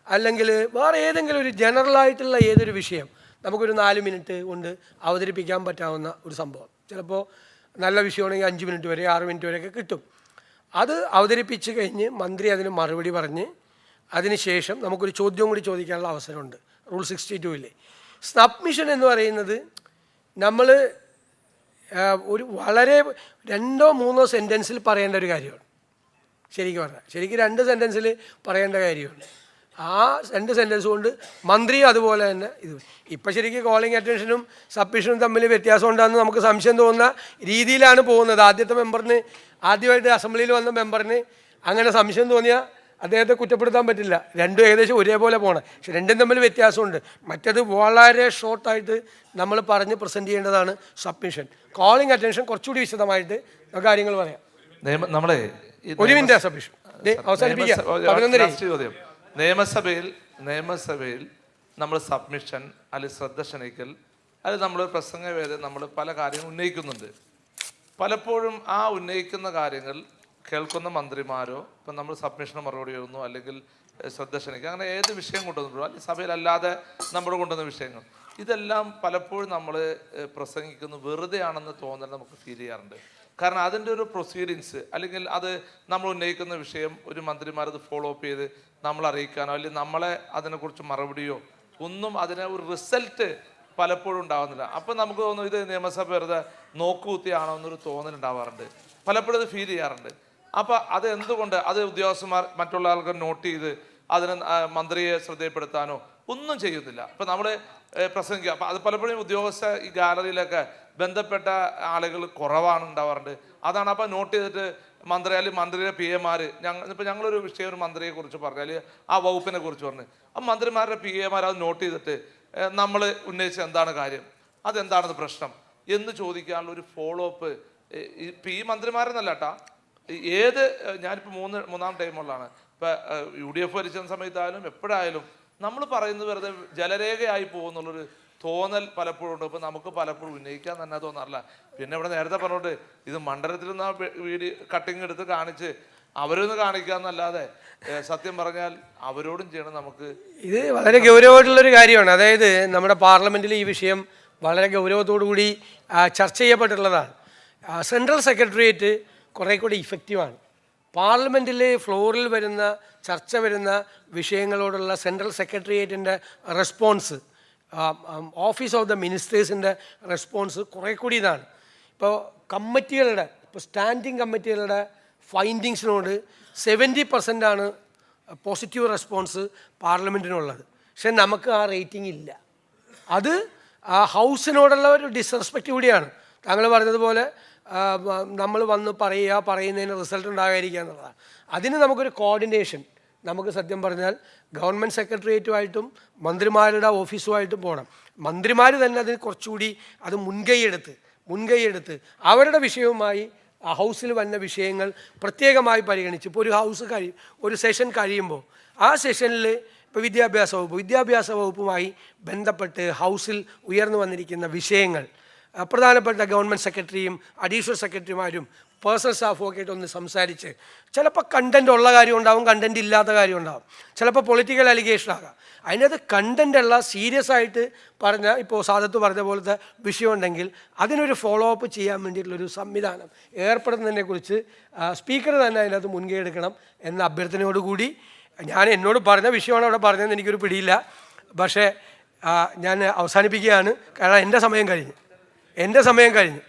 അല്ലെങ്കിൽ വേറെ ഏതെങ്കിലും ഒരു ജനറലായിട്ടുള്ള ഏതൊരു വിഷയം നമുക്കൊരു 4 മിനിറ്റ് കൊണ്ട് അവതരിപ്പിക്കാൻ പറ്റാവുന്ന ഒരു സംഭവം. ചിലപ്പോൾ നല്ല വിഷയമാണെങ്കിൽ 5 മിനിറ്റ് വരെ 6 മിനിറ്റ് വരെയൊക്കെ കിട്ടും. അത് അവതരിപ്പിച്ച് കഴിഞ്ഞ് മന്ത്രി അതിന് മറുപടി പറഞ്ഞ് അതിനുശേഷം നമുക്കൊരു ചോദ്യം കൂടി ചോദിക്കാനുള്ള അവസരമുണ്ട് റൂൾ 62-ൽ. സബ്മിഷൻ എന്ന് പറയുന്നത് നമ്മൾ ഒരു വളരെ 2-3 സെൻറ്റൻസിൽ പറയേണ്ട ഒരു കാര്യമാണ്. ശരിക്കും പറഞ്ഞാൽ ശരിക്കും 2 സെൻറ്റൻസിൽ പറയേണ്ട കാര്യമാണ്. ആ 2 സെൻറ്റൻസ് കൊണ്ട് മന്ത്രി അതുപോലെ തന്നെ ഇത് ഇപ്പം ശരിക്കും കോളിംഗ് അറ്റൻഷനും സബ്മിഷനും തമ്മിൽ വ്യത്യാസം ഉണ്ടാകുന്ന നമുക്ക് സംശയം തോന്നുന്ന രീതിയിലാണ് പോകുന്നത്. ആദ്യമായിട്ട് അസംബ്ലിയിൽ വന്ന മെമ്പറിന് അങ്ങനെ സംശയം തോന്നിയാൽ അദ്ദേഹത്തെ കുറ്റപ്പെടുത്താൻ പറ്റില്ല. രണ്ടും ഏകദേശം ഒരേപോലെ പോകണം. പക്ഷെ രണ്ടും തമ്മിൽ വ്യത്യാസമുണ്ട്. മറ്റത് വളരെ ഷോർട്ടായിട്ട് നമ്മൾ പറഞ്ഞ് പ്രസൻറ്റ് ചെയ്യേണ്ടതാണ് സബ്മിഷൻ. കോളിംഗ് അറ്റൻഷൻ കുറച്ചുകൂടി വിശദമായിട്ട് കാര്യങ്ങൾ പറയാം. നമ്മളെ 1 മിനിറ്റ് സബ്മിഷൻ അവസാനിപ്പിക്കാം. 11 നിയമസഭയിൽ നമ്മൾ സബ്മിഷൻ അല്ലെങ്കിൽ ശ്രദ്ധ ക്ഷണിക്കൽ അത് നമ്മൾ പ്രസംഗവേദന നമ്മൾ പല കാര്യങ്ങൾ ഉന്നയിക്കുന്നുണ്ട്. പലപ്പോഴും ആ ഉന്നയിക്കുന്ന കാര്യങ്ങൾ കേൾക്കുന്ന മന്ത്രിമാരോ ഇപ്പം നമ്മൾ സബ്മിഷന് മറുപടി എഴുതുന്നു അല്ലെങ്കിൽ ശ്രദ്ധ ക്ഷണിക്കുക അങ്ങനെ ഏത് വിഷയം കൊണ്ടുവന്നിട്ടുള്ളൂ അല്ലെങ്കിൽ സഭയിലല്ലാതെ നമ്മൾ കൊണ്ടുവന്ന വിഷയങ്ങൾ ഇതെല്ലാം പലപ്പോഴും നമ്മൾ പ്രസംഗിക്കുന്നു വെറുതെ ആണെന്ന് തോന്നൽ നമുക്ക് ഫീൽ ചെയ്യാറുണ്ട്. കാരണം അതിൻ്റെ ഒരു പ്രൊസീഡിങ്സ് അല്ലെങ്കിൽ അത് നമ്മൾ ഉന്നയിക്കുന്ന വിഷയം ഒരു മന്ത്രിമാരത് ഫോളോ അപ്പ് ചെയ്ത് നമ്മൾ അറിയിക്കാനോ അല്ലെങ്കിൽ നമ്മളെ അതിനെക്കുറിച്ച് മറുപടിയോ ഒന്നും അതിനെ ഒരു റിസൾട്ട് പലപ്പോഴും ഉണ്ടാകുന്നില്ല. അപ്പം നമുക്ക് തോന്നുന്നു ഇത് നിയമസഭ വെറുതെ നോക്കുകുത്തിയാണോ എന്നൊരു തോന്നലുണ്ടാവാറുണ്ട്. പലപ്പോഴും അത് ഫീൽ ചെയ്യാറുണ്ട്. അപ്പം അത് എന്തുകൊണ്ട് അത് ഉദ്യോഗസ്ഥന്മാർ മറ്റുള്ള ആൾക്കാർ നോട്ട് ചെയ്ത് അതിനെ മന്ത്രിയെ ശ്രദ്ധയിൽപ്പെടുത്താനോ ഒന്നും ചെയ്യുന്നില്ല. ഇപ്പം നമ്മൾ പ്രസംഗിക്കുക അപ്പം അത് പലപ്പോഴും ഉദ്യോഗസ്ഥ ഈ ഗാലറിയിലൊക്കെ ബന്ധപ്പെട്ട ആളുകൾ കുറവാണ് ഉണ്ടാവാറുണ്ട്. അതാണ് അപ്പം നോട്ട് ചെയ്തിട്ട് മന്ത്രി അല്ലെങ്കിൽ മന്ത്രിയുടെ PA-മാർ ഞങ്ങളൊരു വിഷയം ഒരു മന്ത്രിയെ കുറിച്ച് പറഞ്ഞാൽ ആ വകുപ്പിനെ കുറിച്ച് പറഞ്ഞ് ആ മന്ത്രിമാരുടെ PA-മാർ അത് നോട്ട് ചെയ്തിട്ട് നമ്മൾ ഉന്നയിച്ച എന്താണ് കാര്യം അതെന്താണെന്ന് പ്രശ്നം എന്ന് ചോദിക്കാനുള്ള ഒരു ഫോളോ അപ്പ് ഇപ്പം ഈ മന്ത്രിമാരെന്നല്ല കേട്ടാ ഏത് ഞാനിപ്പോൾ മൂന്നാം ടൈമുള്ളതാണ്. ഇപ്പം UDF ഭരിച്ച സമയത്തായാലും എപ്പോഴായാലും നമ്മൾ പറയുന്നത് വെറുതെ ജലരേഖയായി പോകുന്നുള്ളൊരു തോന്നൽ പലപ്പോഴും ഉണ്ട്. ഇപ്പം നമുക്ക് പലപ്പോഴും ഉന്നയിക്കാൻ തന്നെ തോന്നാറില്ല. പിന്നെ ഇവിടെ നേരത്തെ പറഞ്ഞോണ്ട് ഇത് മണ്ഡലത്തിൽ നിന്ന് വീഡിയോ കട്ടിങ് എടുത്ത് കാണിച്ച് അവരൊന്ന് കാണിക്കാന്നല്ലാതെ സത്യം പറഞ്ഞാൽ അവരോടും ചെയ്യണം. നമുക്ക് ഇത് വളരെ ഗൗരവമായിട്ടുള്ളൊരു കാര്യമാണ്. അതായത് നമ്മുടെ പാർലമെൻറ്റിൽ ഈ വിഷയം വളരെ ഗൗരവത്തോടു കൂടി ചർച്ച ചെയ്യപ്പെട്ടിട്ടുള്ളതാണ്. സെൻട്രൽ സെക്രട്ടേറിയറ്റ് കുറേ കൂടി ഇഫക്റ്റീവാണ്. പാർലമെൻറ്റിൽ ഫ്ലോറിൽ ചർച്ച വരുന്ന വിഷയങ്ങളോടുള്ള സെൻട്രൽ സെക്രട്ടേറിയറ്റിൻ്റെ റെസ്പോൺസ്, ഓഫീസ് ഓഫ് ദ മിനിസ്റ്റേഴ്സിൻ്റെ റെസ്പോൺസ് കുറേ കൂടി ഇതാണ്. ഇപ്പോൾ സ്റ്റാൻഡിങ് കമ്മിറ്റികളുടെ ഫൈൻഡിങ്സിനോട് 70% പോസിറ്റീവ് റെസ്പോൺസ് പാർലമെൻറ്റിനുള്ളത്. പക്ഷെ നമുക്ക് ആ റേറ്റിംഗ് ഇല്ല. അത് ഹൗസിനോടുള്ള ഒരു ഡിസ്റെസ്പെക്റ്റ് കൂടിയാണ്. താങ്കൾ പറഞ്ഞതുപോലെ നമ്മൾ വന്ന് പറയുന്നതിന് റിസൾട്ട് ഉണ്ടാകാതിരിക്കുക എന്നുള്ളതാണ്. അതിന് നമുക്കൊരു കോർഡിനേഷൻ നമുക്ക് സത്യം പറഞ്ഞാൽ ഗവൺമെൻറ് സെക്രട്ടേറിയറ്റുമായിട്ടും മന്ത്രിമാരുടെ ഓഫീസുമായിട്ടും പോകണം. മന്ത്രിമാർ തന്നെ അതിന് കുറച്ചുകൂടി അത് മുൻകൈയെടുത്ത് അവരുടെ വിഷയവുമായി ഹൗസിൽ വന്ന വിഷയങ്ങൾ പ്രത്യേകമായി പരിഗണിച്ച് ഇപ്പോൾ ഒരു സെഷൻ കഴിയുമ്പോൾ ആ സെഷനിൽ ഇപ്പോൾ വിദ്യാഭ്യാസ വകുപ്പുമായി ബന്ധപ്പെട്ട് ഹൗസിൽ ഉയർന്നു വന്നിരിക്കുന്ന വിഷയങ്ങൾ പ്രധാനപ്പെട്ട ഗവൺമെൻറ് സെക്രട്ടറിയും അഡീഷണൽ സെക്രട്ടറിമാരും പേഴ്സണൽ സ്റ്റാഫും ഒക്കെ ആയിട്ട് ഒന്ന് സംസാരിച്ച് ചിലപ്പോൾ കണ്ടൻറ് ഉള്ള കാര്യം ഉണ്ടാവും, കണ്ടൻറ് ഇല്ലാത്ത കാര്യം ഉണ്ടാവും, ചിലപ്പോൾ പൊളിറ്റിക്കൽ അലിഗേഷൻ ആകാം. അതിനകത്ത് കണ്ടൻ്റ് ഉള്ള സീരിയസ് ആയിട്ട് പറഞ്ഞ ഇപ്പോൾ സാദത്ത് പറഞ്ഞ പോലത്തെ വിഷയം ഉണ്ടെങ്കിൽ അതിനൊരു ഫോളോ അപ്പ് ചെയ്യാൻ വേണ്ടിയിട്ടുള്ളൊരു സംവിധാനം ഏർപ്പെടുന്നതിനെക്കുറിച്ച് സ്പീക്കർ തന്നെ അതിനകത്ത് മുൻകൈ എടുക്കണം എന്ന അഭ്യർത്ഥനയോടുകൂടി ഞാൻ എന്നോട് പറഞ്ഞ വിഷയമാണ് അവിടെ പറഞ്ഞതെന്ന് എനിക്കൊരു പിടിയില്ല. പക്ഷേ ഞാൻ അവസാനിപ്പിക്കുകയാണ്. കാരണം എൻ്റെ സമയം കഴിഞ്ഞു.